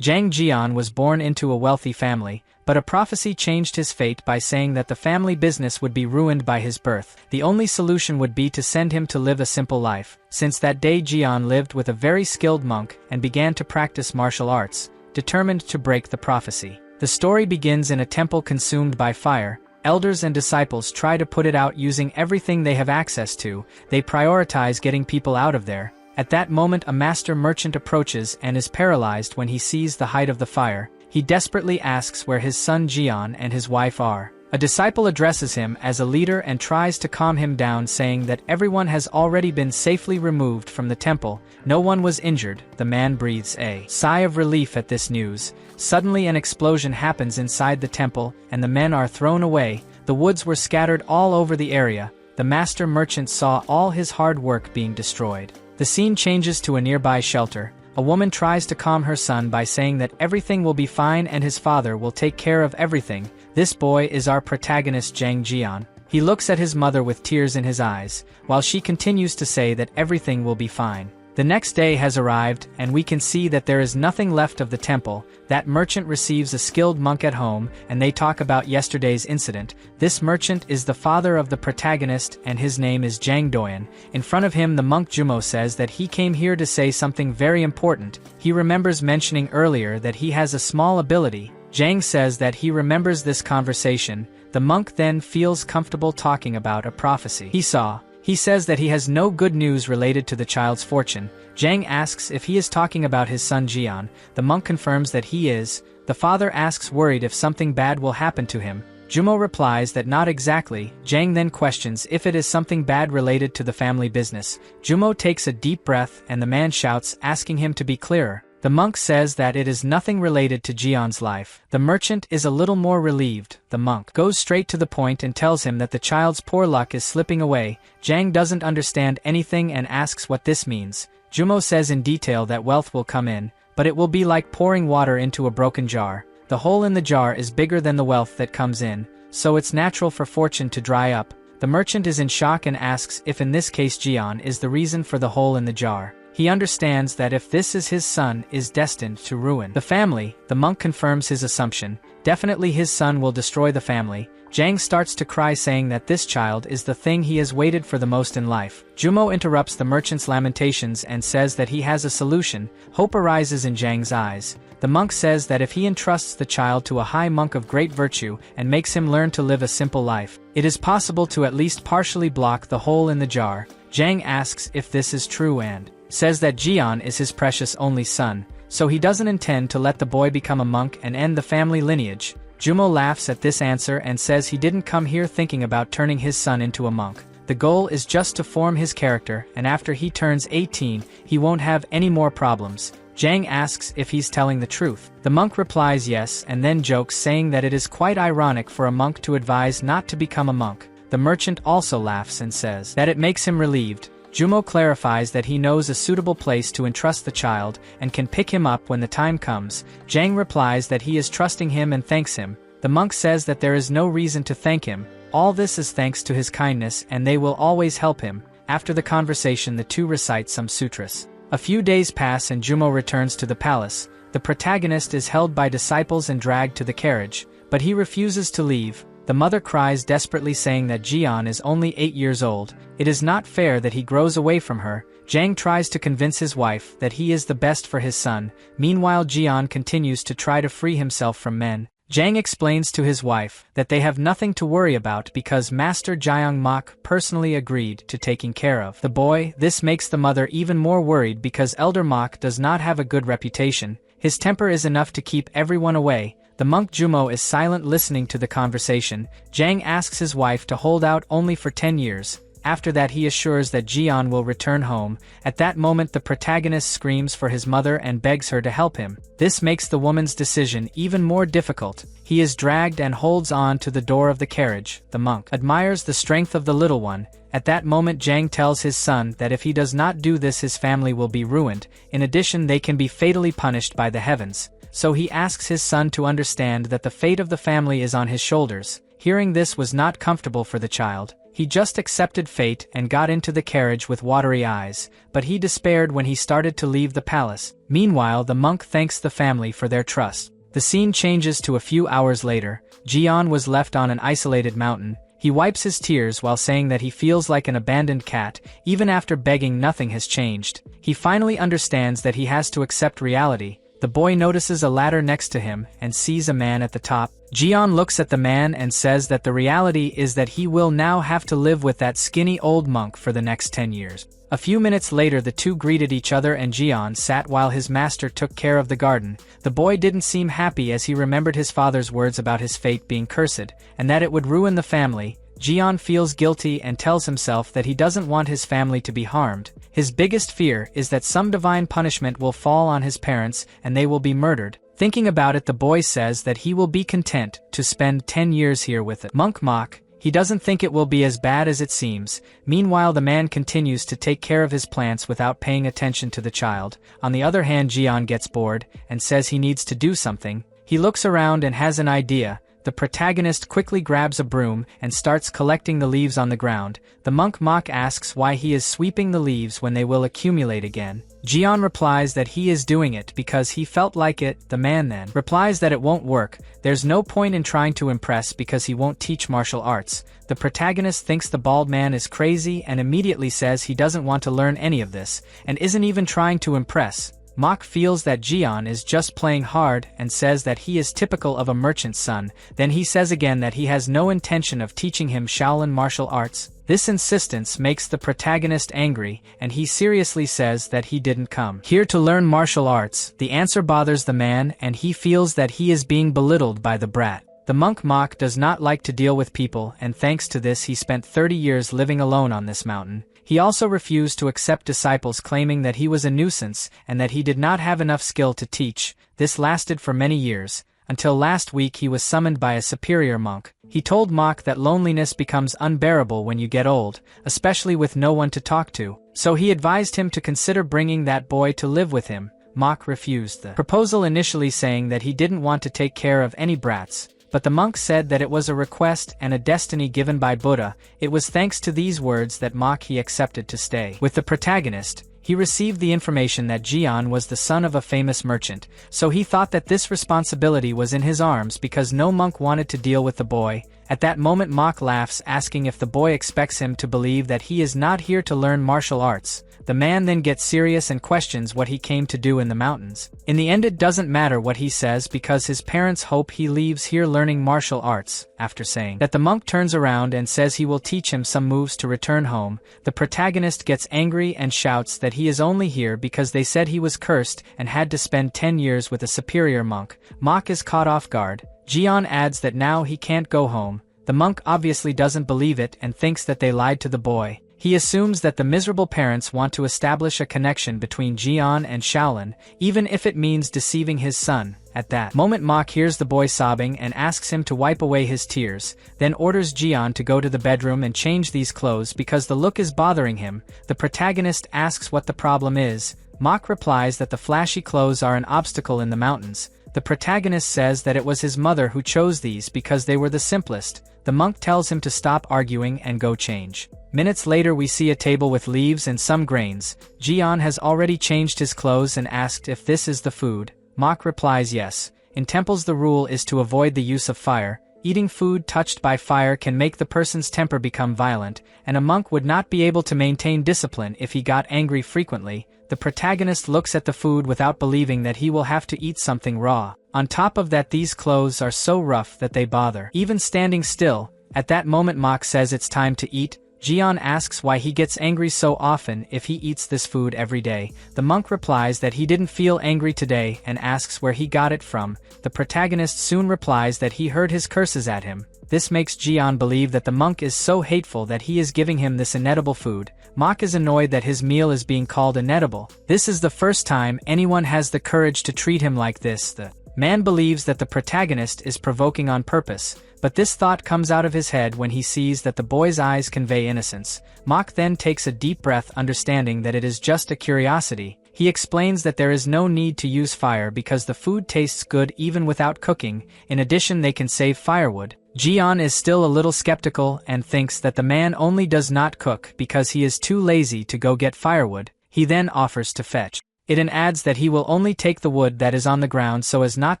Jang Jian was born into a wealthy family, but a prophecy changed his fate by saying that the family business would be ruined by his birth. The only solution would be to send him to live a simple life. Since that day, Jian lived with a very skilled monk and began to practice martial arts, determined to break the prophecy. The story begins in a temple consumed by fire. Elders and disciples try to put it out using everything they have access to. They prioritize getting people out of there. At that moment, a master merchant approaches and is paralyzed when he sees the height of the fire. He desperately asks where his son Jian and his wife are. A disciple addresses him as a leader and tries to calm him down, saying that everyone has already been safely removed from the temple. No one was injured. The man breathes a sigh of relief at this news. Suddenly an explosion happens inside the temple, and the men are thrown away. The woods were scattered all over the area. The master merchant saw all his hard work being destroyed. The scene changes to a nearby shelter. A woman tries to calm her son by saying that everything will be fine and his father will take care of everything. This boy is our protagonist, Jang Jian. He looks at his mother with tears in his eyes, while she continues to say that everything will be fine. The next day has arrived, and we can see that there is nothing left of the temple. That merchant receives a skilled monk at home, and they talk about yesterday's incident. This merchant is the father of the protagonist, and his name is Jang Doyan. In front of him, the monk Jumo says that he came here to say something very important. He remembers mentioning earlier that he has a small ability. Jang says that he remembers this conversation. The monk then feels comfortable talking about a prophecy he saw. He says that he has no good news related to the child's fortune. Jang asks if he is talking about his son Jian. The monk confirms that he is. The father asks, worried if something bad will happen to him. Jumo replies that not exactly. Jang then questions if it is something bad related to the family business. Jumo takes a deep breath and the man shouts, asking him to be clearer. The monk says that it is nothing related to Jian's life. The merchant is a little more relieved. The monk goes straight to the point and tells him that the child's poor luck is slipping away. Jang doesn't understand anything and asks what this means. Jumo says in detail that wealth will come in, but it will be like pouring water into a broken jar. The hole in the jar is bigger than the wealth that comes in, so it's natural for fortune to dry up. The merchant is in shock and asks if in this case Jian is the reason for the hole in the jar. He understands that if this is his son, is destined to ruin the family. The monk confirms his assumption. Definitely his son will destroy the family. Jang starts to cry, saying that this child is the thing he has waited for the most in life. Jumo interrupts the merchant's lamentations and says that he has a solution. Hope arises in Jang's eyes. The monk says that if he entrusts the child to a high monk of great virtue and makes him learn to live a simple life, it is possible to at least partially block the hole in the jar. Jang asks if this is true and says that Jian is his precious only son, so he doesn't intend to let the boy become a monk and end the family lineage. Jumo laughs at this answer and says he didn't come here thinking about turning his son into a monk. The goal is just to form his character, and after he turns 18, he won't have any more problems. Jang asks if he's telling the truth. The monk replies yes and then jokes, saying that it is quite ironic for a monk to advise not to become a monk. The merchant also laughs and says that it makes him relieved. Jumo clarifies that he knows a suitable place to entrust the child and can pick him up when the time comes. Jang replies that he is trusting him and thanks him. The monk says that there is no reason to thank him. All this is thanks to his kindness and they will always help him. After the conversation, the two recite some sutras. A few days pass and Jumo returns to the palace. The protagonist is held by disciples and dragged to the carriage, but he refuses to leave. The mother cries desperately, saying that Jian is only 8 years old. It is not fair that he grows away from her. Jang tries to convince his wife that he is the best for his son. Meanwhile, Jian continues to try to free himself from men. Jang explains to his wife that they have nothing to worry about because Master Jiang Mok personally agreed to taking care of the boy. This makes the mother even more worried because Elder Mok does not have a good reputation. His temper is enough to keep everyone away. The monk Jumo is silent, listening to the conversation. Jang asks his wife to hold out only for 10 years. After that, he assures that Jian will return home. At that moment, the protagonist screams for his mother and begs her to help him. This makes the woman's decision even more difficult. He is dragged and holds on to the door of the carriage. The monk admires the strength of the little one. At that moment, Jang tells his son that if he does not do this, his family will be ruined. In addition, they can be fatally punished by the heavens. So he asks his son to understand that the fate of the family is on his shoulders. Hearing this was not comfortable for the child. He just accepted fate and got into the carriage with watery eyes, but he despaired when he started to leave the palace. Meanwhile, the monk thanks the family for their trust. The scene changes to a few hours later. Jian was left on an isolated mountain. He wipes his tears while saying that he feels like an abandoned cat. Even after begging, nothing has changed. He finally understands that he has to accept reality. The boy notices a ladder next to him and sees a man at the top. Jian looks at the man and says that the reality is that he will now have to live with that skinny old monk for the next 10 years. A few minutes later, the two greeted each other and Jian sat while his master took care of the garden. The boy didn't seem happy as he remembered his father's words about his fate being cursed, and that it would ruin the family. Jian feels guilty and tells himself that he doesn't want his family to be harmed. His biggest fear is that some divine punishment will fall on his parents and they will be murdered. Thinking about it, the boy says that he will be content to spend 10 years here with it. Monk Mock. He doesn't think it will be as bad as it seems. Meanwhile, the man continues to take care of his plants without paying attention to the child. On the other hand, Jian gets bored and says he needs to do something. He looks around and has an idea. The protagonist quickly grabs a broom and starts collecting the leaves on the ground. The monk Mock asks why he is sweeping the leaves when they will accumulate again. Jian replies that he is doing it because he felt like it. The man then replies that it won't work. There's no point in trying to impress because he won't teach martial arts. The protagonist thinks the bald man is crazy and immediately says he doesn't want to learn any of this and isn't even trying to impress. Mock feels that Jian is just playing hard and says that he is typical of a merchant's son. Then he says again that he has no intention of teaching him Shaolin martial arts. This insistence makes the protagonist angry, and he seriously says that he didn't come here to learn martial arts. The answer bothers the man, and he feels that he is being belittled by the brat. The monk Mock does not like to deal with people, and thanks to this he spent 30 years living alone on this mountain. He also refused to accept disciples claiming that he was a nuisance and that he did not have enough skill to teach. This lasted for many years, until last week he was summoned by a superior monk. He told Mock that loneliness becomes unbearable when you get old, especially with no one to talk to. So he advised him to consider bringing that boy to live with him. Mock refused the proposal, initially saying that he didn't want to take care of any brats. But the monk said that it was a request and a destiny given by Buddha. It was thanks to these words that Mock he accepted to stay with the protagonist. He received the information that Jian was the son of a famous merchant, so he thought that this responsibility was in his arms because no monk wanted to deal with the boy. At that moment, Mock laughs, asking if the boy expects him to believe that he is not here to learn martial arts. The man then gets serious and questions what he came to do in the mountains. In the end, it doesn't matter what he says because his parents hope he leaves here learning martial arts. After saying that, the monk turns around and says he will teach him some moves to return home. The protagonist gets angry and shouts that he is only here because they said he was cursed and had to spend 10 years with a superior monk. Mock is caught off guard. Jian adds that now he can't go home. The monk obviously doesn't believe it and thinks that they lied to the boy. He assumes that the miserable parents want to establish a connection between Jian and Shaolin, even if it means deceiving his son. At that moment, Mock hears the boy sobbing and asks him to wipe away his tears, then orders Jian to go to the bedroom and change these clothes because the look is bothering him. The protagonist asks what the problem is. Mock replies that the flashy clothes are an obstacle in the mountains. The protagonist says that it was his mother who chose these because they were the simplest. The monk tells him to stop arguing and go change. Minutes later, we see a table with leaves and some grains. Jian has already changed his clothes and asked if this is the food. Mock replies yes. In temples, the rule is to avoid the use of fire. Eating food touched by fire can make the person's temper become violent, and a monk would not be able to maintain discipline if he got angry frequently. The protagonist looks at the food without believing that he will have to eat something raw. On top of that, these clothes are so rough that they bother even standing still. At that moment, Mock says it's time to eat. Jian asks why he gets angry so often if he eats this food every day. The monk replies that he didn't feel angry today and asks where he got it from. The protagonist soon replies that he heard his curses at him. This makes Jian believe that the monk is so hateful that he is giving him this inedible food. Mock is annoyed that his meal is being called inedible. This is the first time anyone has the courage to treat him like this. The man believes that the protagonist is provoking on purpose, but this thought comes out of his head when he sees that the boy's eyes convey innocence. Mock then takes a deep breath, understanding that it is just a curiosity. He explains that there is no need to use fire because the food tastes good even without cooking. In addition, they can save firewood. Jian is still a little skeptical and thinks that the man only does not cook because he is too lazy to go get firewood. He then offers to fetch it and adds that he will only take the wood that is on the ground so as not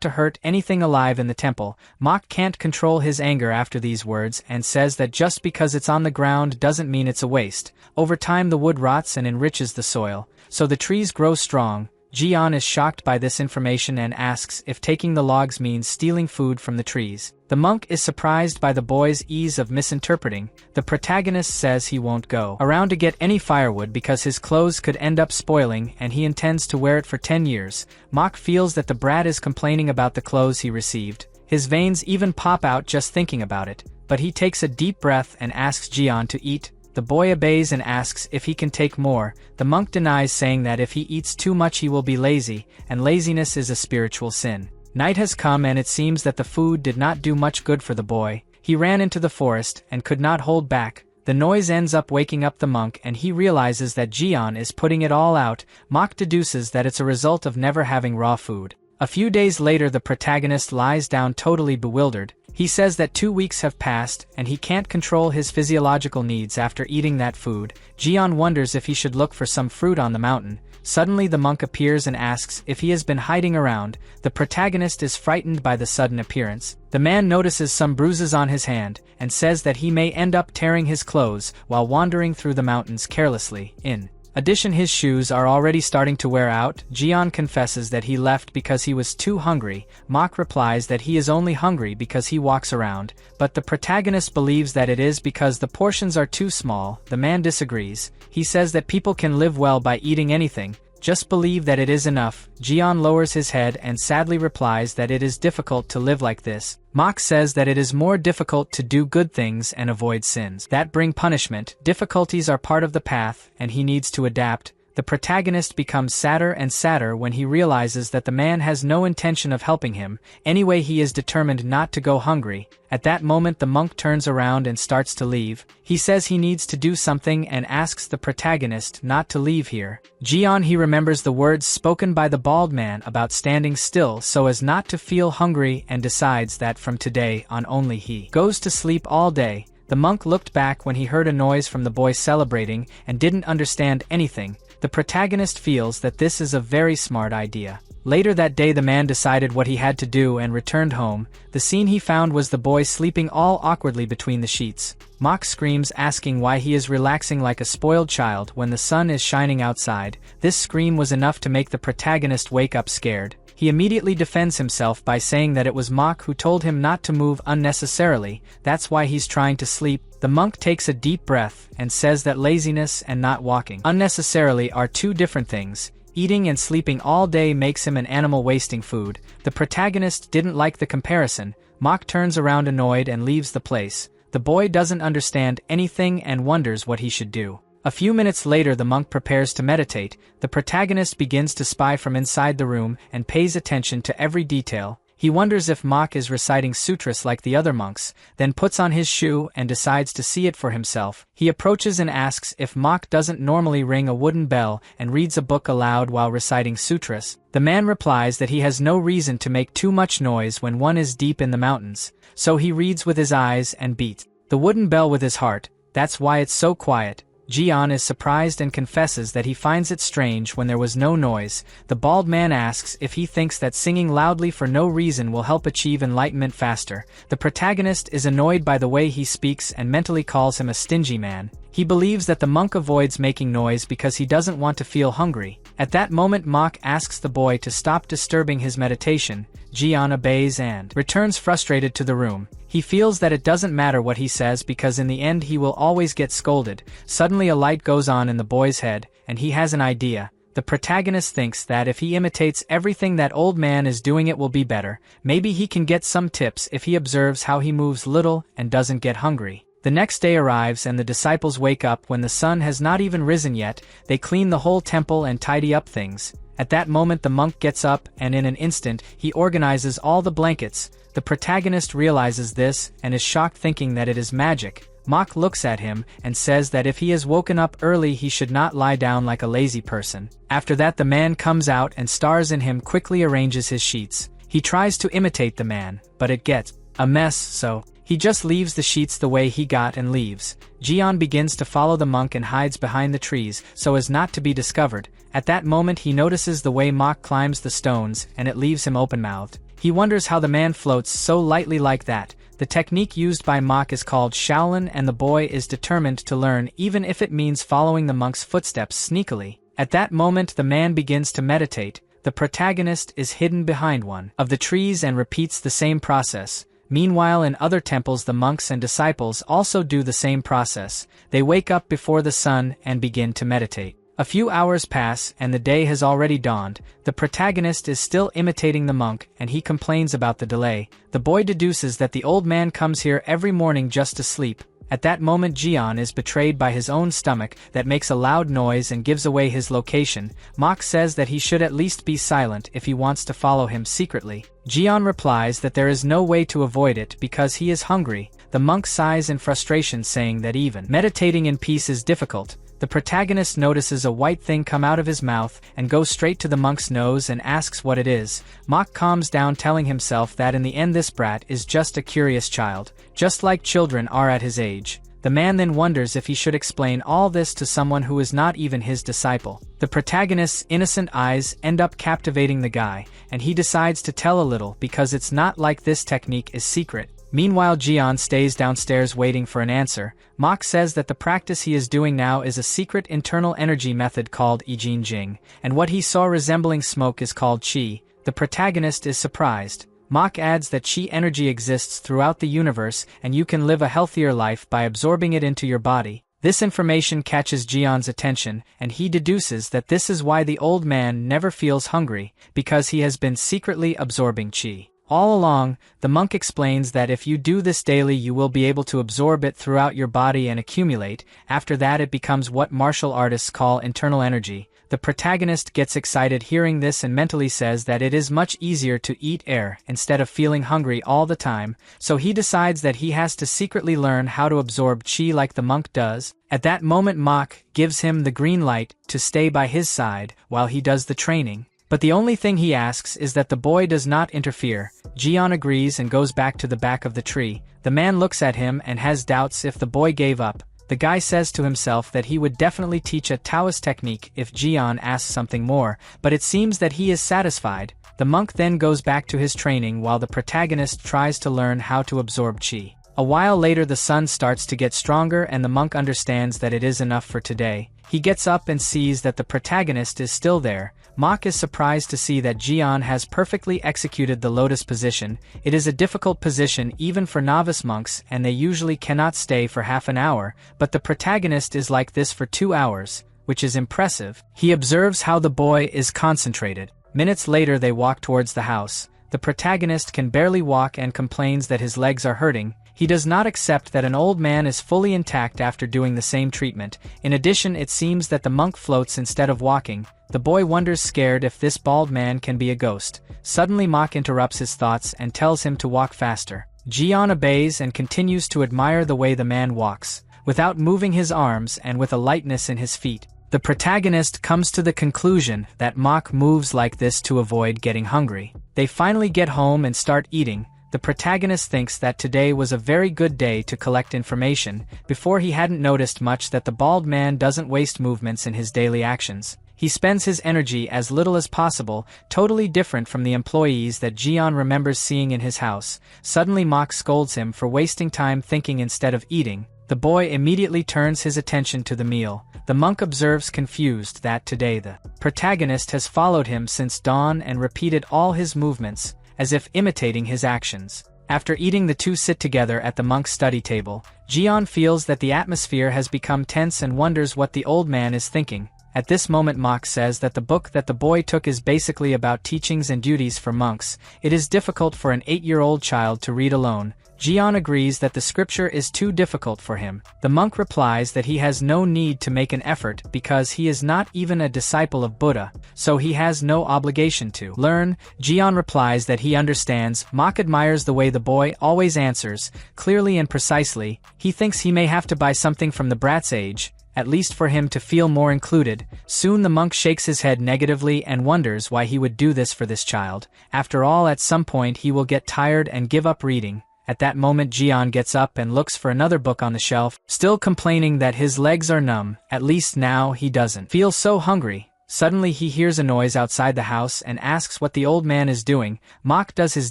to hurt anything alive in the temple. Mok can't control his anger after these words and says that just because it's on the ground doesn't mean it's a waste. Over time the wood rots and enriches the soil, so the trees grow strong. Jian is shocked by this information and asks if taking the logs means stealing food from the trees. The monk is surprised by the boy's ease of misinterpreting. The protagonist says he won't go around to get any firewood because his clothes could end up spoiling and he intends to wear it for 10 years. Mok feels that the brat is complaining about the clothes he received. His veins even pop out just thinking about it, but he takes a deep breath and asks Jian to eat. The boy obeys and asks if he can take more. The monk denies, saying that if he eats too much he will be lazy, and laziness is a spiritual sin. Night has come and it seems that the food did not do much good for the boy. He ran into the forest and could not hold back. The noise ends up waking up the monk and he realizes that Jian is putting it all out. Mok deduces that it's a result of never having raw food. A few days later the protagonist lies down totally bewildered. He says that 2 weeks have passed and he can't control his physiological needs after eating that food. Jian wonders if he should look for some fruit on the mountain. Suddenly the monk appears and asks if he has been hiding around. The protagonist is frightened by the sudden appearance. The man notices some bruises on his hand and says that he may end up tearing his clothes while wandering through the mountains carelessly. In addition, his shoes are already starting to wear out. Jian confesses that he left because he was too hungry. Mok replies that he is only hungry because he walks around, but the protagonist believes that it is because the portions are too small. The man disagrees. He says that people can live well by eating anything. Just believe that it is enough. Jian lowers his head and sadly replies that it is difficult to live like this. Mok says that it is more difficult to do good things and avoid sins that bring punishment. Difficulties are part of the path, and he needs to adapt. The protagonist becomes sadder and sadder when he realizes that the man has no intention of helping him. Anyway, he is determined not to go hungry. At that moment the monk turns around and starts to leave. He says he needs to do something and asks the protagonist not to leave here. Jian, he remembers the words spoken by the bald man about standing still so as not to feel hungry and decides that from today on only he goes to sleep all day. The monk looked back when he heard a noise from the boy celebrating and didn't understand anything. The protagonist feels that this is a very smart idea. Later that day the man decided what he had to do and returned home. The scene he found was the boy sleeping all awkwardly between the sheets. Mok screams, asking why he is relaxing like a spoiled child when the sun is shining outside. This scream was enough to make the protagonist wake up scared. He immediately defends himself by saying that it was Mok who told him not to move unnecessarily. That's why he's trying to sleep. The monk takes a deep breath and says that laziness and not walking unnecessarily are two different things. Eating and sleeping all day makes him an animal wasting food. The protagonist didn't like the comparison. Mok turns around annoyed and leaves the place. The boy doesn't understand anything and wonders what he should do. A few minutes later the monk prepares to meditate. The protagonist begins to spy from inside the room and pays attention to every detail. He wonders if Mok is reciting sutras like the other monks, then puts on his shoe and decides to see it for himself. He approaches and asks if Mok doesn't normally ring a wooden bell and reads a book aloud while reciting sutras. The man replies that he has no reason to make too much noise when one is deep in the mountains, so he reads with his eyes and beats the wooden bell with his heart. That's why it's so quiet. Jian is surprised and confesses that he finds it strange when there was no noise. The bald man asks if he thinks that singing loudly for no reason will help achieve enlightenment faster. The protagonist is annoyed by the way he speaks and mentally calls him a stingy man. He believes that the monk avoids making noise because he doesn't want to feel hungry. At that moment Mok asks the boy to stop disturbing his meditation. Jian obeys and returns frustrated to the room. He feels that it doesn't matter what he says because in the end he will always get scolded. Suddenly a light goes on in the boy's head, and he has an idea. The protagonist thinks that if he imitates everything that old man is doing it will be better. Maybe he can get some tips if he observes how he moves little and doesn't get hungry. The next day arrives and the disciples wake up when the sun has not even risen yet. They clean the whole temple and tidy up things. At that moment the monk gets up and in an instant he organizes all the blankets. The protagonist realizes this and is shocked, thinking that it is magic. Mok looks at him and says that if he has woken up early he should not lie down like a lazy person. After that the man comes out and stars in him quickly arranges his sheets. He tries to imitate the man, but it gets a mess, so he He just leaves the sheets the way he got and leaves. Jian begins to follow the monk and hides behind the trees so as not to be discovered. At that moment he notices the way Mok climbs the stones and it leaves him open-mouthed. He wonders how the man floats so lightly like that. The technique used by Mok is called Shaolin and the boy is determined to learn even if it means following the monk's footsteps sneakily. At that moment the man begins to meditate. The protagonist is hidden behind one of the trees and repeats the same process. Meanwhile in other temples the monks and disciples also do the same process. They wake up before the sun and begin to meditate. A few hours pass and the day has already dawned. The protagonist is still imitating the monk and he complains about the delay. The boy deduces that the old man comes here every morning just to sleep. At that moment Jian is betrayed by his own stomach that makes a loud noise and gives away his location. Mok says that he should at least be silent if he wants to follow him secretly. Jian replies that there is no way to avoid it because he is hungry. The monk sighs in frustration saying that even meditating in peace is difficult. The protagonist notices a white thing come out of his mouth and goes straight to the monk's nose and asks what it is. Mok calms down telling himself that in the end this brat is just a curious child, just like children are at his age. The man then wonders if he should explain all this to someone who is not even his disciple. The protagonist's innocent eyes end up captivating the guy, and he decides to tell a little because it's not like this technique is secret. Meanwhile Jian stays downstairs waiting for an answer. Mok says that the practice he is doing now is a secret internal energy method called Ijin Jing, and what he saw resembling smoke is called Qi. The protagonist is surprised. Mok adds that Qi energy exists throughout the universe and you can live a healthier life by absorbing it into your body. This information catches Jian's attention, and he deduces that this is why the old man never feels hungry, because he has been secretly absorbing Qi. All along, the monk explains that if you do this daily you will be able to absorb it throughout your body and accumulate. After that it becomes what martial artists call internal energy. The protagonist gets excited hearing this and mentally says that it is much easier to eat air instead of feeling hungry all the time, so he decides that he has to secretly learn how to absorb Qi like the monk does. At that moment Mok gives him the green light to stay by his side while he does the training. But the only thing he asks is that the boy does not interfere. Jian agrees and goes back to the back of the tree. The man looks at him and has doubts if the boy gave up. The guy says to himself that he would definitely teach a Taoist technique if Jian asks something more, but it seems that he is satisfied. The monk then goes back to his training while the protagonist tries to learn how to absorb Qi. A while later the sun starts to get stronger and the monk understands that it is enough for today. He gets up and sees that the protagonist is still there. Mok is surprised to see that Jian has perfectly executed the lotus position. It is a difficult position even for novice monks and they usually cannot stay for half an hour, but the protagonist is like this for 2 hours, which is impressive. He observes how the boy is concentrated. Minutes later they walk towards the house. The protagonist can barely walk and complains that his legs are hurting. He does not accept that an old man is fully intact after doing the same treatment. In addition, it seems that the monk floats instead of walking. The boy wonders scared if this bald man can be a ghost. Suddenly Mok interrupts his thoughts and tells him to walk faster. Jian obeys and continues to admire the way the man walks, without moving his arms and with a lightness in his feet. The protagonist comes to the conclusion that Mok moves like this to avoid getting hungry. They finally get home and start eating. The protagonist thinks that today was a very good day to collect information. Before he hadn't noticed much that the bald man doesn't waste movements in his daily actions. He spends his energy as little as possible, totally different from the employees that Jian remembers seeing in his house. Suddenly Mok scolds him for wasting time thinking instead of eating. The boy immediately turns his attention to the meal. The monk observes confused that today the protagonist has followed him since dawn and repeated all his movements, as if imitating his actions. After eating the two sit together at the monk's study table. Jian feels that the atmosphere has become tense and wonders what the old man is thinking. At this moment Mok says that the book that the boy took is basically about teachings and duties for monks. It is difficult for an 8-year-old child to read alone. Jian agrees that the scripture is too difficult for him. The monk replies that he has no need to make an effort because he is not even a disciple of Buddha, so he has no obligation to learn. Jian replies that he understands. Mok admires the way the boy always answers, clearly and precisely. He thinks he may have to buy something from the brat's age, at least for him to feel more included. Soon the monk shakes his head negatively and wonders why he would do this for this child. After all, at some point he will get tired and give up reading. At that moment Jian gets up and looks for another book on the shelf, still complaining that his legs are numb. At least now he doesn't feel so hungry. Suddenly he hears a noise outside the house and asks what the old man is doing. Mok does his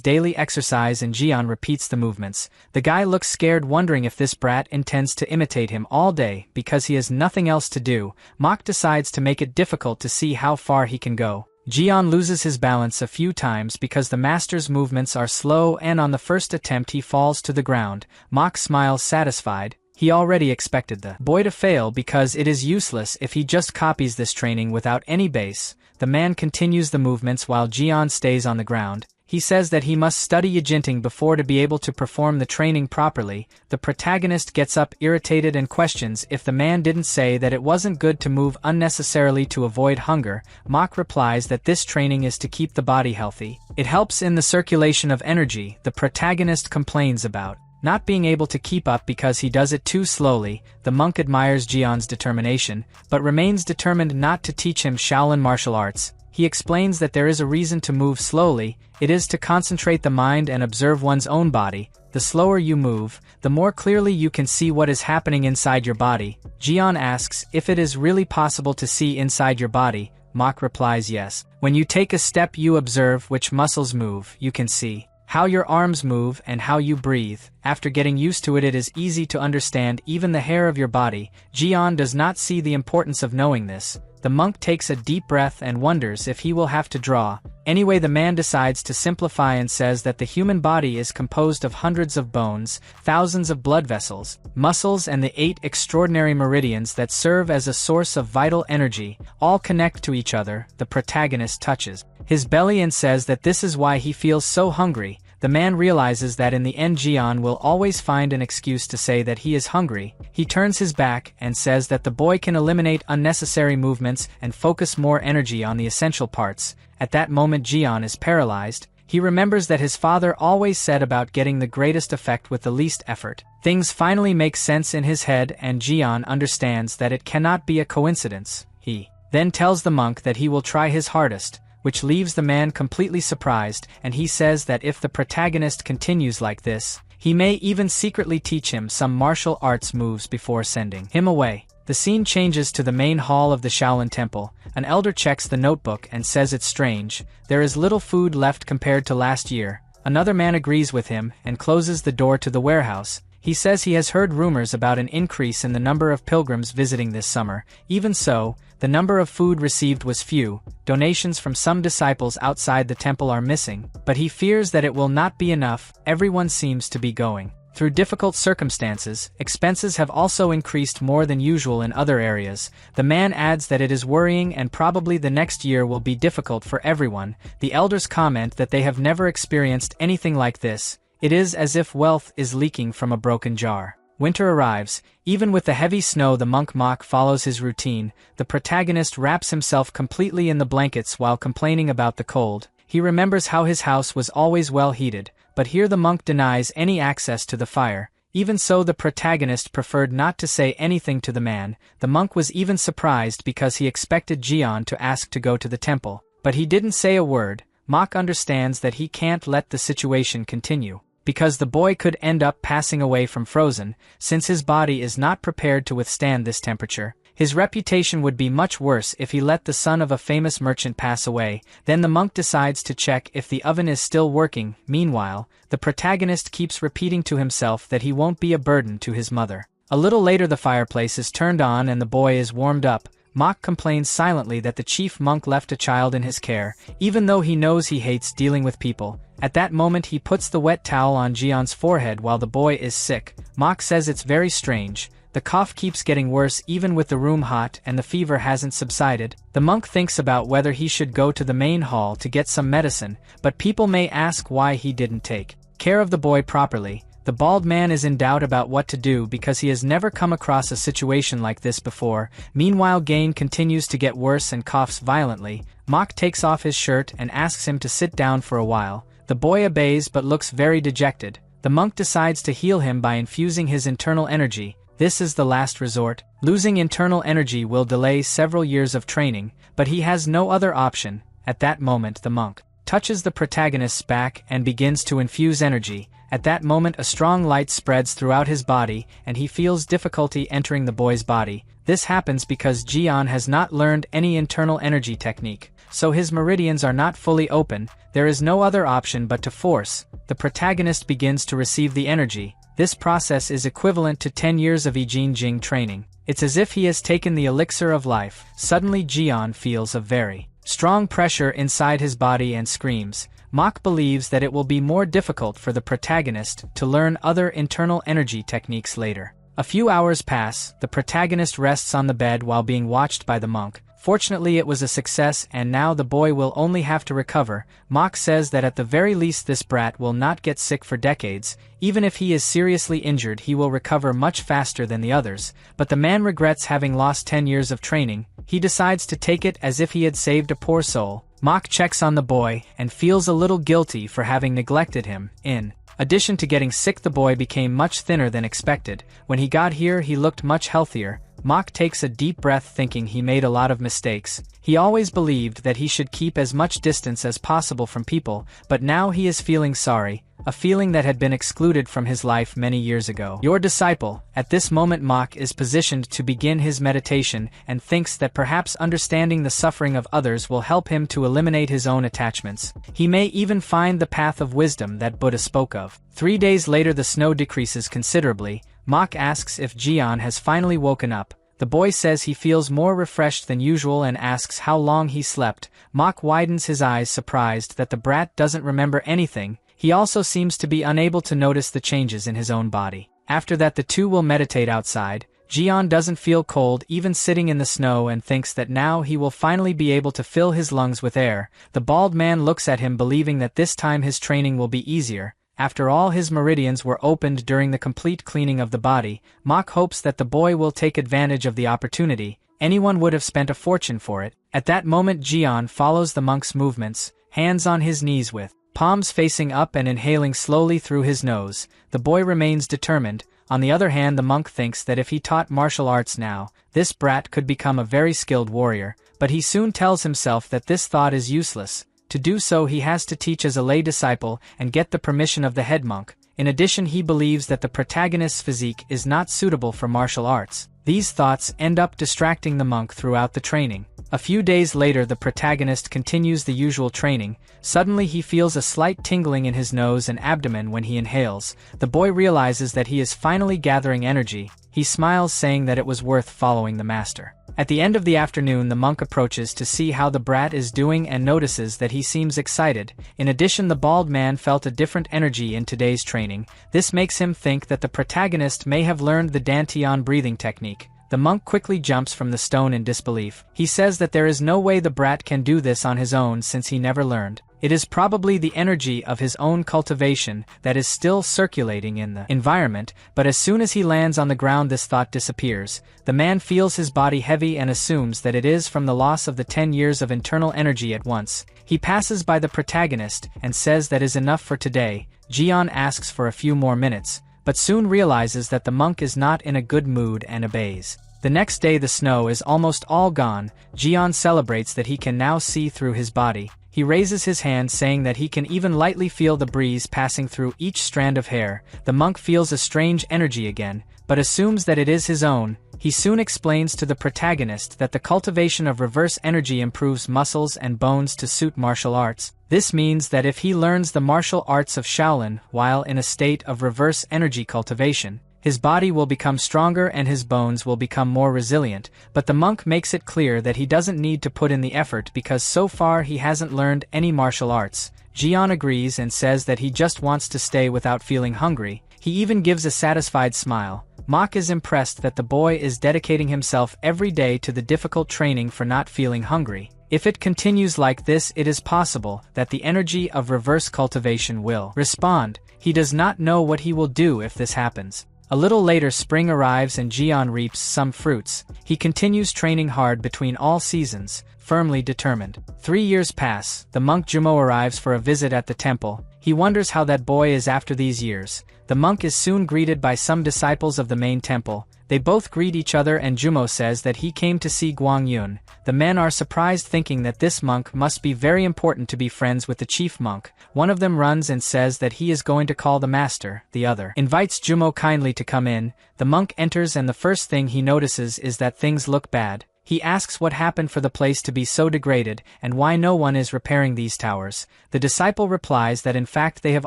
daily exercise and Jian repeats the movements. The guy looks scared, wondering if this brat intends to imitate him all day because he has nothing else to do. Mok decides to make it difficult to see how far he can go. Jian loses his balance a few times because the master's movements are slow, and on the first attempt he falls to the ground. Mok smiles satisfied. He already expected the boy to fail because it is useless if he just copies this training without any base. The man continues the movements while Jian stays on the ground. He says that he must study yijinting before to be able to perform the training properly. The protagonist gets up irritated and questions if the man didn't say that it wasn't good to move unnecessarily to avoid hunger. Mok replies that this training is to keep the body healthy. It helps in the circulation of energy. The protagonist complains about not being able to keep up because he does it too slowly. The monk admires Jian's determination, but remains determined not to teach him Shaolin martial arts. He explains that there is a reason to move slowly. It is to concentrate the mind and observe one's own body. The slower you move, the more clearly you can see what is happening inside your body. Jian asks if it is really possible to see inside your body. Mok replies yes. When you take a step you observe which muscles move. You can see how your arms move and how you breathe. After getting used to it, it is easy to understand even the hair of your body. Jian does not see the importance of knowing this. The monk takes a deep breath and wonders if he will have to draw. Anyway, the man decides to simplify and says that the human body is composed of hundreds of bones, thousands of blood vessels, muscles, and the 8 extraordinary meridians that serve as a source of vital energy. All connect to each other. The protagonist touches his belly and says that this is why he feels so hungry. The man realizes that in the end Jian will always find an excuse to say that he is hungry. He turns his back and says that the boy can eliminate unnecessary movements and focus more energy on the essential parts. At that moment Jian is paralyzed. He remembers that his father always said about getting the greatest effect with the least effort. Things finally make sense in his head and Jian understands that it cannot be a coincidence. He then tells the monk that he will try his hardest, which leaves the man completely surprised, and he says that if the protagonist continues like this, he may even secretly teach him some martial arts moves before sending him away. The scene changes to the main hall of the Shaolin Temple. An elder checks the notebook and says it's strange. There is little food left compared to last year. Another man agrees with him and closes the door to the warehouse. He says he has heard rumors about an increase in the number of pilgrims visiting this summer. Even so, the number of food received was few. Donations from some disciples outside the temple are missing, but he fears that it will not be enough. Everyone seems to be going through difficult circumstances. Expenses have also increased more than usual in other areas. The man adds that it is worrying and probably the next year will be difficult for everyone. The elders comment that they have never experienced anything like this. It is as if wealth is leaking from a broken jar. Winter arrives. Even with the heavy snow, the monk Mok follows his routine. The protagonist wraps himself completely in the blankets while complaining about the cold. He remembers how his house was always well heated, but here the monk denies any access to the fire. Even so, the protagonist preferred not to say anything to the man. The monk was even surprised because he expected Jian to ask to go to the temple, but he didn't say a word. Mok understands that he can't let the situation continue, because the boy could end up passing away from frozen, since his body is not prepared to withstand this temperature. His reputation would be much worse if he let the son of a famous merchant pass away. Then the monk decides to check if the oven is still working. Meanwhile, the protagonist keeps repeating to himself that he won't be a burden to his mother. A little later the fireplace is turned on and the boy is warmed up. Mok complains silently that the chief monk left a child in his care, even though he knows he hates dealing with people. At that moment he puts the wet towel on Jian's forehead while the boy is sick. Mok says it's very strange. The cough keeps getting worse even with the room hot and the fever hasn't subsided. The monk thinks about whether he should go to the main hall to get some medicine, but people may ask why he didn't take care of the boy properly. The bald man is in doubt about what to do because he has never come across a situation like this before. Meanwhile, Gain continues to get worse and coughs violently. Mok takes off his shirt and asks him to sit down for a while. The boy obeys but looks very dejected. The monk decides to heal him by infusing his internal energy. This is the last resort. Losing internal energy will delay several years of training, but he has no other option. At that moment the monk touches the protagonist's back and begins to infuse energy. At that moment a strong light spreads throughout his body, and he feels difficulty entering the boy's body. This happens because Jian has not learned any internal energy technique, so his meridians are not fully open. There is no other option but to force. The protagonist begins to receive the energy. This process is equivalent to 10 years of Ijin Jing training. It's as if he has taken the elixir of life. Suddenly Jian feels a very strong pressure inside his body and screams. Mach believes that it will be more difficult for the protagonist to learn other internal energy techniques later. A few hours pass, the protagonist rests on the bed while being watched by the monk. Fortunately it was a success and now the boy will only have to recover. Mach says that at the very least this brat will not get sick for decades. Even if he is seriously injured he will recover much faster than the others, but the man regrets having lost 10 years of training. He decides to take it as if he had saved a poor soul. Mach checks on the boy and feels a little guilty for having neglected him. In addition to getting sick, the boy became much thinner than expected. When he got here he looked much healthier. Mach takes a deep breath thinking he made a lot of mistakes. He always believed that he should keep as much distance as possible from people, but now he is feeling sorry, a feeling that had been excluded from his life many years ago. Your disciple. At this moment Mach is positioned to begin his meditation and thinks that perhaps understanding the suffering of others will help him to eliminate his own attachments. He may even find the path of wisdom that Buddha spoke of. 3 days later the snow decreases considerably. Mach asks if Jian has finally woken up. The boy says he feels more refreshed than usual and asks how long he slept. Mach widens his eyes surprised that the brat doesn't remember anything. He also seems to be unable to notice the changes in his own body. After that the two will meditate outside. Jian doesn't feel cold even sitting in the snow and thinks that now he will finally be able to fill his lungs with air. The bald man looks at him believing that this time his training will be easier. After all his meridians were opened during the complete cleaning of the body, Mach hopes that the boy will take advantage of the opportunity. Anyone would have spent a fortune for it. At that moment Jian follows the monk's movements, hands on his knees with palms facing up and inhaling slowly through his nose. The boy remains determined. On the other hand the monk thinks that if he taught martial arts now, this brat could become a very skilled warrior, but he soon tells himself that this thought is useless. To do so he has to teach as a lay disciple and get the permission of the head monk. In addition he believes that the protagonist's physique is not suitable for martial arts. These thoughts end up distracting the monk throughout the training. A few days later the protagonist continues the usual training. Suddenly he feels a slight tingling in his nose and abdomen when he inhales. The boy realizes that he is finally gathering energy. He smiles saying that it was worth following the master. At the end of the afternoon the monk approaches to see how the brat is doing and notices that he seems excited. In addition the bald man felt a different energy in today's training. This makes him think that the protagonist may have learned the Dantian breathing technique. The monk quickly jumps from the stone in disbelief. He says that there is no way the brat can do this on his own since he never learned. It is probably the energy of his own cultivation that is still circulating in the environment, but as soon as he lands on the ground this thought disappears. The man feels his body heavy and assumes that it is from the loss of the 10 years of internal energy at once. He passes by the protagonist and says that is enough for today. Jian asks for a few more minutes, but soon realizes that the monk is not in a good mood and obeys. The next day the snow is almost all gone. Jian celebrates that he can now see through his body. He raises his hand saying that he can even lightly feel the breeze passing through each strand of hair. The monk feels a strange energy again, but assumes that it is his own. He soon explains to the protagonist that the cultivation of reverse energy improves muscles and bones to suit martial arts. This means that if he learns the martial arts of Shaolin while in a state of reverse energy cultivation, his body will become stronger and his bones will become more resilient, but the monk makes it clear that he doesn't need to put in the effort because so far he hasn't learned any martial arts. Jian agrees and says that he just wants to stay without feeling hungry. He even gives a satisfied smile. Mach is impressed that the boy is dedicating himself every day to the difficult training for not feeling hungry. If it continues like this, it is possible that the energy of reverse cultivation will respond. He does not know what he will do if this happens. A little later spring arrives and Jian reaps some fruits. He continues training hard between all seasons, firmly determined. 3 years pass. The monk Jumo arrives for a visit at the temple. He wonders how that boy is after these years. The monk is soon greeted by some disciples of the main temple. They both greet each other and Jumo says that he came to see Guang Yun. The men are surprised thinking that this monk must be very important to be friends with the chief monk. One of them runs and says that he is going to call the master. The other invites Jumo kindly to come in. The monk enters and the first thing he notices is that things look bad. He asks what happened for the place to be so degraded and why no one is repairing these towers. The disciple replies that in fact they have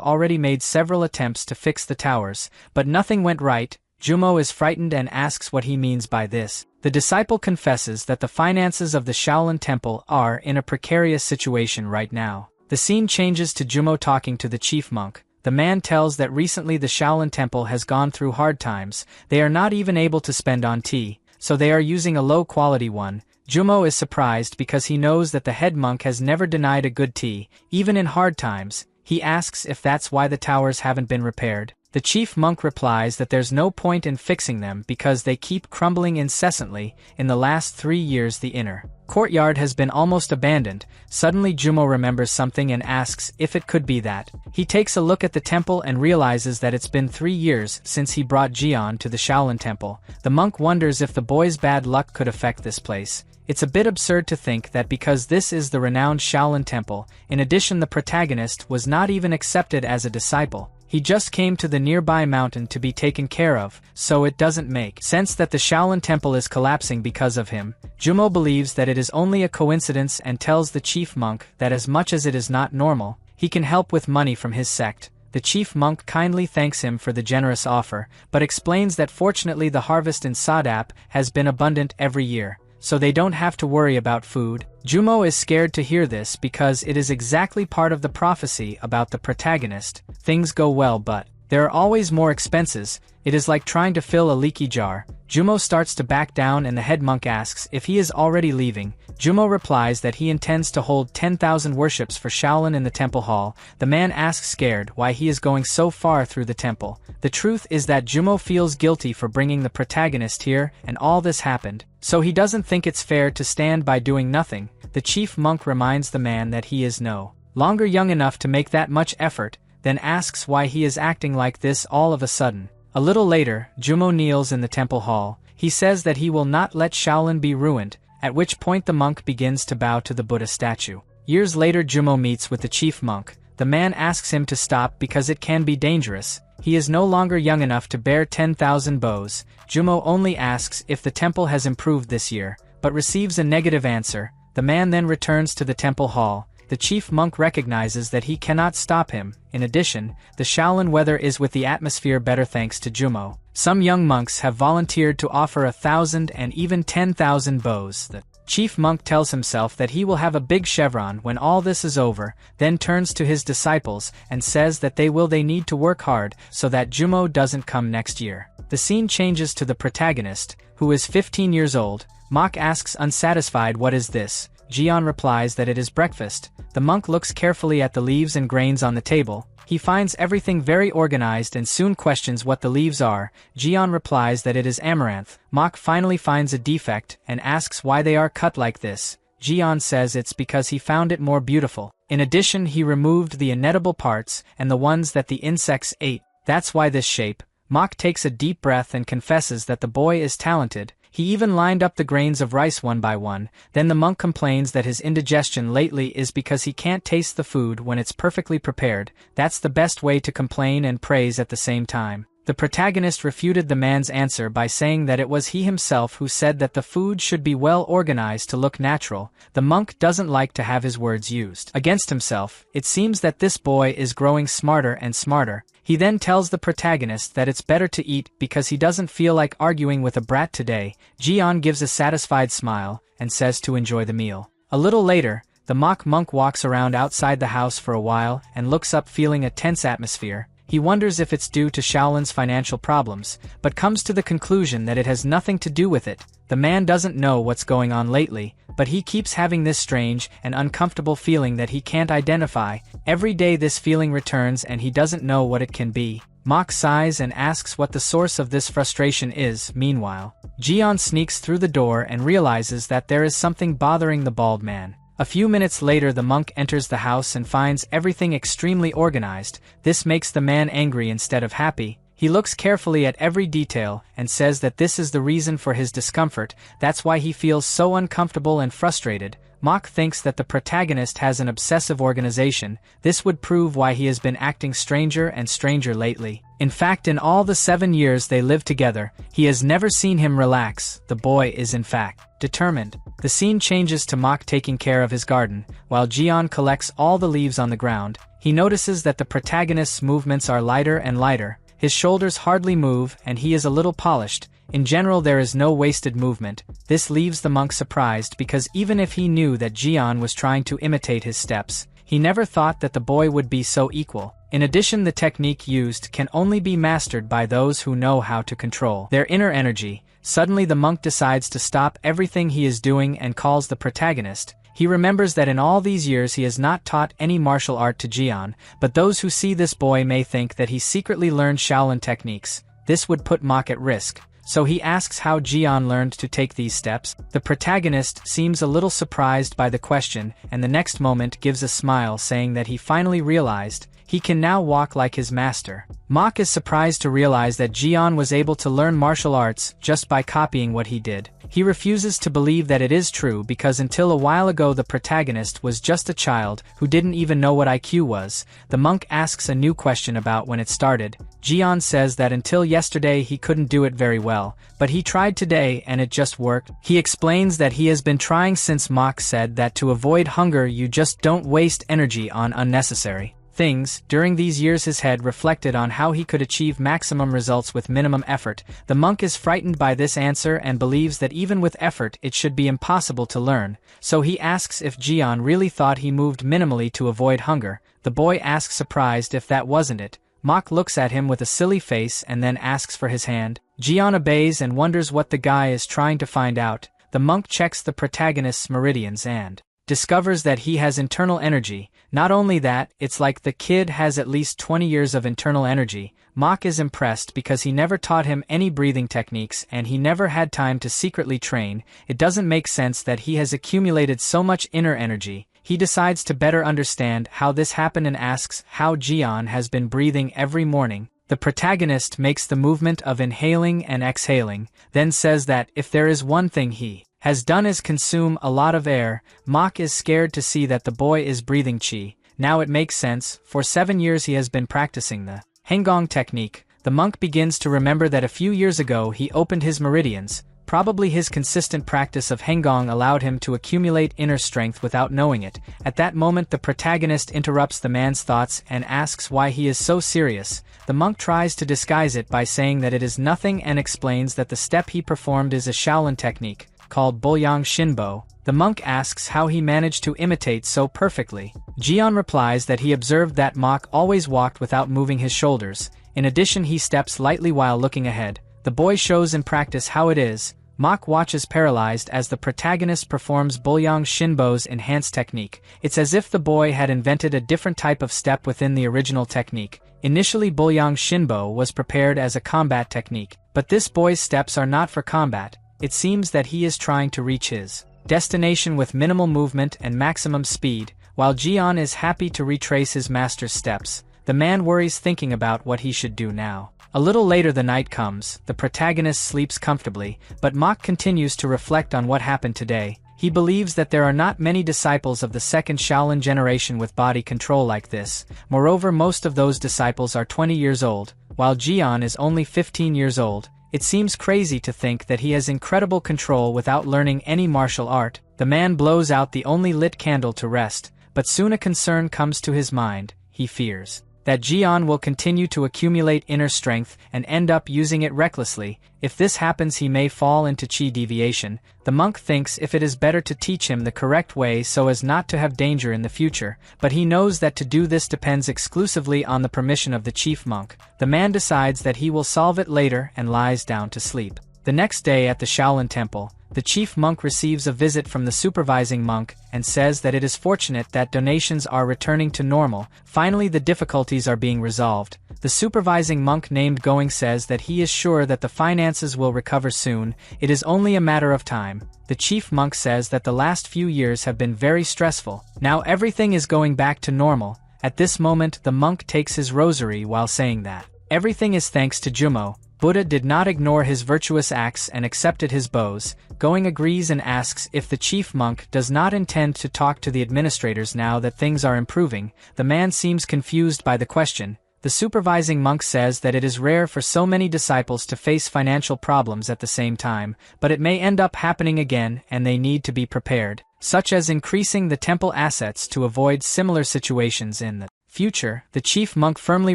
already made several attempts to fix the towers, but nothing went right. Jumo is frightened and asks what he means by this. The disciple confesses that the finances of the Shaolin Temple are in a precarious situation right now. The scene changes to Jumo talking to the chief monk. The man tells that recently the Shaolin Temple has gone through hard times. They are not even able to spend on tea, so they are using a low-quality one. Jumo is surprised because he knows that the head monk has never denied a good tea, even in hard times. He asks if that's why the towers haven't been repaired. The chief monk replies that there's no point in fixing them because they keep crumbling incessantly. In the last 3 years the inner courtyard has been almost abandoned. Suddenly Jumo remembers something and asks if it could be that. He takes a look at the temple and realizes that it's been 3 years since he brought Jian to the Shaolin Temple. The monk wonders if the boy's bad luck could affect this place. It's a bit absurd to think that because this is the renowned Shaolin Temple, in addition the protagonist was not even accepted as a disciple. He just came to the nearby mountain to be taken care of, so it doesn't make sense that the Shaolin Temple is collapsing because of him. Jumo believes that it is only a coincidence and tells the chief monk that as much as it is not normal, he can help with money from his sect. The chief monk kindly thanks him for the generous offer, but explains that fortunately the harvest in Sadap has been abundant every year, so they don't have to worry about food. Jumo is scared to hear this because it is exactly part of the prophecy about the protagonist. Things go well but there are always more expenses. It is like trying to fill a leaky jar. Jumo starts to back down and the head monk asks if he is already leaving. Jumo replies that he intends to hold 10,000 worships for Shaolin in the temple hall. The man asks scared why he is going so far through the temple. The truth is that Jumo feels guilty for bringing the protagonist here and all this happened, so he doesn't think it's fair to stand by doing nothing. The chief monk reminds the man that he is no longer young enough to make that much effort, then asks why he is acting like this all of a sudden. A little later, Jumo kneels in the temple hall. He says that he will not let Shaolin be ruined, at which point the monk begins to bow to the Buddha statue. Years later Jumo meets with the chief monk. The man asks him to stop because it can be dangerous. He is no longer young enough to bear 10,000 bows. Jumo only asks if the temple has improved this year, but receives a negative answer. The man then returns to the temple hall. The chief monk recognizes that he cannot stop him. In addition, the Shaolin weather is with the atmosphere better thanks to Jumo. Some young monks have volunteered to offer 1,000 and even 10,000 bows. The chief monk tells himself that he will have a big chevron when all this is over, then turns to his disciples and says that they need to work hard so that Jumo doesn't come next year. The scene changes to the protagonist, who is 15 years old. Mok asks unsatisfied what is this. Jian replies that it is breakfast. The monk looks carefully at the leaves and grains on the table. He finds everything very organized and soon questions what the leaves are. Jian replies that it is amaranth. Mok finally finds a defect and asks why they are cut like this. Jian says it's because he found it more beautiful. In addition, he removed the inedible parts and the ones that the insects ate. That's why this shape. Mok takes a deep breath and confesses that the boy is talented. He even lined up the grains of rice one by one. Then the monk complains that his indigestion lately is because he can't taste the food when it's perfectly prepared. That's the best way to complain and praise at the same time. The protagonist refuted the man's answer by saying that it was he himself who said that the food should be well organized to look natural. The monk doesn't like to have his words used against himself. It seems that this boy is growing smarter and smarter. He then tells the protagonist that it's better to eat because he doesn't feel like arguing with a brat today. Jian gives a satisfied smile and says to enjoy the meal. A little later, the mock monk walks around outside the house for a while and looks up feeling a tense atmosphere. He wonders if it's due to Shaolin's financial problems, but comes to the conclusion that it has nothing to do with it. The man doesn't know what's going on lately, but he keeps having this strange and uncomfortable feeling that he can't identify. Every day this feeling returns and he doesn't know what it can be. Mok sighs and asks what the source of this frustration is. Meanwhile, Jian sneaks through the door and realizes that there is something bothering the bald man. A few minutes later the monk enters the house and finds everything extremely organized. This makes the man angry instead of happy. He looks carefully at every detail and says that this is the reason for his discomfort, that's why he feels so uncomfortable and frustrated. Mach thinks that the protagonist has an obsessive organization. This would prove why he has been acting stranger and stranger lately. In fact, in all the 7 years they lived together, he has never seen him relax. The boy is in fact determined. The scene changes to Mach taking care of his garden, while Jian collects all the leaves on the ground. He notices that the protagonist's movements are lighter and lighter. His shoulders hardly move and he is a little polished. In general there is no wasted movement. This leaves the monk surprised because even if he knew that Jian was trying to imitate his steps, he never thought that the boy would be so equal. In addition, the technique used can only be mastered by those who know how to control their inner energy. Suddenly the monk decides to stop everything he is doing and calls the protagonist. He remembers that in all these years he has not taught any martial art to Jian, but those who see this boy may think that he secretly learned Shaolin techniques. This would put Mach at risk. So he asks how Jian learned to take these steps. The protagonist seems a little surprised by the question and the next moment gives a smile saying that he finally realized he can now walk like his master. Mach is surprised to realize that Jian was able to learn martial arts just by copying what he did. He refuses to believe that it is true because until a while ago the protagonist was just a child who didn't even know what IQ was. The monk asks a new question about when it started. Jian says that until yesterday he couldn't do it very well, but he tried today and it just worked. He explains that he has been trying since Mach said that to avoid hunger you just don't waste energy on unnecessary things. During these years his head reflected on how he could achieve maximum results with minimum effort. The monk is frightened by this answer and believes that even with effort it should be impossible to learn, so he asks if Jian really thought he moved minimally to avoid hunger. The boy asks surprised if that wasn't it. Mach looks at him with a silly face and then asks for his hand. Jian obeys and wonders what the guy is trying to find out. The monk checks the protagonist's meridians and discovers that he has internal energy. Not only that, it's like the kid has at least 20 years of internal energy. Mach is impressed because he never taught him any breathing techniques and he never had time to secretly train. It doesn't make sense that he has accumulated so much inner energy. He decides to better understand how this happened and asks how Jian has been breathing every morning. The protagonist makes the movement of inhaling and exhaling, then says that if there is one thing he has done is consume a lot of air. Mach is scared to see that the boy is breathing qi. Now it makes sense. For 7 years he has been practicing the Hengong technique. The monk begins to remember that a few years ago he opened his meridians. Probably his consistent practice of Hengong allowed him to accumulate inner strength without knowing it. At that moment the protagonist interrupts the man's thoughts and asks why he is so serious. The monk tries to disguise it by saying that it is nothing and explains that the step he performed is a Shaolin technique called Boyang Shinbo. The monk asks how he managed to imitate so perfectly. Jian replies that he observed that Mach always walked without moving his shoulders. In addition, he steps lightly while looking ahead. The boy shows in practice how it is. Mach watches paralyzed as the protagonist performs Boyang Shinbo's enhanced technique. It's as if the boy had invented a different type of step within the original technique. Initially Boyang Shinbo was prepared as a combat technique, but this boy's steps are not for combat. It seems that he is trying to reach his destination with minimal movement and maximum speed. While Jian is happy to retrace his master's steps, the man worries thinking about what he should do now. A little later the night comes. The protagonist sleeps comfortably, but Mach continues to reflect on what happened today. He believes that there are not many disciples of the second Shaolin generation with body control like this. Moreover, most of those disciples are 20 years old, while Jian is only 15 years old. It seems crazy to think that he has incredible control without learning any martial art. The man blows out the only lit candle to rest, but soon a concern comes to his mind. He fears that Jian will continue to accumulate inner strength and end up using it recklessly. If this happens, he may fall into qi deviation. The monk thinks if it is better to teach him the correct way so as not to have danger in the future, but he knows that to do this depends exclusively on the permission of the chief monk. The man decides that he will solve it later and lies down to sleep. The next day at the Shaolin temple, the chief monk receives a visit from the supervising monk and says that it is fortunate that donations are returning to normal. Finally, the difficulties are being resolved. The supervising monk named Going says that he is sure that the finances will recover soon, it is only a matter of time. The chief monk says that the last few years have been very stressful. Now everything is going back to normal. At this moment the monk takes his rosary while saying that everything is thanks to Jumo. Buddha did not ignore his virtuous acts and accepted his bows. Going agrees and asks if the chief monk does not intend to talk to the administrators now that things are improving. The man seems confused by the question. The supervising monk says that it is rare for so many disciples to face financial problems at the same time, but it may end up happening again and they need to be prepared, such as increasing the temple assets to avoid similar situations in the future. The chief monk firmly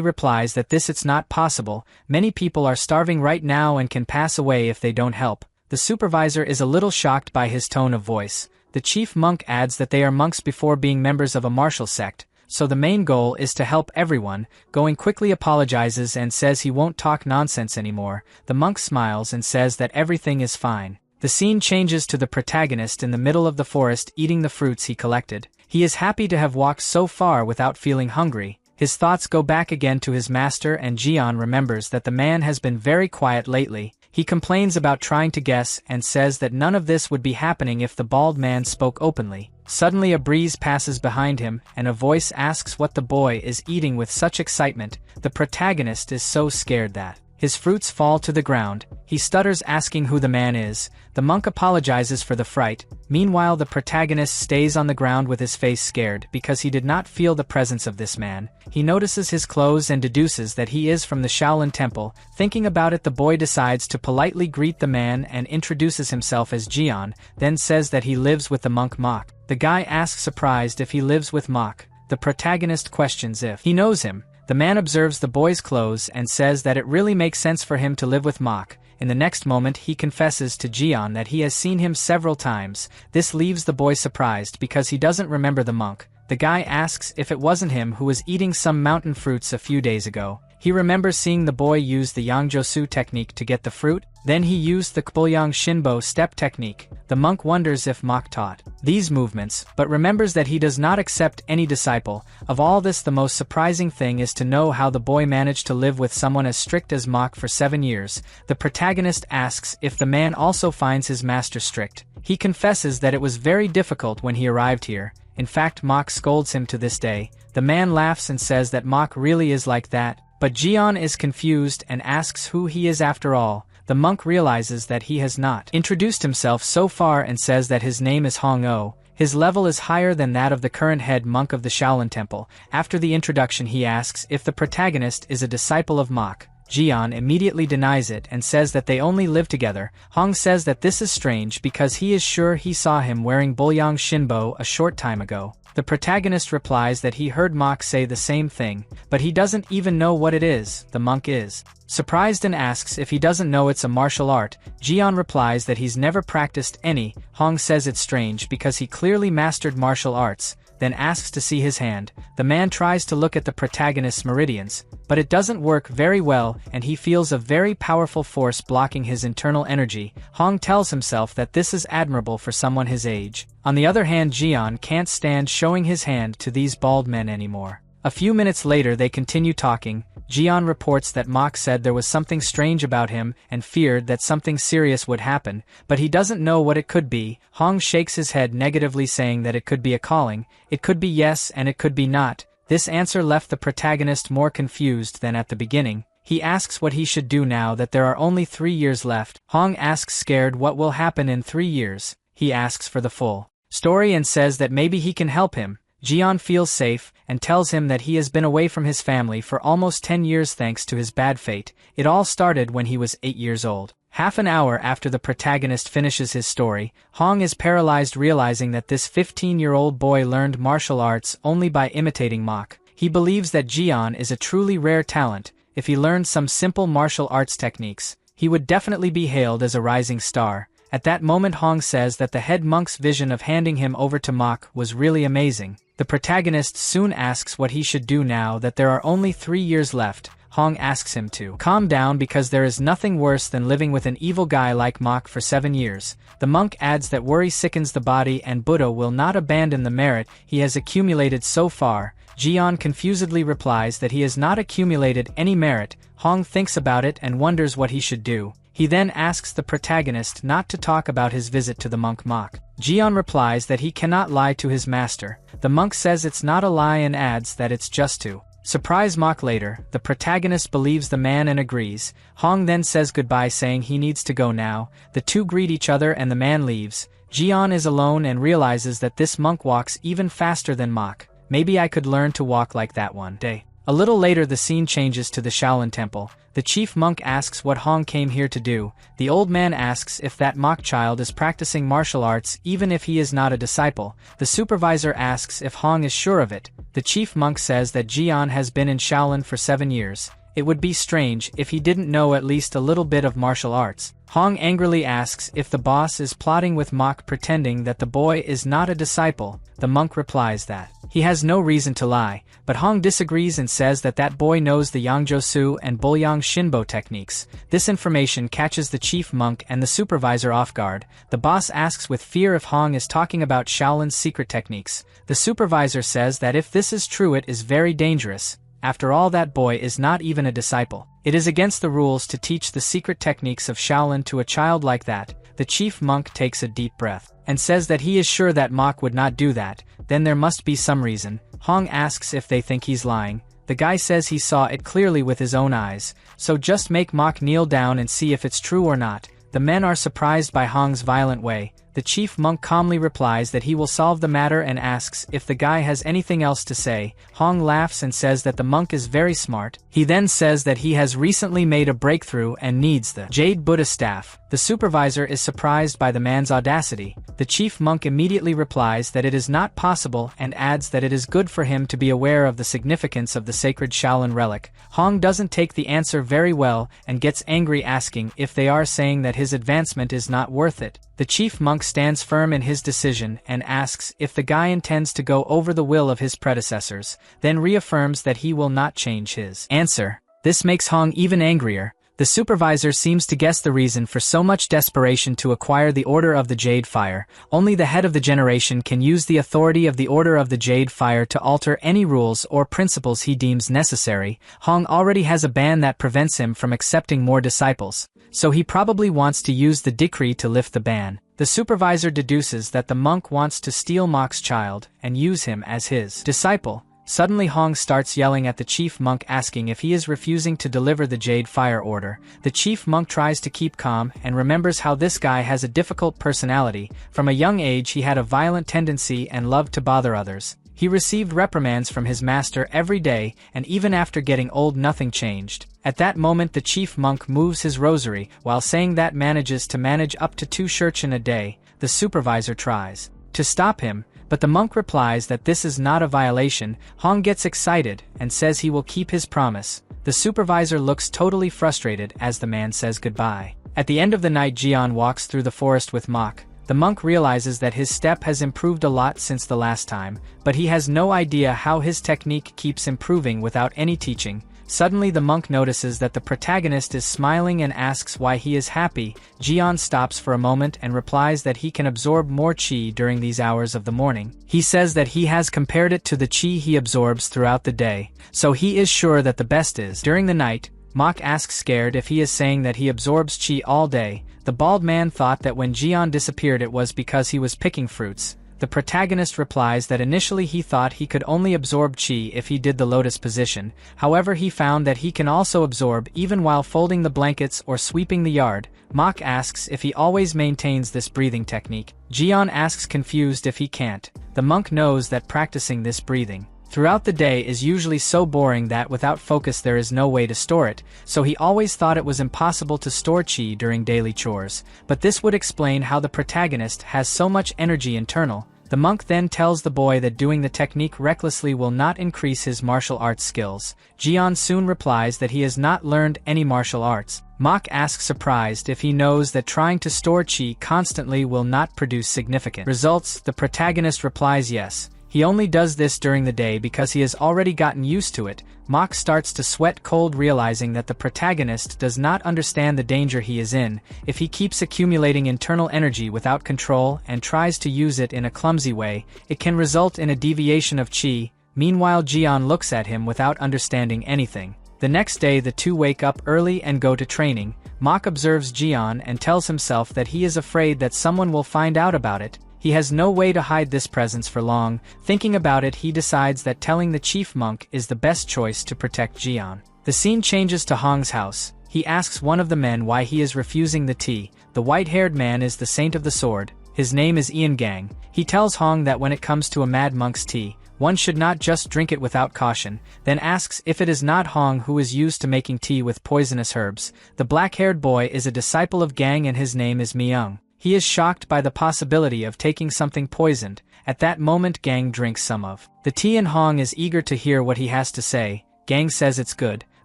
replies that it's not possible. Many people are starving right now and can pass away if they don't help. The supervisor is a little shocked by his tone of voice. The chief monk adds that they are monks before being members of a martial sect, so the main goal is to help everyone. Going quickly apologizes and says he won't talk nonsense anymore. The monk smiles and says that everything is fine. The scene changes to the protagonist in the middle of the forest eating the fruits he collected. He is happy to have walked so far without feeling hungry. His thoughts go back again to his master and Jian remembers that the man has been very quiet lately. He complains about trying to guess and says that none of this would be happening if the bald man spoke openly. Suddenly a breeze passes behind him and a voice asks what the boy is eating with such excitement. The protagonist is so scared that his fruits fall to the ground. He stutters asking who the man is. The monk apologizes for the fright. Meanwhile the protagonist stays on the ground with his face scared because he did not feel the presence of this man. He notices his clothes and deduces that he is from the Shaolin Temple. Thinking about it, the boy decides to politely greet the man and introduces himself as Jian, then says that he lives with the monk Mok. The guy asks surprised if he lives with Mok. The protagonist questions if he knows him. The man observes the boy's clothes and says that it really makes sense for him to live with Mok. In the next moment he confesses to Jian that he has seen him several times. This leaves the boy surprised because he doesn't remember the monk. The guy asks if it wasn't him who was eating some mountain fruits a few days ago. He remembers seeing the boy use the Yangjosu technique to get the fruit, then he used the Kpolyang Shinbo step technique. The monk wonders if Mok taught these movements, but remembers that he does not accept any disciple. Of all this, the most surprising thing is to know how the boy managed to live with someone as strict as Mok for 7 years. The protagonist asks if the man also finds his master strict. He confesses that it was very difficult when he arrived here. In fact, Mok scolds him to this day. The man laughs and says that Mok really is like that, but Jian is confused and asks who he is after all. The monk realizes that he has not introduced himself so far and says that his name is Hong-O. His level is higher than that of the current head monk of the Shaolin Temple. After the introduction he asks if the protagonist is a disciple of Mok. Jian immediately denies it and says that they only live together. Hong says that this is strange because he is sure he saw him wearing Kpolyang Shinbo a short time ago. The protagonist replies that he heard Mok say the same thing, but he doesn't even know what it is. The monk is surprised and asks if he doesn't know it's a martial art. Jian replies that he's never practiced any. Hong says it's strange because he clearly mastered martial arts, then asks to see his hand. The man tries to look at the protagonist's meridians, but it doesn't work very well and he feels a very powerful force blocking his internal energy. Hong tells himself that this is admirable for someone his age. On the other hand, Jian can't stand showing his hand to these bald men anymore. A few minutes later they continue talking. Jian reports that Mok said there was something strange about him and feared that something serious would happen, but he doesn't know what it could be. Hong shakes his head negatively saying that it could be a calling. It could be yes and it could be not. This answer left the protagonist more confused than at the beginning. He asks what he should do now that there are only 3 years left. Hong asks scared what will happen in 3 years. He asks for the full story and says that maybe he can help him. Jian feels safe and tells him that he has been away from his family for almost 10 years thanks to his bad fate. It all started when he was 8 years old. Half an hour after the protagonist finishes his story, Hong is paralyzed realizing that this 15-year-old boy learned martial arts only by imitating Mok. He believes that Jian is a truly rare talent. If he learned some simple martial arts techniques, he would definitely be hailed as a rising star. At that moment Hong says that the head monk's vision of handing him over to Mok was really amazing. The protagonist soon asks what he should do now that there are only 3 years left. Hong asks him to calm down because there is nothing worse than living with an evil guy like Mok for 7 years. The monk adds that worry sickens the body and Buddha will not abandon the merit he has accumulated so far. Jian confusedly replies that he has not accumulated any merit. Hong thinks about it and wonders what he should do. He then asks the protagonist not to talk about his visit to the monk Mok. Jian replies that he cannot lie to his master. The monk says it's not a lie and adds that it's just to surprise Mok later. The protagonist believes the man and agrees. Hong then says goodbye saying he needs to go now. The two greet each other and the man leaves. Jian is alone and realizes that this monk walks even faster than Mok. Maybe I could learn to walk like that one day. A little later the scene changes to the Shaolin Temple. The chief monk asks what Hong came here to do. The old man asks if that Mok child is practicing martial arts even if he is not a disciple. The supervisor asks if Hong is sure of it. The chief monk says that Jian has been in Shaolin for 7 years. It would be strange if he didn't know at least a little bit of martial arts. Hong angrily asks if the boss is plotting with Mok pretending that the boy is not a disciple. The monk replies that he has no reason to lie, but Hong disagrees and says that that boy knows the Yangjosu and Bulyang Shinbo techniques. This information catches the chief monk and the supervisor off guard. The boss asks with fear if Hong is talking about Shaolin's secret techniques. The supervisor says that if this is true it is very dangerous. After all, that boy is not even a disciple. It is against the rules to teach the secret techniques of Shaolin to a child like that. The chief monk takes a deep breath and says that he is sure that Mok would not do that. Then there must be some reason. Hong asks if they think he's lying. The guy says he saw it clearly with his own eyes, so just make Mok kneel down and see if it's true or not. The men are surprised by Hong's violent way. The chief monk calmly replies that he will solve the matter and asks if the guy has anything else to say. Hong laughs and says that the monk is very smart. He then says that he has recently made a breakthrough and needs the Jade Buddha staff. The supervisor is surprised by the man's audacity. The chief monk immediately replies that it is not possible and adds that it is good for him to be aware of the significance of the sacred Shaolin relic. Hong doesn't take the answer very well and gets angry asking if they are saying that his advancement is not worth it. The chief monk stands firm in his decision and asks if the guy intends to go over the will of his predecessors, then reaffirms that he will not change his answer. This makes Hong even angrier. The supervisor seems to guess the reason for so much desperation to acquire the Order of the Jade Fire. Only the head of the generation can use the authority of the Order of the Jade Fire to alter any rules or principles he deems necessary. Hong already has a ban that prevents him from accepting more disciples, so he probably wants to use the decree to lift the ban. The supervisor deduces that the monk wants to steal Mok's child and use him as his disciple. Suddenly Hong starts yelling at the chief monk asking if he is refusing to deliver the Jade Fire order. The chief monk tries to keep calm and remembers how this guy has a difficult personality. From a young age he had a violent tendency and loved to bother others. He received reprimands from his master every day, and even after getting old nothing changed. At that moment the chief monk moves his rosary, while saying that manages to manage up to 2 shurchen a day. The supervisor tries to stop him, but the monk replies that this is not a violation. Hong gets excited and says he will keep his promise. The supervisor looks totally frustrated as the man says goodbye. At the end of the night Jian walks through the forest with Mok. The monk realizes that his step has improved a lot since the last time, but he has no idea how his technique keeps improving without any teaching. Suddenly the monk notices that the protagonist is smiling and asks why he is happy. Jian stops for a moment and replies that he can absorb more qi during these hours of the morning. He says that he has compared it to the qi he absorbs throughout the day, so he is sure that the best is during the night. Mok asks scared if he is saying that he absorbs qi all day. The bald man thought that when Jian disappeared it was because he was picking fruits. The protagonist replies that initially he thought he could only absorb qi if he did the lotus position, however he found that he can also absorb even while folding the blankets or sweeping the yard. Mok asks if he always maintains this breathing technique. Jian asks confused if he can't. The monk knows that practicing this breathing throughout the day is usually so boring that without focus there is no way to store it, so he always thought it was impossible to store qi during daily chores. But this would explain how the protagonist has so much energy internal. The monk then tells the boy that doing the technique recklessly will not increase his martial arts skills. Jian soon replies that he has not learned any martial arts. Mok asks surprised if he knows that trying to store qi constantly will not produce significant results. The protagonist replies yes. He only does this during the day because he has already gotten used to it. Mach starts to sweat cold, realizing that the protagonist does not understand the danger he is in. If he keeps accumulating internal energy without control and tries to use it in a clumsy way, it can result in a deviation of chi. Meanwhile, Jian looks at him without understanding anything. The next day the two wake up early and go to training. Mach observes Jian and tells himself that he is afraid that someone will find out about it. He has no way to hide this presence for long. Thinking about it, he decides that telling the chief monk is the best choice to protect Jian. The scene changes to Hong's house. He asks one of the men why he is refusing the tea. The white-haired man is the saint of the sword. His name is Ian Gang. He tells Hong that when it comes to a mad monk's tea, one should not just drink it without caution, then asks if it is not Hong who is used to making tea with poisonous herbs. The black-haired boy is a disciple of Gang and his name is Myung. He is shocked by the possibility of taking something poisoned. At that moment Gang drinks some of the tea and Hong is eager to hear what he has to say. Gang says it's good,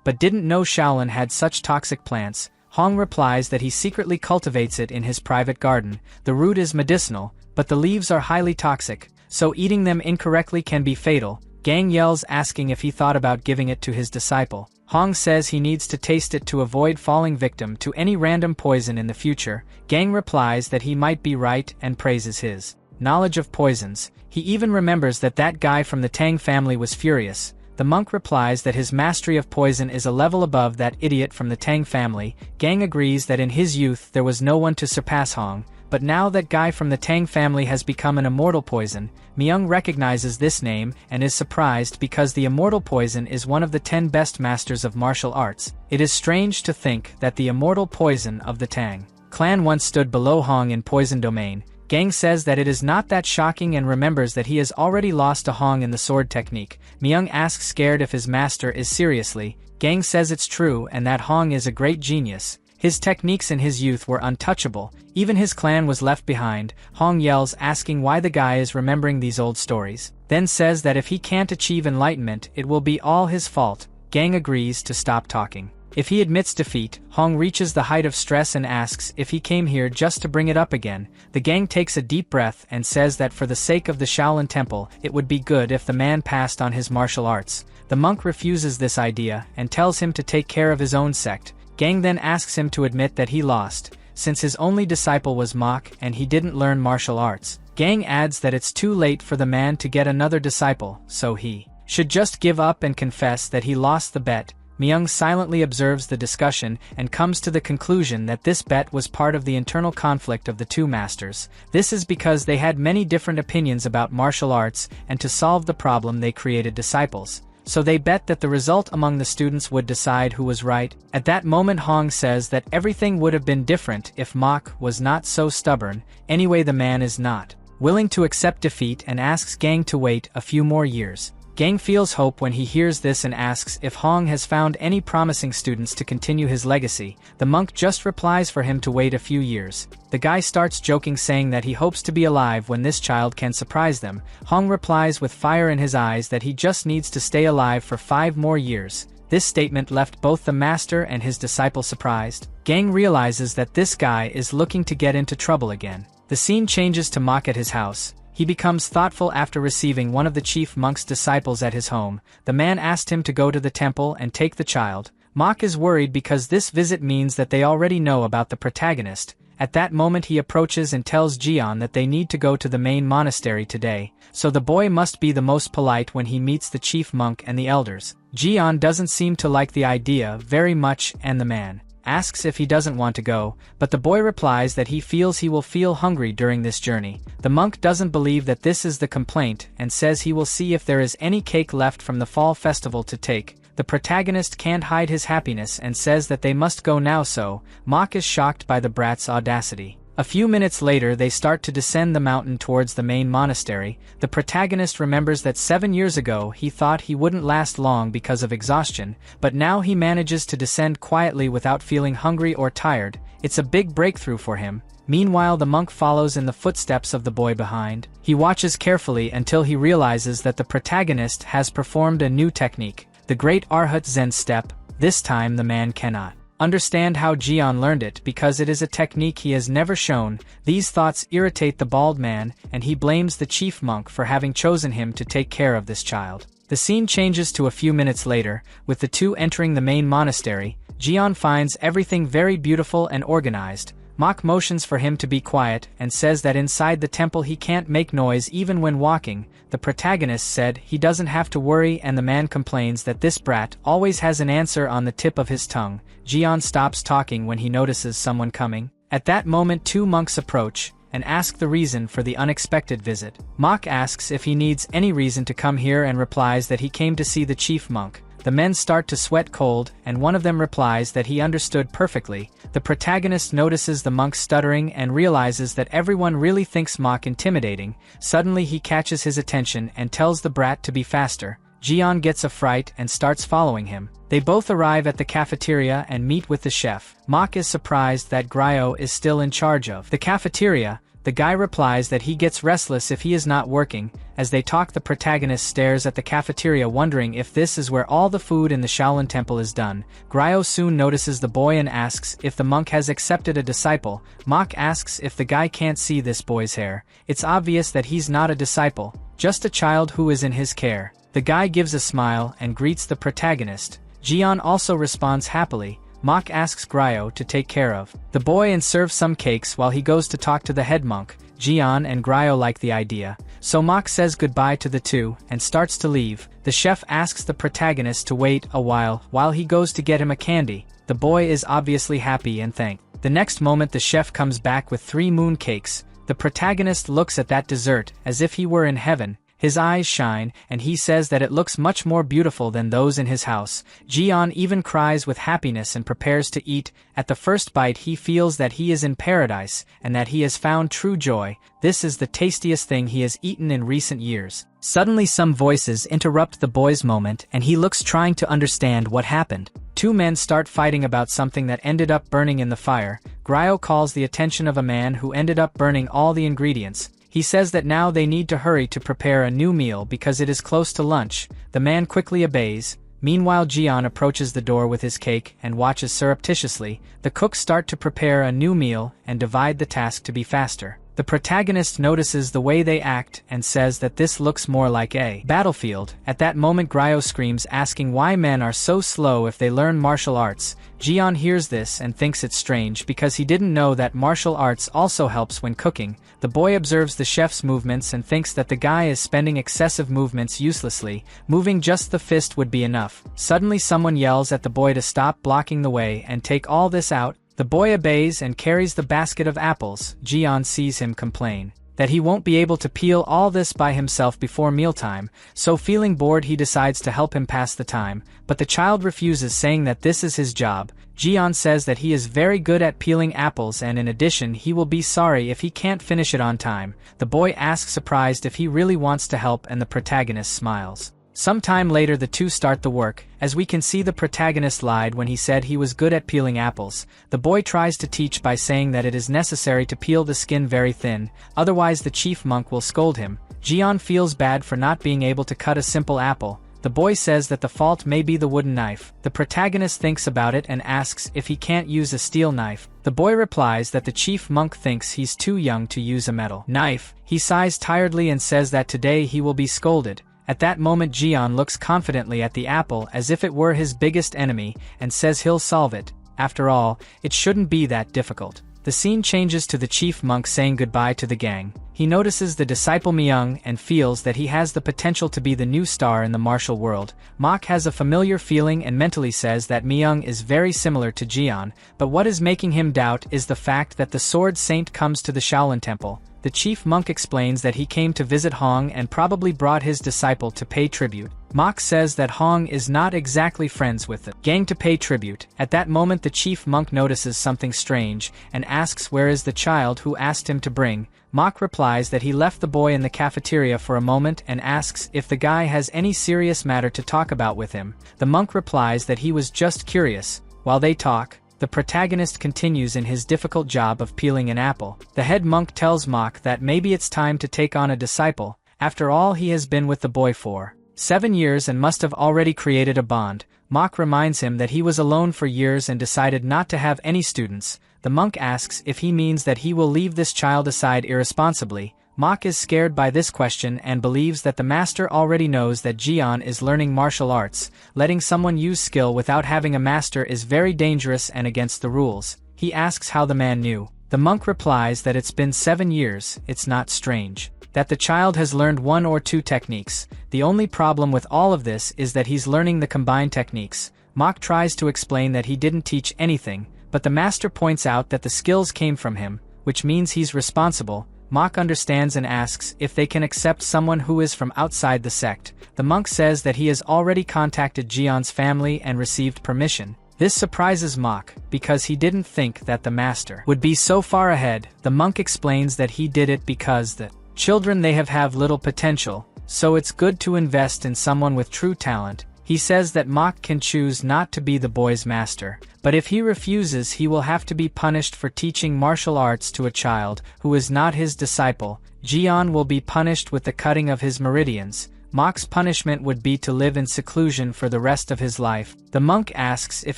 but didn't know Shaolin had such toxic plants. Hong replies that he secretly cultivates it in his private garden. The root is medicinal, but the leaves are highly toxic, so eating them incorrectly can be fatal. Gang yells, asking if he thought about giving it to his disciple. Hong says he needs to taste it to avoid falling victim to any random poison in the future. Gang replies that he might be right and praises his knowledge of poisons. He even remembers that guy from the Tang family was furious. The monk replies that his mastery of poison is a level above that idiot from the Tang family. Gang agrees that in his youth there was no one to surpass Hong, but now that guy from the Tang family has become an immortal poison. Myung recognizes this name and is surprised because the immortal poison is one of the 10 best masters of martial arts. It is strange to think that the immortal poison of the Tang clan once stood below Hong in poison domain. Gang says that it is not that shocking and remembers that he has already lost to Hong in the sword technique. Myung asks scared if his master is seriously. Gang says it's true and that Hong is a great genius. His techniques in his youth were untouchable. Even his clan was left behind. Hong yells, asking why the guy is remembering these old stories. Then says that if he can't achieve enlightenment, it will be all his fault. Gang agrees to stop talking. If he admits defeat, Hong reaches the height of stress and asks if he came here just to bring it up again. The gang takes a deep breath and says that for the sake of the Shaolin Temple, it would be good if the man passed on his martial arts. The monk refuses this idea and tells him to take care of his own sect. Gang then asks him to admit that he lost, since his only disciple was Mach and he didn't learn martial arts. Gang adds that it's too late for the man to get another disciple, so he should just give up and confess that he lost the bet. Myung silently observes the discussion and comes to the conclusion that this bet was part of the internal conflict of the two masters. This is because they had many different opinions about martial arts, and to solve the problem they created disciples. So they bet that the result among the students would decide who was right. At that moment Hong says that everything would have been different if Mach was not so stubborn. Anyway, the man is not willing to accept defeat and asks Gang to wait a few more years. Gang feels hope when he hears this and asks if Hong has found any promising students to continue his legacy. The monk just replies for him to wait a few years. The guy starts joking, saying that he hopes to be alive when this child can surprise them. Hong replies with fire in his eyes that he just needs to stay alive for 5 more years. This statement left both the master and his disciple surprised. Gang realizes that this guy is looking to get into trouble again. The scene changes to Mach at his house. He becomes thoughtful after receiving one of the chief monk's disciples at his home. The man asked him to go to the temple and take the child. Mach is worried because this visit means that they already know about the protagonist. At that moment he approaches and tells Jian that they need to go to the main monastery today, so the boy must be the most polite when he meets the chief monk and the elders. Jian doesn't seem to like the idea very much, and the man asks if he doesn't want to go, but the boy replies that he feels he will feel hungry during this journey. The monk doesn't believe that this is the complaint and says he will see if there is any cake left from the fall festival to take. The protagonist can't hide his happiness and says that they must go now, so Mach is shocked by the brat's audacity. A few minutes later they start to descend the mountain towards the main monastery. The protagonist remembers that 7 years ago he thought he wouldn't last long because of exhaustion, but now he manages to descend quietly without feeling hungry or tired. It's a big breakthrough for him. Meanwhile, the monk follows in the footsteps of the boy behind. He watches carefully until he realizes that the protagonist has performed a new technique, the Great Arhat Zen Step. This time the man cannot understand how Jian learned it because it is a technique he has never shown. These thoughts irritate the bald man, and he blames the chief monk for having chosen him to take care of this child. The scene changes to a few minutes later, with the two entering the main monastery. Jian finds everything very beautiful and organized. Mok motions for him to be quiet and says that inside the temple he can't make noise even when walking. The protagonist said he doesn't have to worry, and the man complains that this brat always has an answer on the tip of his tongue. Jian stops talking when he notices someone coming. At that moment, two monks approach and ask the reason for the unexpected visit. Mok asks if he needs any reason to come here and replies that he came to see the chief monk. The men start to sweat cold, and one of them replies that he understood perfectly. The protagonist notices the monk stuttering and realizes that everyone really thinks Mok intimidating. Suddenly he catches his attention and tells the brat to be faster. Jian gets a fright and starts following him. They both arrive at the cafeteria and meet with the chef. Mok is surprised that Gryo is still in charge of the cafeteria. The guy replies that he gets restless if he is not working. As they talk, the protagonist stares at the cafeteria wondering if this is where all the food in the Shaolin Temple is done. Gryo soon notices the boy and asks if the monk has accepted a disciple. Mok asks if the guy can't see this boy's hair. It's obvious that he's not a disciple, just a child who is in his care. The guy gives a smile and greets the protagonist. Jian also responds happily. Mok asks Gryo to take care of the boy and serve some cakes while he goes to talk to the head monk. Jian and Gryo like the idea, so Mok says goodbye to the two and starts to leave. The chef asks the protagonist to wait a while he goes to get him a candy. The boy is obviously happy and thanked. The next moment the chef comes back with 3 moon cakes. The protagonist looks at that dessert as if he were in heaven. His eyes shine, and he says that it looks much more beautiful than those in his house. Jian even cries with happiness and prepares to eat. At the first bite he feels that he is in paradise, and that he has found true joy. This is the tastiest thing he has eaten in recent years. Suddenly some voices interrupt the boy's moment, and he looks trying to understand what happened. 2 men start fighting about something that ended up burning in the fire. Gryo calls the attention of a man who ended up burning all the ingredients. He says that now they need to hurry to prepare a new meal because it is close to lunch. The man quickly obeys. Meanwhile, Jian approaches the door with his cake and watches surreptitiously. The cooks start to prepare a new meal and divide the task to be faster. The protagonist notices the way they act and says that this looks more like a battlefield. At that moment Gryo screams, asking why men are so slow if they learn martial arts. Jian hears this and thinks it's strange because he didn't know that martial arts also helps when cooking. The boy observes the chef's movements and thinks that the guy is spending excessive movements uselessly. Moving just the fist would be enough. Suddenly someone yells at the boy to stop blocking the way and take all this out. The boy obeys and carries the basket of apples. Jian sees him complain that he won't be able to peel all this by himself before mealtime, so feeling bored he decides to help him pass the time, but the child refuses, saying that this is his job. Jian says that he is very good at peeling apples, and in addition he will be sorry if he can't finish it on time. The boy asks surprised if he really wants to help, and the protagonist smiles. Some time later the two start the work. As we can see, the protagonist lied when he said he was good at peeling apples. The boy tries to teach by saying that it is necessary to peel the skin very thin, otherwise the chief monk will scold him. Jian feels bad for not being able to cut a simple apple. The boy says that the fault may be the wooden knife. The protagonist thinks about it and asks if he can't use a steel knife. The boy replies that the chief monk thinks he's too young to use a metal knife. He sighs tiredly and says that today he will be scolded. At that moment Jian looks confidently at the apple as if it were his biggest enemy and says he'll solve it. After all, it shouldn't be that difficult. The scene changes to the chief monk saying goodbye to the gang. He notices the disciple Myung and feels that he has the potential to be the new star in the martial world. Mok has a familiar feeling and mentally says that Myung is very similar to Jian, but what is making him doubt is the fact that the Sword Saint comes to the Shaolin Temple. The chief monk explains that he came to visit Hong and probably brought his disciple to pay tribute. Mok says that Hong is not exactly friends with the gang to pay tribute. At that moment the chief monk notices something strange and asks where is the child who asked him to bring. Mok replies that he left the boy in the cafeteria for a moment and asks if the guy has any serious matter to talk about with him. The monk replies that he was just curious. While they talk, the protagonist continues in his difficult job of peeling an apple. The head monk tells Mok that maybe it's time to take on a disciple. After all, he has been with the boy for 7 years and must have already created a bond. Mok reminds him that he was alone for years and decided not to have any students. The monk asks if he means that he will leave this child aside irresponsibly. Mok is scared by this question and believes that the master already knows that Jian is learning martial arts. Letting someone use skill without having a master is very dangerous and against the rules. He asks how the man knew. The monk replies that it's been 7 years, it's not strange. That the child has learned 1 or 2 techniques. The only problem with all of this is that he's learning the combined techniques. Mok tries to explain that he didn't teach anything, but the master points out that the skills came from him, which means he's responsible. Mok understands and asks if they can accept someone who is from outside the sect. The monk says that he has already contacted Jian's family and received permission. This surprises Mok, because he didn't think that the master would be so far ahead. The monk explains that he did it because the children they have little potential, so it's good to invest in someone with true talent. He says that Mok can choose not to be the boy's master, but if he refuses he will have to be punished for teaching martial arts to a child who is not his disciple. Jian will be punished with the cutting of his meridians. Mok's punishment would be to live in seclusion for the rest of his life. The monk asks if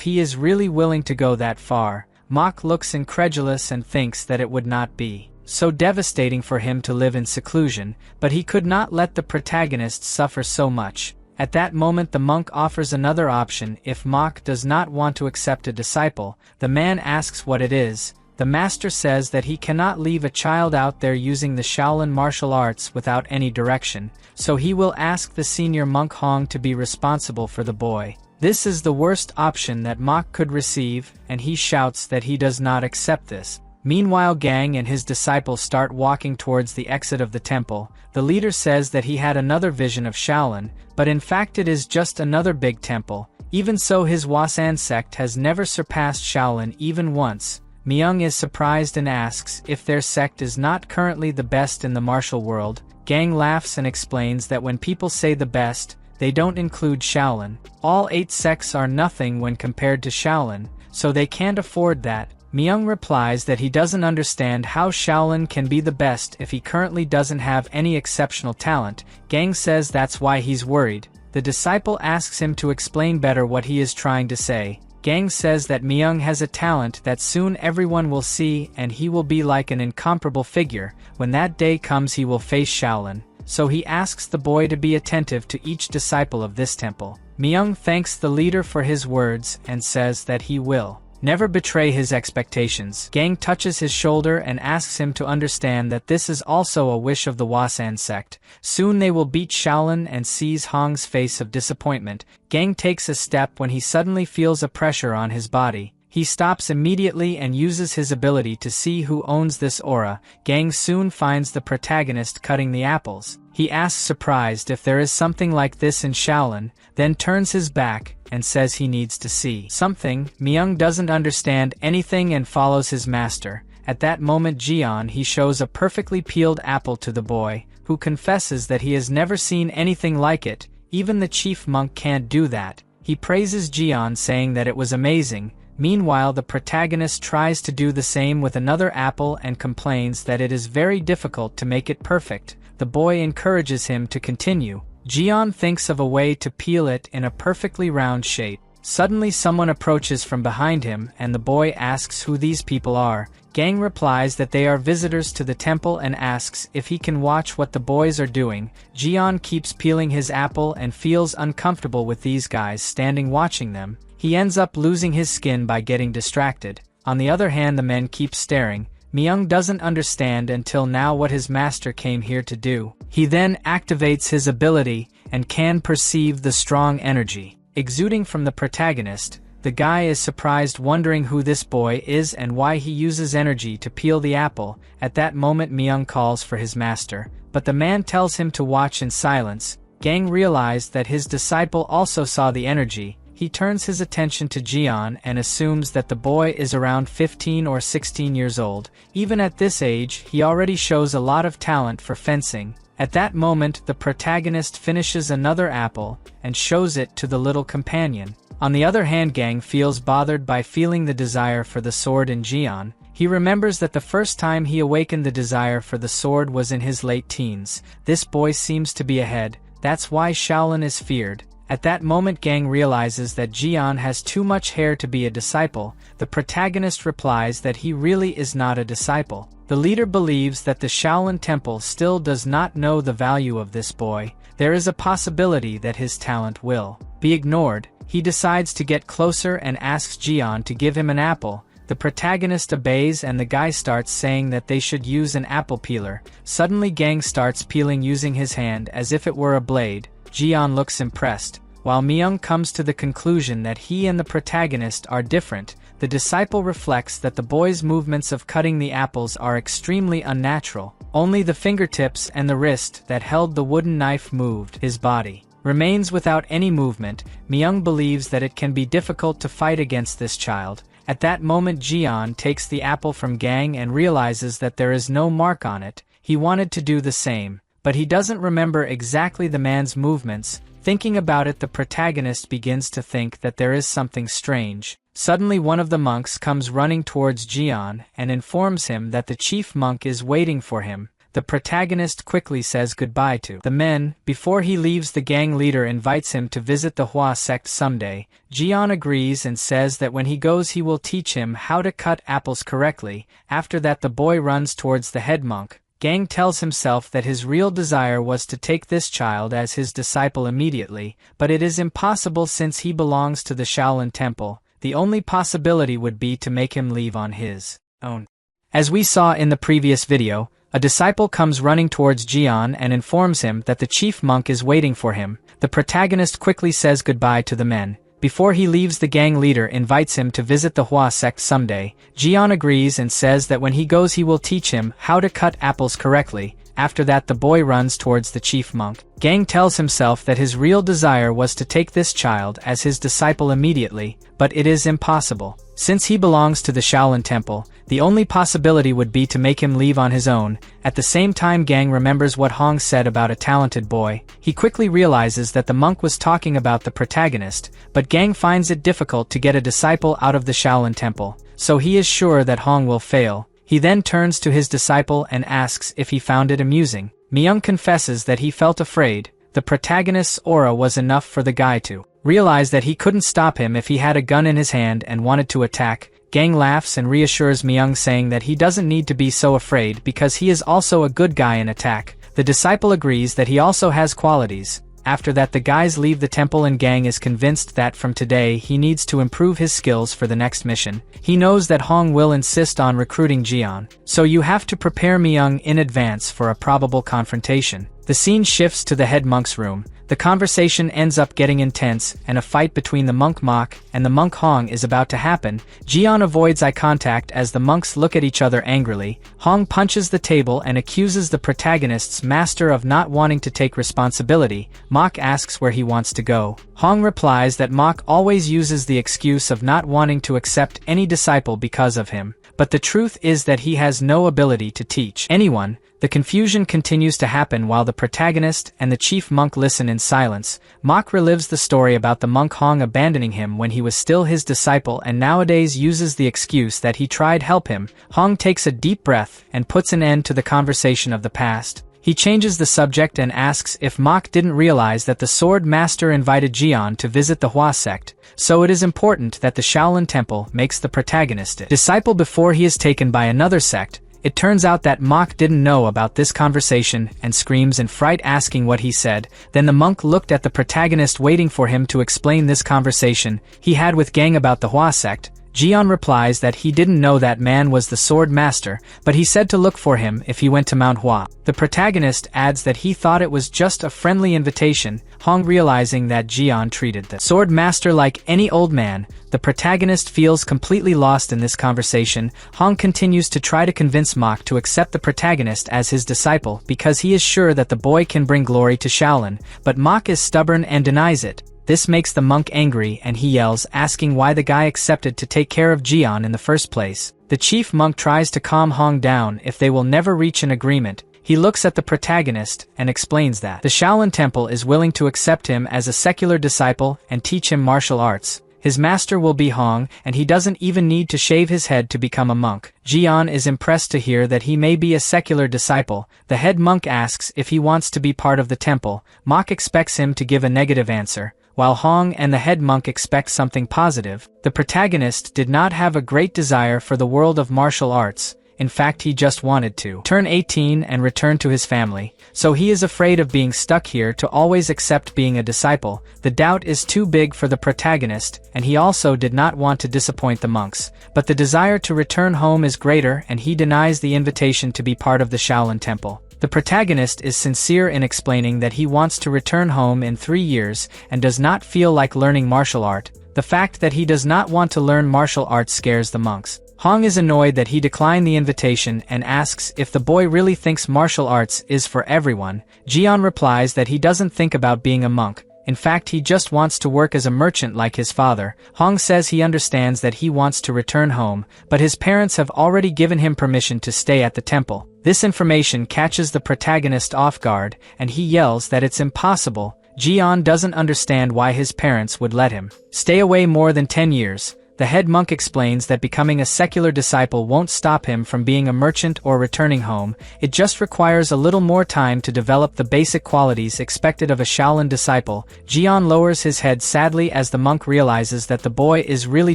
he is really willing to go that far. Mok looks incredulous and thinks that it would not be so devastating for him to live in seclusion, but he could not let the protagonist suffer so much. At that moment the monk offers another option if Mok does not want to accept a disciple. The man asks what it is. The master says that he cannot leave a child out there using the Shaolin martial arts without any direction, so he will ask the senior monk Hong to be responsible for the boy. This is the worst option that Mok could receive, and he shouts that he does not accept this. Meanwhile, Gang and his disciples start walking towards the exit of the temple. The leader says that he had another vision of Shaolin, but in fact it is just another big temple. Even so, his Wasan sect has never surpassed Shaolin even once. Myung is surprised and asks if their sect is not currently the best in the martial world. Gang laughs and explains that when people say the best, they don't include Shaolin. All 8 sects are nothing when compared to Shaolin, so they can't afford that. Myung replies that he doesn't understand how Shaolin can be the best if he currently doesn't have any exceptional talent. Gang says that's why he's worried. The disciple asks him to explain better what he is trying to say. Gang says that Myung has a talent that soon everyone will see and he will be like an incomparable figure. When that day comes he will face Shaolin, so he asks the boy to be attentive to each disciple of this temple. Myung thanks the leader for his words and says that he will never betray his expectations. Gang touches his shoulder and asks him to understand that this is also a wish of the Wasan sect. Soon they will beat Shaolin and sees Hong's face of disappointment. Gang takes a step when he suddenly feels a pressure on his body. He stops immediately and uses his ability to see who owns this aura. Gang soon finds the protagonist cutting the apples. He asks surprised if there is something like this in Shaolin, then turns his back and says he needs to see something. Myung doesn't understand anything and follows his master. At that moment he shows a perfectly peeled apple to the boy, who confesses that he has never seen anything like it. Even the chief monk can't do that. He praises Jian, saying that it was amazing. Meanwhile, the protagonist tries to do the same with another apple and complains that it is very difficult to make it perfect. The boy encourages him to continue. Jian thinks of a way to peel it in a perfectly round shape. Suddenly someone approaches from behind him and the boy asks who these people are. Gang replies that they are visitors to the temple and asks if he can watch what the boys are doing. Jian keeps peeling his apple and feels uncomfortable with these guys standing watching them. He ends up losing his skin by getting distracted. On the other hand, the men keep staring. Myung doesn't understand until now what his master came here to do. He then activates his ability and can perceive the strong energy exuding from the protagonist. The guy is surprised, wondering who this boy is and why he uses energy to peel the apple. At that moment Myung calls for his master, but the man tells him to watch in silence. Gang realized that his disciple also saw the energy. He turns his attention to Jian and assumes that the boy is around 15 or 16 years old. Even at this age, he already shows a lot of talent for fencing. At that moment, the protagonist finishes another apple and shows it to the little companion. On the other hand, Gang feels bothered by feeling the desire for the sword in Jian. He remembers that the first time he awakened the desire for the sword was in his late teens. This boy seems to be ahead. That's why Shaolin is feared. At that moment Gang realizes that Jian has too much hair to be a disciple. The protagonist replies that he really is not a disciple. The leader believes that the Shaolin Temple still does not know the value of this boy. There is a possibility that his talent will be ignored. He decides to get closer and asks Jian to give him an apple. The protagonist obeys and the guy starts saying that they should use an apple peeler. Suddenly Gang starts peeling using his hand as if it were a blade. Jian looks impressed. While Myung comes to the conclusion that he and the protagonist are different, the disciple reflects that the boy's movements of cutting the apples are extremely unnatural. Only the fingertips and the wrist that held the wooden knife moved. His body remains without any movement. Myung believes that it can be difficult to fight against this child. At that moment Jian takes the apple from Gang and realizes that there is no mark on it. He wanted to do the same, but he doesn't remember exactly the man's movements. Thinking about it, the protagonist begins to think that there is something strange. Suddenly one of the monks comes running towards Jian and informs him that the chief monk is waiting for him. The protagonist quickly says goodbye to the men. Before he leaves, the gang leader invites him to visit the Hua sect someday. Jian agrees and says that when he goes he will teach him how to cut apples correctly. After that the boy runs towards the head monk. Gang tells himself that his real desire was to take this child as his disciple immediately, but it is impossible since he belongs to the Shaolin Temple. The only possibility would be to make him leave on his own. As we saw in the previous video, a disciple comes running towards Jian and informs him that the chief monk is waiting for him. The protagonist quickly says goodbye to the men. Before he leaves, the gang leader invites him to visit the Hua sect someday. Jian agrees and says that when he goes he will teach him how to cut apples correctly. After that the boy runs towards the chief monk. Gang tells himself that his real desire was to take this child as his disciple immediately, but it is impossible. Since he belongs to the Shaolin Temple, the only possibility would be to make him leave on his own. At the same time Gang remembers what Hong said about a talented boy. He quickly realizes that the monk was talking about the protagonist, but Gang finds it difficult to get a disciple out of the Shaolin Temple, so he is sure that Hong will fail. He then turns to his disciple and asks if he found it amusing. Myung confesses that he felt afraid. The protagonist's aura was enough for the guy to realize that he couldn't stop him if he had a gun in his hand and wanted to attack. Gang laughs and reassures Myung, saying that he doesn't need to be so afraid because he is also a good guy in attack. The disciple agrees that he also has qualities. After that the guys leave the temple and Gang is convinced that from today he needs to improve his skills for the next mission. He knows that Hong will insist on recruiting Jian, so you have to prepare Myung in advance for a probable confrontation. The scene shifts to the head monk's room. The conversation ends up getting intense, and a fight between the monk Mok and the monk Hong is about to happen. Jian avoids eye contact as the monks look at each other angrily. Hong punches the table and accuses the protagonist's master of not wanting to take responsibility. Mok asks where he wants to go. Hong replies that Mok always uses the excuse of not wanting to accept any disciple because of him, but the truth is that he has no ability to teach anyone. The confusion continues to happen while the protagonist and the chief monk listen in silence. Mok relives the story about the monk Hong abandoning him when he was still his disciple and nowadays uses the excuse that he tried help him. Hong takes a deep breath and puts an end to the conversation of the past. He changes the subject and asks if Mok didn't realize that the sword master invited Jian to visit the Hua sect, so it is important that the Shaolin Temple makes the protagonist a disciple before he is taken by another sect. It turns out that Mok didn't know about this conversation and screams in fright, asking what he said. Then the monk looked at the protagonist, waiting for him to explain this conversation he had with Gang about the Hua sect. Jian replies that he didn't know that man was the sword master, but he said to look for him if he went to Manhwa. The protagonist adds that he thought it was just a friendly invitation. Hong realizing that Jian treated the sword master like any old man, the protagonist feels completely lost in this conversation. Hong continues to try to convince Mok to accept the protagonist as his disciple because he is sure that the boy can bring glory to Shaolin, but Mok is stubborn and denies it. This makes the monk angry and he yells, asking why the guy accepted to take care of Jian in the first place. The chief monk tries to calm Hong down if they will never reach an agreement. He looks at the protagonist and explains that the Shaolin Temple is willing to accept him as a secular disciple and teach him martial arts. His master will be Hong, and he doesn't even need to shave his head to become a monk. Jian is impressed to hear that he may be a secular disciple. The head monk asks if he wants to be part of the temple. Mok expects him to give a negative answer. While Hong and the head monk expect something positive, the protagonist did not have a great desire for the world of martial arts. In fact, he just wanted to turn 18 and return to his family, so he is afraid of being stuck here to always accept being a disciple. The doubt is too big for the protagonist, and he also did not want to disappoint the monks. But the desire to return home is greater, and he denies the invitation to be part of the Shaolin Temple. The protagonist is sincere in explaining that he wants to return home in 3 years and does not feel like learning martial art. The fact that he does not want to learn martial arts scares the monks. Hong is annoyed that he declined the invitation and asks if the boy really thinks martial arts is for everyone. Jian replies that he doesn't think about being a monk. In fact, he just wants to work as a merchant like his father. Hong says he understands that he wants to return home, but his parents have already given him permission to stay at the temple. This information catches the protagonist off guard, and he yells that it's impossible. Jian doesn't understand why his parents would let him stay away more than 10 years. The head monk explains that becoming a secular disciple won't stop him from being a merchant or returning home. It just requires a little more time to develop the basic qualities expected of a Shaolin disciple. Jian lowers his head sadly as the monk realizes that the boy is really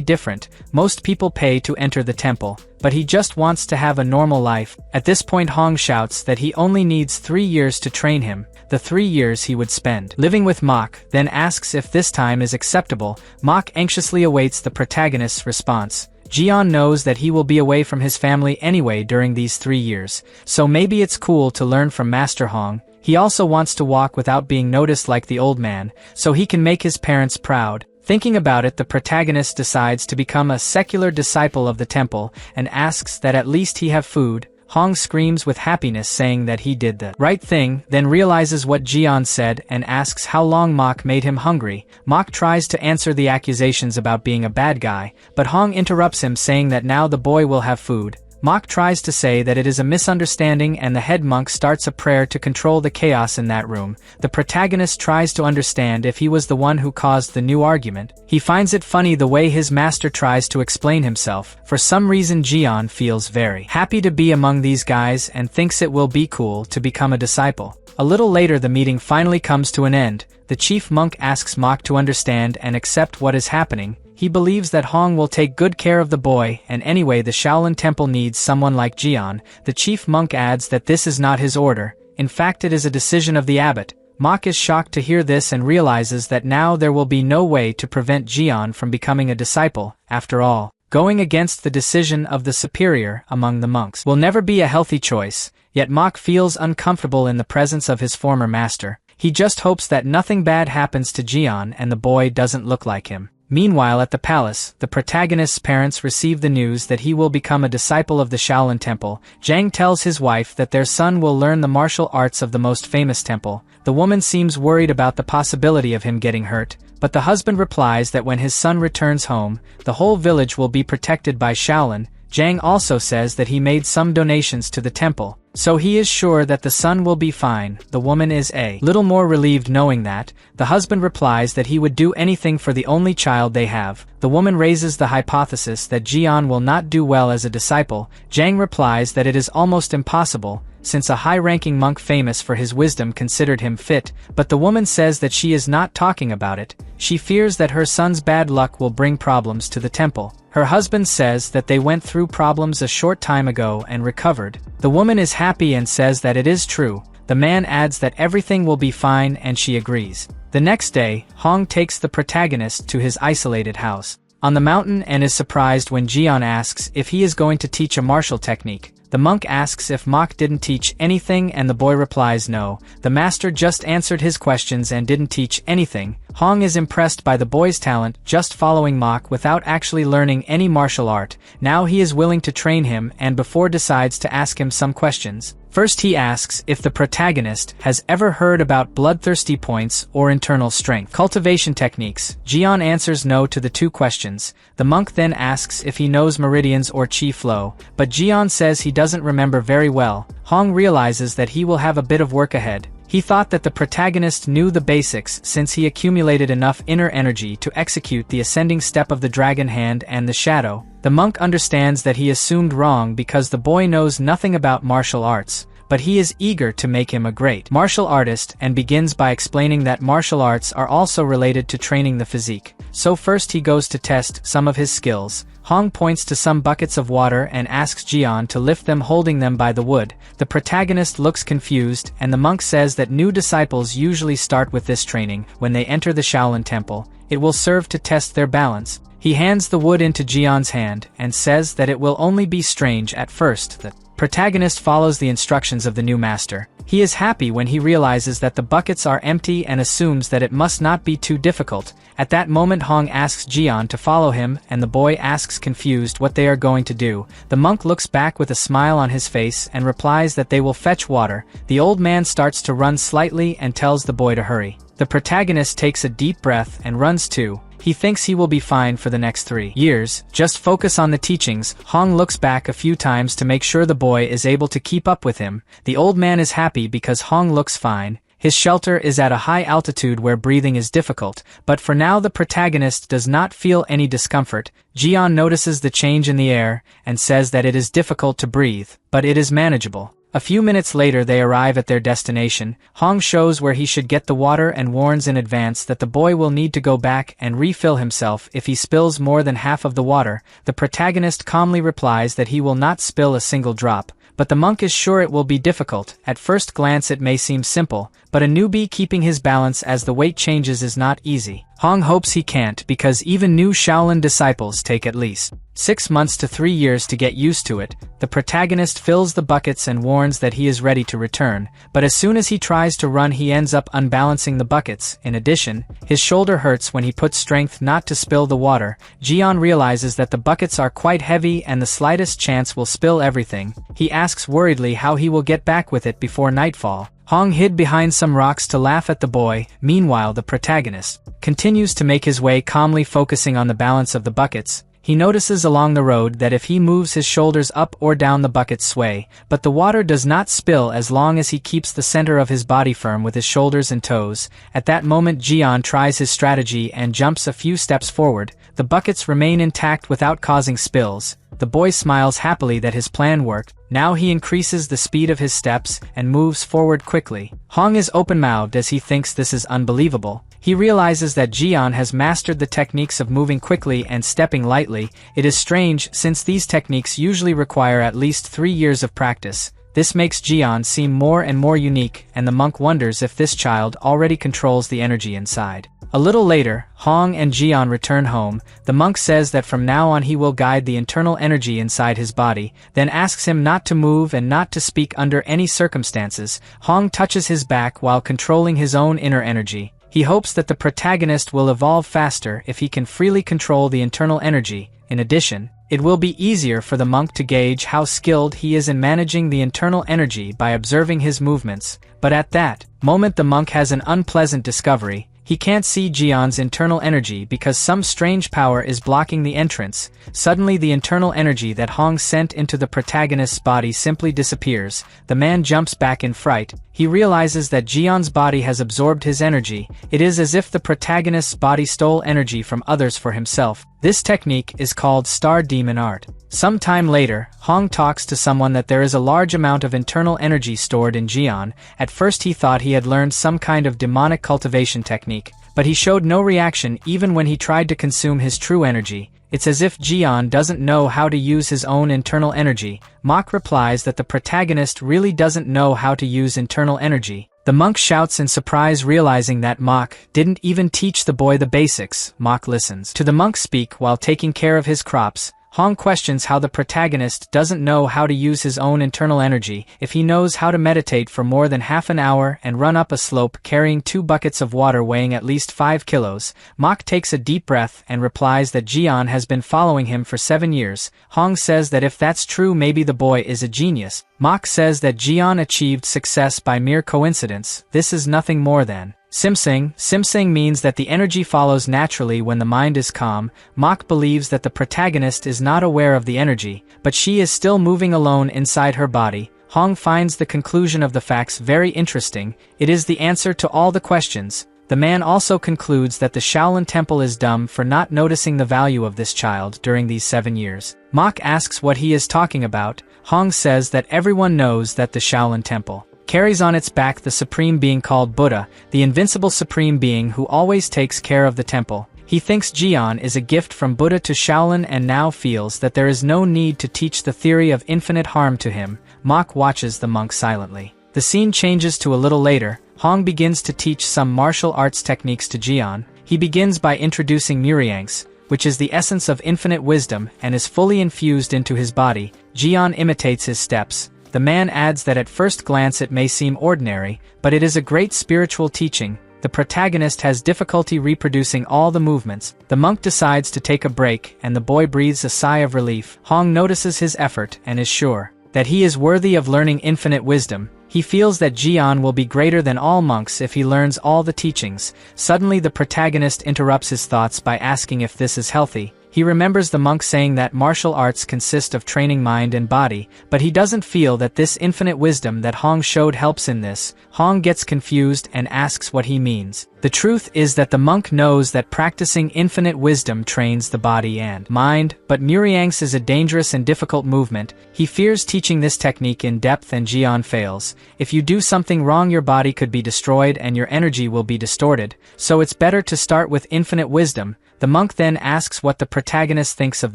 different. Most people pay to enter the temple, but he just wants to have a normal life. At this point, Hong shouts that he only needs 3 years to train him, the 3 years he would spend living with Mok, then asks if this time is acceptable. Mok anxiously awaits the protagonist's response. Jian knows that he will be away from his family anyway during these 3 years, so maybe it's cool to learn from Master Hong. He also wants to walk without being noticed like the old man, so he can make his parents proud. Thinking about it, the protagonist decides to become a secular disciple of the temple and asks that at least he have food. Hong screams with happiness, saying that he did the right thing, then realizes what Jian said and asks how long Mok made him hungry. Mok tries to answer the accusations about being a bad guy, but Hong interrupts him, saying that now the boy will have food. Mok tries to say that it is a misunderstanding, and the head monk starts a prayer to control the chaos in that room. The protagonist tries to understand if he was the one who caused the new argument. He finds it funny the way his master tries to explain himself. For some reason, Jian feels very happy to be among these guys and thinks it will be cool to become a disciple. A little later, the meeting finally comes to an end. The chief monk asks Mok to understand and accept what is happening. He believes that Hong will take good care of the boy, and anyway the Shaolin Temple needs someone like Jian. The chief monk adds that this is not his order. In fact, it is a decision of the abbot. Mok is shocked to hear this and realizes that now there will be no way to prevent Jian from becoming a disciple. After all, going against the decision of the superior among the monks will never be a healthy choice. Yet Mok feels uncomfortable in the presence of his former master. He just hopes that nothing bad happens to Jian and the boy doesn't look like him. Meanwhile, at the palace, the protagonist's parents receive the news that he will become a disciple of the Shaolin Temple. Zhang tells his wife that their son will learn the martial arts of the most famous temple. The woman seems worried about the possibility of him getting hurt, but the husband replies that when his son returns home, the whole village will be protected by Shaolin. Zhang also says that he made some donations to the temple, so he is sure that the son will be fine. The woman is a little more relieved knowing that. The husband replies that he would do anything for the only child they have. The woman raises the hypothesis that Jian will not do well as a disciple. Zhang replies that it is almost impossible, since a high-ranking monk famous for his wisdom considered him fit, but the woman says that she is not talking about it. She fears that her son's bad luck will bring problems to the temple. Her husband says that they went through problems a short time ago and recovered. The woman is happy and says that it is true. The man adds that everything will be fine, and she agrees. The next day, Hong takes the protagonist to his isolated house on the mountain and is surprised when Jian asks if he is going to teach a martial technique. The monk asks if Mok didn't teach anything, and the boy replies no, the master just answered his questions and didn't teach anything. Hong is impressed by the boy's talent, just following Mok without actually learning any martial art. Now he is willing to train him, and before decides to ask him some questions. First he asks if the protagonist has ever heard about bloodthirsty points or internal strength cultivation techniques. Jian answers no to the two questions. The monk then asks if he knows meridians or chi flow, but Jian says he doesn't remember very well. Hong realizes that he will have a bit of work ahead. He thought that the protagonist knew the basics since he accumulated enough inner energy to execute the ascending step of the dragon hand and the shadow. The monk understands that he assumed wrong because the boy knows nothing about martial arts. but he is eager to make him a great martial artist and begins by explaining that martial arts are also related to training the physique. So first he goes to test some of his skills. Hong points to some buckets of water and asks Jian to lift them, holding them by the wood. The protagonist looks confused, and the monk says that new disciples usually start with this training when they enter the Shaolin temple. It will serve to test their balance. He hands the wood into Jian's hand and says that it will only be strange at first. The protagonist follows the instructions of the new master. He is happy when he realizes that the buckets are empty and assumes that it must not be too difficult. At that moment Hong asks Jian to follow him, and the boy asks confused what they are going to do. The monk looks back with a smile on his face and replies that they will fetch water. The old man starts to run slightly and tells the boy to hurry. The protagonist takes a deep breath and runs too. He thinks he will be fine for the next 3 years. Just focus on the teachings. Hong looks back a few times to make sure the boy is able to keep up with him. The old man is happy because Hong looks fine. His shelter is at a high altitude where breathing is difficult, but for now the protagonist does not feel any discomfort. Jian notices the change in the air and says that it is difficult to breathe, but it is manageable. A few minutes later they arrive at their destination. Hong shows where he should get the water and warns in advance that the boy will need to go back and refill himself if he spills more than half of the water. The protagonist calmly replies that he will not spill a single drop, but the monk is sure it will be difficult. At first glance it may seem simple, but a newbie keeping his balance as the weight changes is not easy. Hong hopes he can't, because even new Shaolin disciples take at least 6 months to 3 years to get used to it. The protagonist fills the buckets and warns that he is ready to return, but as soon as he tries to run he ends up unbalancing the buckets. In addition, his shoulder hurts when he puts strength not to spill the water. Jian realizes that the buckets are quite heavy and the slightest chance will spill everything. He asks worriedly how he will get back with it before nightfall. Hong hid behind some rocks to laugh at the boy. Meanwhile, the protagonist continues to make his way calmly, focusing on the balance of the buckets. He notices along the road that if he moves his shoulders up or down the buckets sway, but the water does not spill as long as he keeps the center of his body firm with his shoulders and toes. At that moment Jian tries his strategy and jumps a few steps forward. The buckets remain intact without causing spills. The boy smiles happily that his plan worked. Now he increases the speed of his steps and moves forward quickly. Hong is open-mouthed as he thinks this is unbelievable. He realizes that Jian has mastered the techniques of moving quickly and stepping lightly. It is strange, since these techniques usually require at least 3 years of practice. This makes Jian seem more and more unique, and the monk wonders if this child already controls the energy inside. A little later, Hong and Jian return home. The monk says that from now on he will guide the internal energy inside his body, then asks him not to move and not to speak under any circumstances. Hong touches his back while controlling his own inner energy. He hopes that the protagonist will evolve faster if he can freely control the internal energy. In addition, it will be easier for the monk to gauge how skilled he is in managing the internal energy by observing his movements. But at that moment the monk has an unpleasant discovery. He can't see Jian's internal energy because some strange power is blocking the entrance. Suddenly the internal energy that Hong sent into the protagonist's body simply disappears. The man jumps back in fright. He realizes that Jian's body has absorbed his energy. It is as if the protagonist's body stole energy from others for himself. This technique is called Star Demon Art. Some time later, Hong talks to someone that there is a large amount of internal energy stored in Jian. At first he thought he had learned some kind of demonic cultivation technique, but he showed no reaction even when he tried to consume his true energy. It's as if Jian doesn't know how to use his own internal energy. Mok replies that the protagonist really doesn't know how to use internal energy. The monk shouts in surprise, realizing that Mok didn't even teach the boy the basics. Mok listens to the monk speak while taking care of his crops. Hong questions how the protagonist doesn't know how to use his own internal energy if he knows how to meditate for more than half an hour and run up a slope carrying 2 buckets of water weighing at least 5 kilos. Mok takes a deep breath and replies that Jian has been following him for 7 years. Hong says that if that's true, maybe the boy is a genius. Mok says that Jian achieved success by mere coincidence. This is nothing more than Simsing. Simsing means that the energy follows naturally when the mind is calm. Mok believes that the protagonist is not aware of the energy, but she is still moving alone inside her body. Hong finds the conclusion of the facts very interesting. It is the answer to all the questions. The man also concludes that the Shaolin Temple is dumb for not noticing the value of this child during these 7 years. Mok asks what he is talking about. Hong says that everyone knows that the Shaolin Temple carries on its back the supreme being called Buddha, the invincible supreme being who always takes care of the temple. He thinks Jian is a gift from Buddha to Shaolin and now feels that there is no need to teach the theory of infinite harm to him. Mok watches the monk silently. The scene changes to a little later. Hong begins to teach some martial arts techniques to Jian. He begins by introducing Muriang's, which is the essence of infinite wisdom and is fully infused into his body. Jian imitates his steps. The man adds that at first glance it may seem ordinary, but it is a great spiritual teaching. The protagonist has difficulty reproducing all the movements. The monk decides to take a break and the boy breathes a sigh of relief. Hong notices his effort and is sure that he is worthy of learning infinite wisdom. He feels that Jian will be greater than all monks if he learns all the teachings. Suddenly the protagonist interrupts his thoughts by asking if this is healthy. He remembers the monk saying that martial arts consist of training mind and body, but he doesn't feel that this infinite wisdom that Hong showed helps in this. Hong gets confused and asks what he means. The truth is that the monk knows that practicing infinite wisdom trains the body and mind, but Muriang's is a dangerous and difficult movement. He fears teaching this technique in depth and Jian fails. If you do something wrong, your body could be destroyed and your energy will be distorted, so it's better to start with infinite wisdom. The monk then asks what the protagonist thinks of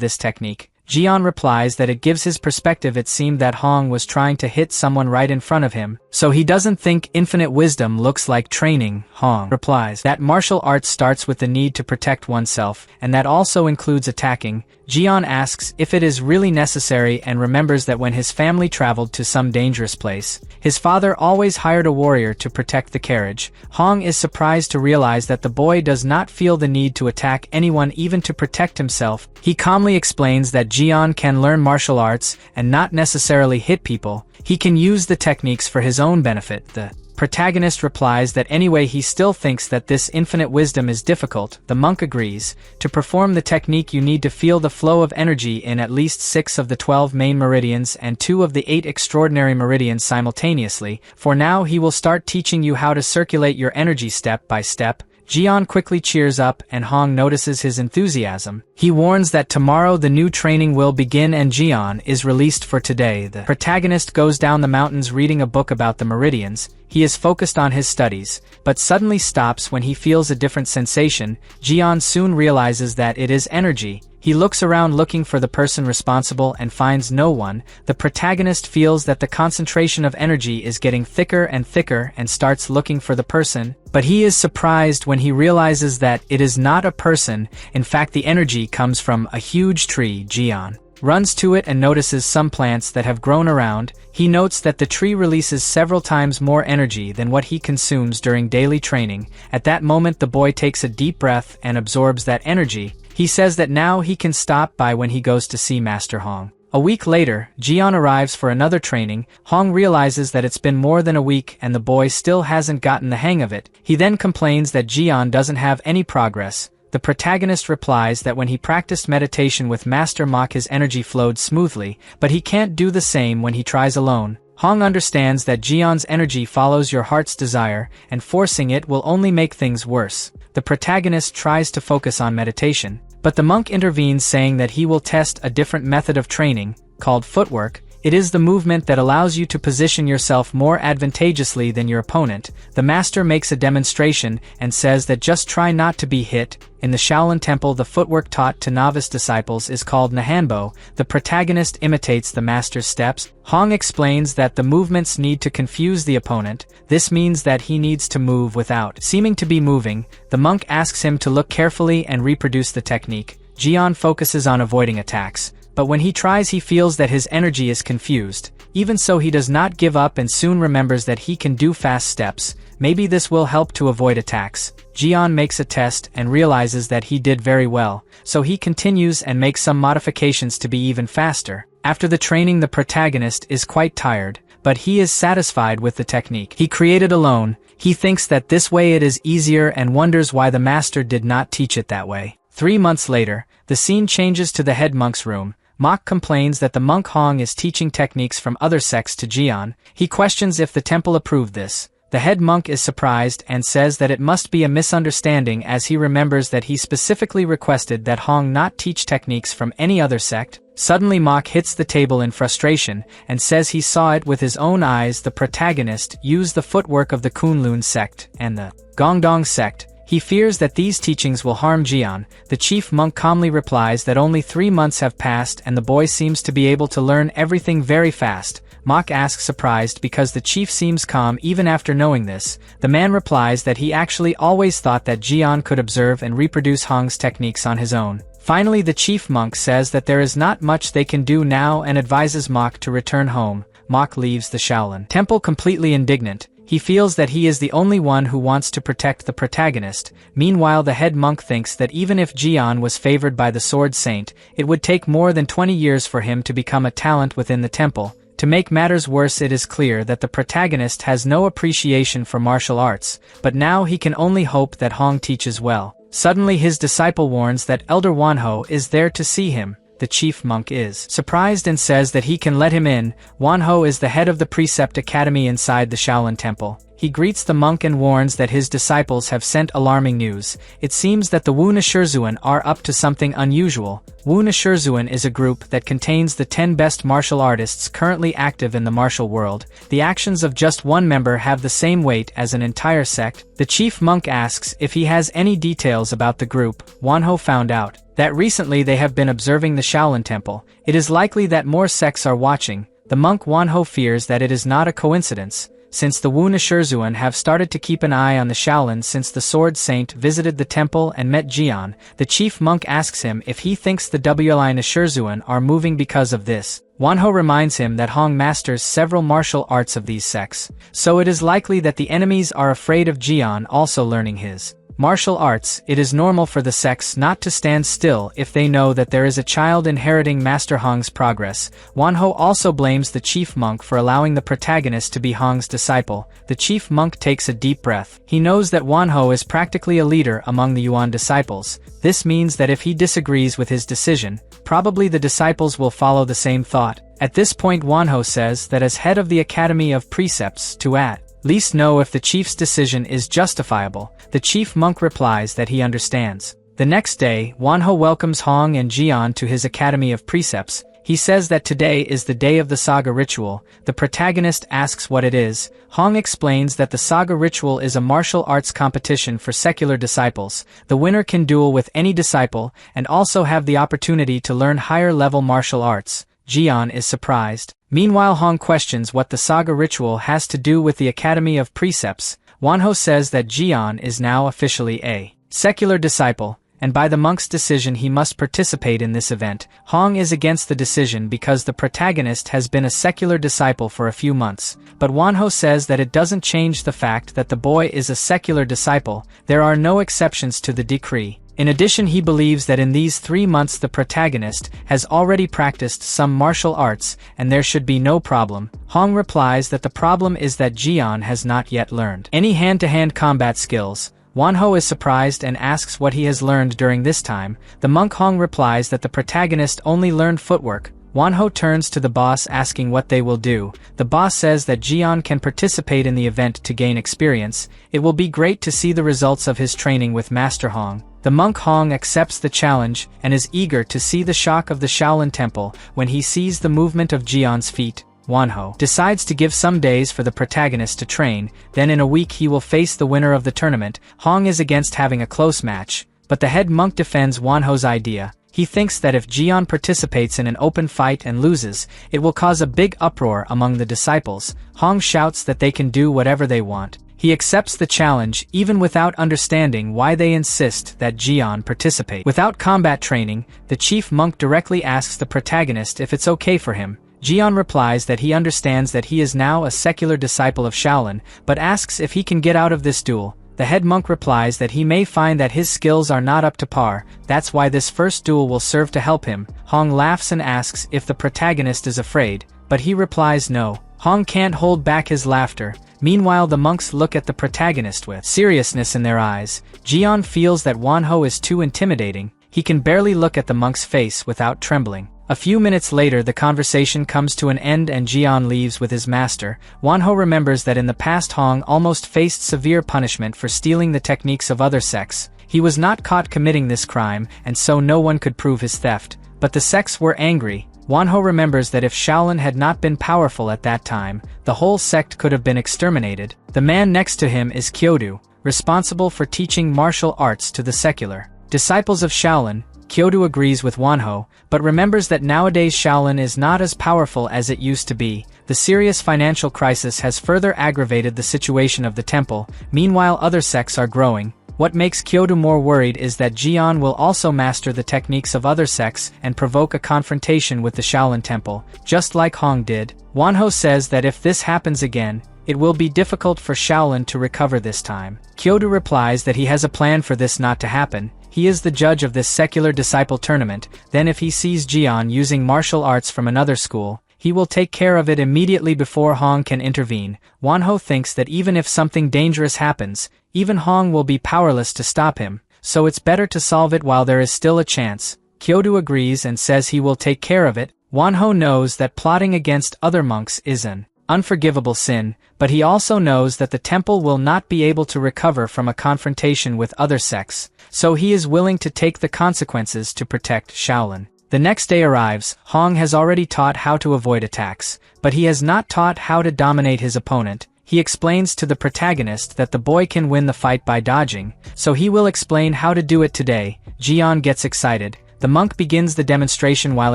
this technique. Jian replies that it gives his perspective. It seemed that Hong was trying to hit someone right in front of him, so he doesn't think infinite wisdom looks like training. Hong replies that martial arts starts with the need to protect oneself, and that also includes attacking. Jian asks if it is really necessary and remembers that when his family traveled to some dangerous place, his father always hired a warrior to protect the carriage. Hong is surprised to realize that the boy does not feel the need to attack anyone even to protect himself. He calmly explains that Jian can learn martial arts and not necessarily hit people. He can use the techniques for his own benefit. The protagonist replies that anyway he still thinks that this infinite wisdom is difficult. The monk agrees. To perform the technique you need to feel the flow of energy in at least 6 of the 12 main meridians and 2 of the 8 extraordinary meridians simultaneously. For now he will start teaching you how to circulate your energy step by step. Jian quickly cheers up and Hong notices his enthusiasm. He warns that tomorrow the new training will begin and Jian is released for today. The protagonist goes down the mountains reading a book about the meridians. He is focused on his studies, but suddenly stops when he feels a different sensation. Jian soon realizes that it is energy. He looks around looking for the person responsible and finds no one. The protagonist feels that the concentration of energy is getting thicker and thicker and starts looking for the person, but he is surprised when he realizes that it is not a person. In fact, the energy comes from a huge tree. Jian runs to it and notices some plants that have grown around. He notes that the tree releases several times more energy than what he consumes during daily training. At that moment the boy takes a deep breath and absorbs that energy. He says that now he can stop by when he goes to see Master Hong. A week later, Jian arrives for another training. Hong realizes that it's been more than a week and the boy still hasn't gotten the hang of it. He then complains that Jian doesn't have any progress. The protagonist replies that when he practiced meditation with Master Mok his energy flowed smoothly, but he can't do the same when he tries alone. Hong understands that Jian's energy follows your heart's desire, and forcing it will only make things worse. The protagonist tries to focus on meditation, but the monk intervenes saying that he will test a different method of training, called footwork. It is the movement that allows you to position yourself more advantageously than your opponent. The master makes a demonstration and says that just try not to be hit. In the Shaolin Temple, the footwork taught to novice disciples is called Nahanbo. The protagonist imitates the master's steps. Hong explains that the movements need to confuse the opponent. This means that he needs to move without seeming to be moving. The monk asks him to look carefully and reproduce the technique. Jian focuses on avoiding attacks, but when he tries he feels that his energy is confused. Even so, he does not give up and soon remembers that he can do fast steps. Maybe this will help to avoid attacks. Jian makes a test and realizes that he did very well, so he continues and makes some modifications to be even faster. After the training the protagonist is quite tired, but he is satisfied with the technique he created alone. He thinks that this way it is easier and wonders why the master did not teach it that way. 3 months later, the scene changes to the head monk's room. Mok complains that the monk Hong is teaching techniques from other sects to Jian. He questions if the temple approved this. The head monk is surprised and says that it must be a misunderstanding, as he remembers that he specifically requested that Hong not teach techniques from any other sect. Suddenly Mok hits the table in frustration and says he saw it with his own eyes. The protagonist used the footwork of the Kunlun sect and the Gongdong sect. He fears that these teachings will harm Jian. The chief monk calmly replies that only 3 months have passed and the boy seems to be able to learn everything very fast. Mok asks, surprised because the chief seems calm even after knowing this. The man replies that he actually always thought that Jian could observe and reproduce Hong's techniques on his own. Finally, the chief monk says that there is not much they can do now and advises Mok to return home. Mok leaves the Shaolin temple completely indignant. He feels that he is the only one who wants to protect the protagonist. Meanwhile, the head monk thinks that even if Jian was favored by the Sword Saint, it would take more than 20 years for him to become a talent within the temple. To make matters worse, it is clear that the protagonist has no appreciation for martial arts, but now he can only hope that Hong teaches well. Suddenly his disciple warns that Elder Wanho is there to see him. The chief monk is surprised and says that he can let him in. Wanho is the head of the Precept Academy inside the Shaolin Temple. He greets the monk and warns that his disciples have sent alarming news. It seems that the Wu Nashirzuan are up to something unusual. Wu Nashirzuan is a group that contains the 10 best martial artists currently active in the martial world. The actions of just one member have the same weight as an entire sect. The chief monk asks if he has any details about the group. Wanho found out that recently they have been observing the Shaolin Temple. It is likely that more sects are watching. The monk Wanho fears that it is not a coincidence, since the Wu Nashirzuan have started to keep an eye on the Shaolin since the Sword Saint visited the temple and met Jian. The chief monk asks him if he thinks the WLI Nashirzuan are moving because of this. Wanho reminds him that Hong masters several martial arts of these sects, so it is likely that the enemies are afraid of Jian also learning his martial arts. It is normal for the sects not to stand still if they know that there is a child inheriting Master Hong's progress. Wanho also blames the chief monk for allowing the protagonist to be Hong's disciple. The chief monk takes a deep breath. He knows that Wanho is practically a leader among the Yuan disciples. This means that if he disagrees with his decision, probably the disciples will follow the same thought. At this point, Wanho says that as head of the Academy of Precepts to at least know if the chief's decision is justifiable. The chief monk replies that he understands. The next day, Wanho welcomes Hong and Jian to his Academy of Precepts. He says that today is the day of the saga ritual. The protagonist asks what it is. Hong explains that the saga ritual is a martial arts competition for secular disciples. The winner can duel with any disciple and also have the opportunity to learn higher-level martial arts. Jian is surprised. Meanwhile, Hong questions what the saga ritual has to do with the Academy of Precepts. Wanho says that Jian is now officially a secular disciple, and by the monk's decision he must participate in this event. Hong is against the decision because the protagonist has been a secular disciple for a few months, but Wanho says that it doesn't change the fact that the boy is a secular disciple. There are no exceptions to the decree. In addition, he believes that in these 3 months the protagonist has already practiced some martial arts and there should be no problem. Hong replies that the problem is that Jian has not yet learned any hand-to-hand combat skills. Wanho is surprised and asks what he has learned during this time. The monk Hong replies that the protagonist only learned footwork. Wanho turns to the boss asking what they will do. The boss says that Jian can participate in the event to gain experience. It will be great to see the results of his training with Master Hong. The monk Hong accepts the challenge and is eager to see the shock of the Shaolin Temple when he sees the movement of Jian's feet. Wanho decides to give some days for the protagonist to train, then in a week he will face the winner of the tournament. Hong is against having a close match, but the head monk defends Wanho's idea. He thinks that if Jian participates in an open fight and loses, it will cause a big uproar among the disciples. Hong shouts that they can do whatever they want. He accepts the challenge even without understanding why they insist that Jian participate. Without combat training, the chief monk directly asks the protagonist if it's okay for him. Jian replies that he understands that he is now a secular disciple of Shaolin, but asks if he can get out of this duel. The head monk replies that he may find that his skills are not up to par, that's why this first duel will serve to help him. Hong laughs and asks if the protagonist is afraid, but he replies no. Hong can't hold back his laughter. Meanwhile, the monks look at the protagonist with seriousness in their eyes. Jian feels that Wanho is too intimidating. He can barely look at the monk's face without trembling. A few minutes later the conversation comes to an end and Jian leaves with his master. Wanho remembers that in the past Hong almost faced severe punishment for stealing the techniques of other sects. He was not caught committing this crime, and so no one could prove his theft. But the sects were angry. Wanho remembers that if Shaolin had not been powerful at that time, the whole sect could have been exterminated. The man next to him is Kyodu, responsible for teaching martial arts to the secular disciples of Shaolin. Kyodu agrees with Wanho, but remembers that nowadays Shaolin is not as powerful as it used to be. The serious financial crisis has further aggravated the situation of the temple. Meanwhile, other sects are growing. What makes Kyodu more worried is that Jian will also master the techniques of other sects and provoke a confrontation with the Shaolin temple, just like Hong did. Wanho says that if this happens again, it will be difficult for Shaolin to recover this time. Kyodu replies that he has a plan for this not to happen. He is the judge of this secular disciple tournament. Then if he sees Jian using martial arts from another school, he will take care of it immediately before Hong can intervene. Wanho thinks that even if something dangerous happens, even Hong will be powerless to stop him, so it's better to solve it while there is still a chance. Kyodu agrees and says he will take care of it. Wanho knows that plotting against other monks is an unforgivable sin, but he also knows that the temple will not be able to recover from a confrontation with other sects, so he is willing to take the consequences to protect Shaolin. The next day arrives. Hong has already taught how to avoid attacks, but he has not taught how to dominate his opponent. He explains to the protagonist that the boy can win the fight by dodging, so he will explain how to do it today. Jian gets excited. The monk begins the demonstration while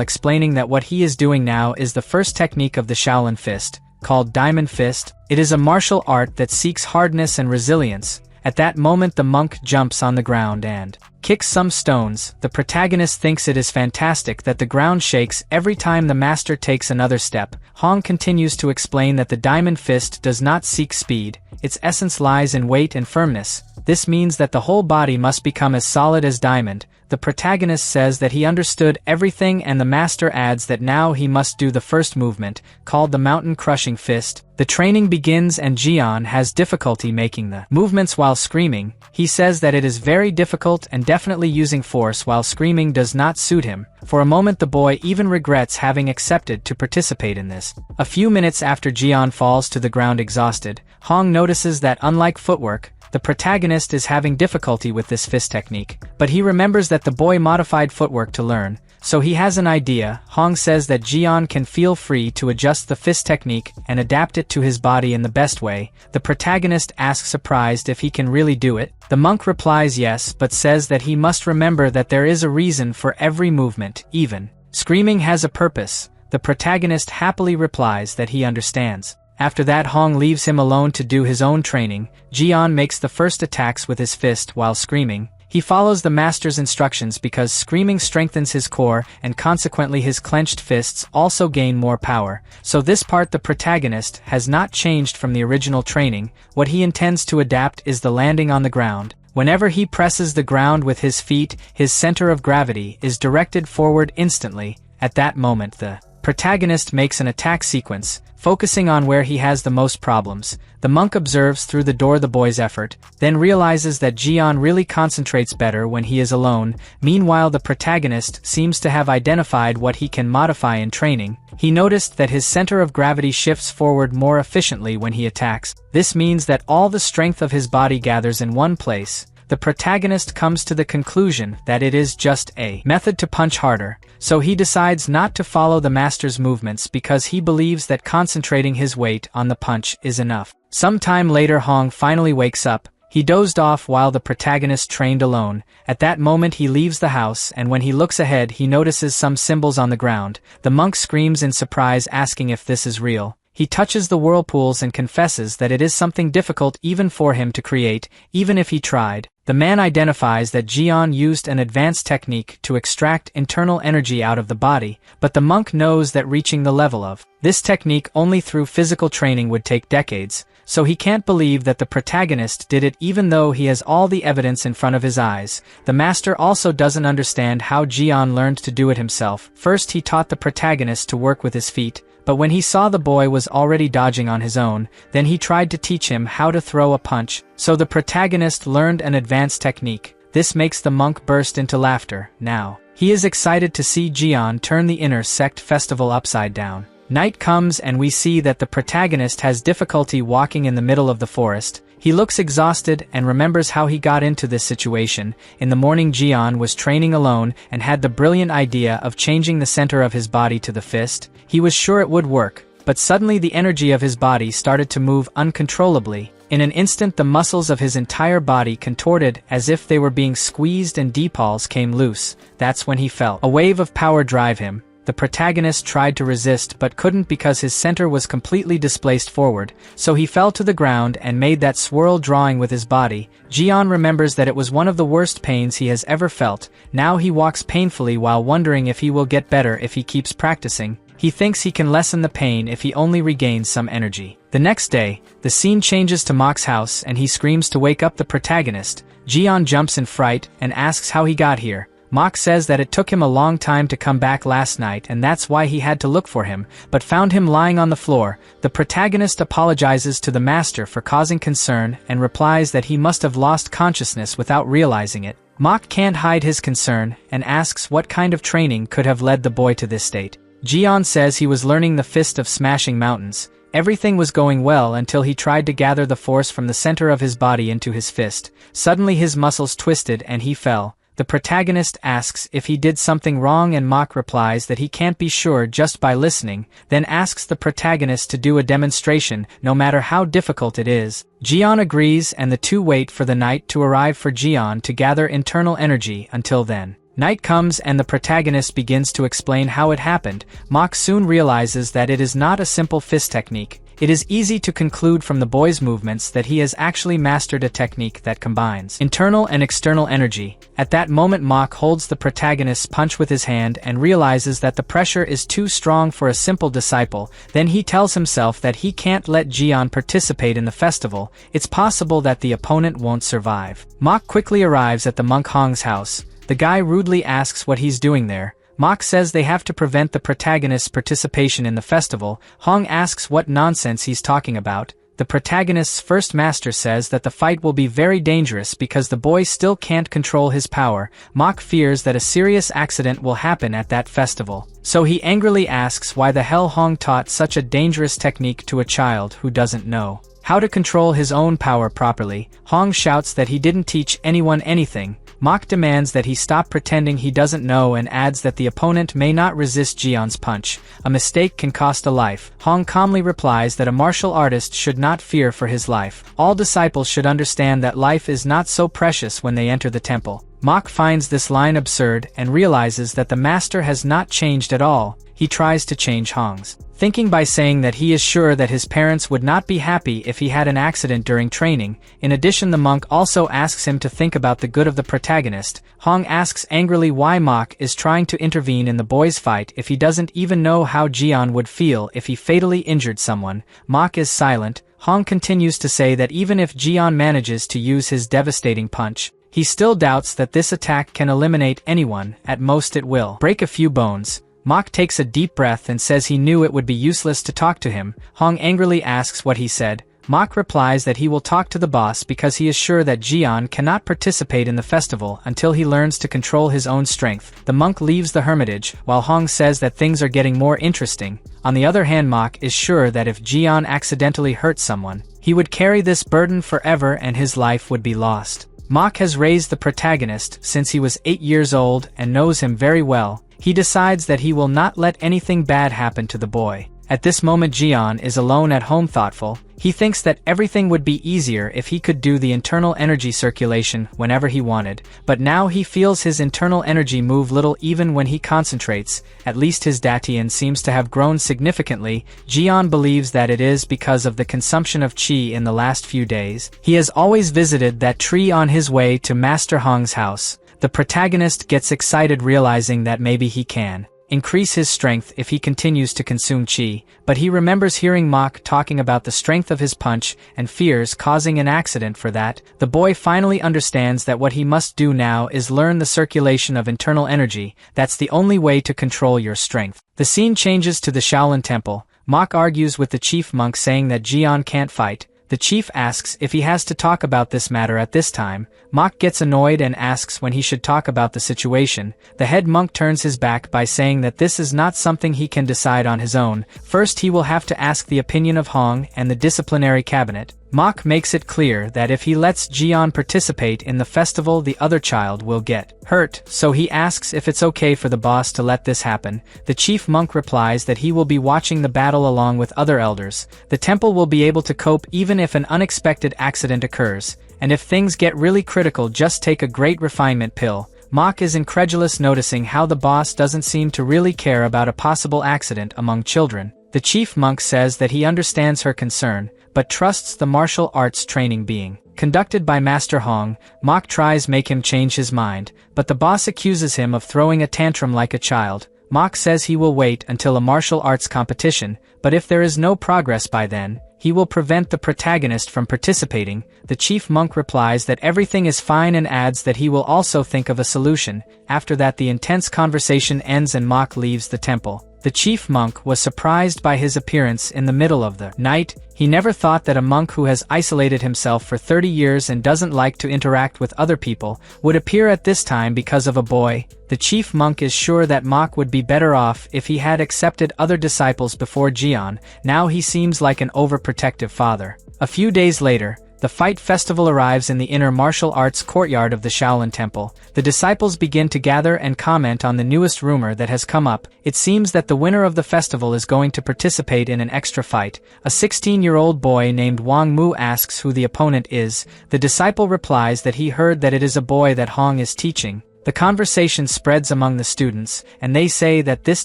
explaining that what he is doing now is the first technique of the Shaolin Fist, called Diamond Fist. It is a martial art that seeks hardness and resilience. At that moment the monk jumps on the ground and kicks some stones. The protagonist thinks it is fantastic that the ground shakes every time the master takes another step. Hong continues to explain that the Diamond Fist does not seek speed. Its essence lies in weight and firmness. This means that the whole body must become as solid as diamond. The protagonist says that he understood everything and the master adds that now he must do the first movement, called the Mountain Crushing Fist. The training begins and Jian has difficulty making the movements while screaming. He says that it is very difficult and definitely using force while screaming does not suit him. For a moment the boy even regrets having accepted to participate in this. A few minutes after Jian falls to the ground exhausted, Hong notices that unlike footwork, the protagonist is having difficulty with this fist technique, but he remembers that the boy modified footwork to learn, so he has an idea. Hong says that Jian can feel free to adjust the fist technique and adapt it to his body in the best way. The protagonist asks surprised if he can really do it. The monk replies yes, but says that he must remember that there is a reason for every movement, even screaming has a purpose. The protagonist happily replies that he understands. After that Hong leaves him alone to do his own training. Jian makes the first attacks with his fist while screaming. He follows the master's instructions because screaming strengthens his core and consequently his clenched fists also gain more power. So this part the protagonist has not changed from the original training. What he intends to adapt is the landing on the ground. Whenever he presses the ground with his feet, his center of gravity is directed forward instantly. At that moment the protagonist makes an attack sequence, focusing on where he has the most problems. The monk observes through the door the boy's effort, then realizes that Jian really concentrates better when he is alone. Meanwhile the protagonist seems to have identified what he can modify in training. He noticed that his center of gravity shifts forward more efficiently when he attacks. This means that all the strength of his body gathers in one place. The protagonist comes to the conclusion that it is just a method to punch harder, so he decides not to follow the master's movements because he believes that concentrating his weight on the punch is enough. Some time later Hong finally wakes up. He dozed off while the protagonist trained alone. At that moment he leaves the house and when he looks ahead he notices some symbols on the ground. The monk screams in surprise asking if this is real. He touches the whirlpools and confesses that it is something difficult even for him to create, even if he tried. The man identifies that Jian used an advanced technique to extract internal energy out of the body, but the monk knows that reaching the level of this technique only through physical training would take decades, so he can't believe that the protagonist did it even though he has all the evidence in front of his eyes. The master also doesn't understand how Jian learned to do it himself. First he taught the protagonist to work with his feet, but when he saw the boy was already dodging on his own, then he tried to teach him how to throw a punch, so the protagonist learned an advanced technique. This makes the monk burst into laughter. Now, He is excited to see Jian turn the inner sect festival upside down. Night comes and we see that the protagonist has difficulty walking in the middle of the forest. He looks exhausted and remembers how he got into this situation. In the morning, Jian was training alone and had the brilliant idea of changing the center of his body to the fist. He was sure it would work, but suddenly the energy of his body started to move uncontrollably. In an instant, the muscles of his entire body contorted as if they were being squeezed and D-pawls came loose. That's when he felt a wave of power drive him. The protagonist tried to resist but couldn't because his center was completely displaced forward, so he fell to the ground and made that swirl drawing with his body. Jian remembers that it was one of the worst pains he has ever felt. Now he walks painfully while wondering if he will get better if he keeps practicing. He thinks he can lessen the pain if he only regains some energy. The next day, the scene changes to Mok's house and he screams to wake up the protagonist. Jian jumps in fright and asks how he got here. Mok says that it took him a long time to come back last night and that's why he had to look for him, but found him lying on the floor. The protagonist apologizes to the master for causing concern and replies that he must have lost consciousness without realizing it. Mok can't hide his concern and asks what kind of training could have led the boy to this state. Jian says he was learning the fist of smashing mountains. Everything was going well until he tried to gather the force from the center of his body into his fist. Suddenly his muscles twisted and he fell. The protagonist asks if he did something wrong and Mok replies that he can't be sure just by listening, then asks the protagonist to do a demonstration, no matter how difficult it is. Jian agrees and the two wait for the night to arrive for Jian to gather internal energy. Until then, night comes and the protagonist begins to explain how it happened. Mok soon realizes that it is not a simple fist technique. It is easy to conclude from the boy's movements that he has actually mastered a technique that combines internal and external energy. At that moment, Mok holds the protagonist's punch with his hand and realizes that the pressure is too strong for a simple disciple. Then he tells himself that he can't let Jian participate in the festival. It's possible that the opponent won't survive. Mok quickly arrives at the monk Hong's house. The guy rudely asks what he's doing there. Mok says they have to prevent the protagonist's participation in the festival. Hong asks what nonsense he's talking about. The protagonist's first master says that the fight will be very dangerous because the boy still can't control his power. Mok fears that a serious accident will happen at that festival. So he angrily asks why the hell Hong taught such a dangerous technique to a child who doesn't know how to control his own power properly. Hong shouts that he didn't teach anyone anything. Mok demands that he stop pretending he doesn't know and adds that the opponent may not resist Jian's punch. A mistake can cost a life. Hong calmly replies that a martial artist should not fear for his life. All disciples should understand that life is not so precious when they enter the temple. Mok finds this line absurd and realizes that the master has not changed at all. He tries to change Hong's thinking by saying that he is sure that his parents would not be happy if he had an accident during training. In addition, the monk also asks him to think about the good of the protagonist. Hong asks angrily why Mok is trying to intervene in the boys' fight if he doesn't even know how Jian would feel if he fatally injured someone. Mok is silent. Hong continues to say that even if Jian manages to use his devastating punch, he still doubts that this attack can eliminate anyone. At most it will break a few bones. Mok takes a deep breath and says he knew it would be useless to talk to him. Hong angrily asks what he said. Mok replies that he will talk to the boss because he is sure that Jian cannot participate in the festival until he learns to control his own strength. The monk leaves the hermitage, while Hong says that things are getting more interesting. On the other hand, Mok is sure that if Jian accidentally hurts someone, he would carry this burden forever and his life would be lost. Mok has raised the protagonist since he was 8 years old and knows him very well. He decides that he will not let anything bad happen to the boy. At this moment, Jian is alone at home thoughtful. He thinks that everything would be easier if he could do the internal energy circulation whenever he wanted, but now he feels his internal energy move little even when he concentrates. At least his Datian seems to have grown significantly. Jian believes that it is because of the consumption of qi in the last few days. He has always visited that tree on his way to Master Hong's house. The protagonist gets excited realizing that maybe he can increase his strength if he continues to consume qi, but he remembers hearing Mok talking about the strength of his punch and fears causing an accident for that. The boy finally understands that what he must do now is learn the circulation of internal energy. That's the only way to control your strength. The scene changes to the Shaolin temple. Mok argues with the chief monk saying that Jian can't fight, The chief asks if he has to talk about this matter at this time. Mok gets annoyed and asks when he should talk about the situation. The head monk turns his back by saying that this is not something he can decide on his own. First he will have to ask the opinion of Hong and the disciplinary cabinet. Mok makes it clear that if he lets Jian participate in the festival, the other child will get hurt, so he asks if it's okay for the boss to let this happen. The chief monk replies that he will be watching the battle along with other elders. The temple will be able to cope even if an unexpected accident occurs, and if things get really critical, just take a great refinement pill. Mok is incredulous, noticing how the boss doesn't seem to really care about a possible accident among children. The chief monk says that he understands her concern, but trusts the martial arts training being conducted by Master Hong. Mok tries make him change his mind, but the boss accuses him of throwing a tantrum like a child. Mok says he will wait until a martial arts competition, but if there is no progress by then, he will prevent the protagonist from participating. The chief monk replies that everything is fine and adds that he will also think of a solution. After that, the intense conversation ends and Mok leaves the temple. The chief monk was surprised by his appearance in the middle of the night. He never thought that a monk who has isolated himself for 30 years and doesn't like to interact with other people would appear at this time because of a boy. The chief monk is sure that Mok would be better off if he had accepted other disciples before Jian. Now he seems like an overprotective father. A few days later, the fight festival arrives in the inner martial arts courtyard of the Shaolin Temple. The disciples begin to gather and comment on the newest rumor that has come up. It seems that the winner of the festival is going to participate in an extra fight. A 16-year-old boy named Wang Mu asks who the opponent is. The disciple replies that he heard that it is a boy that Hong is teaching. The conversation spreads among the students, and they say that this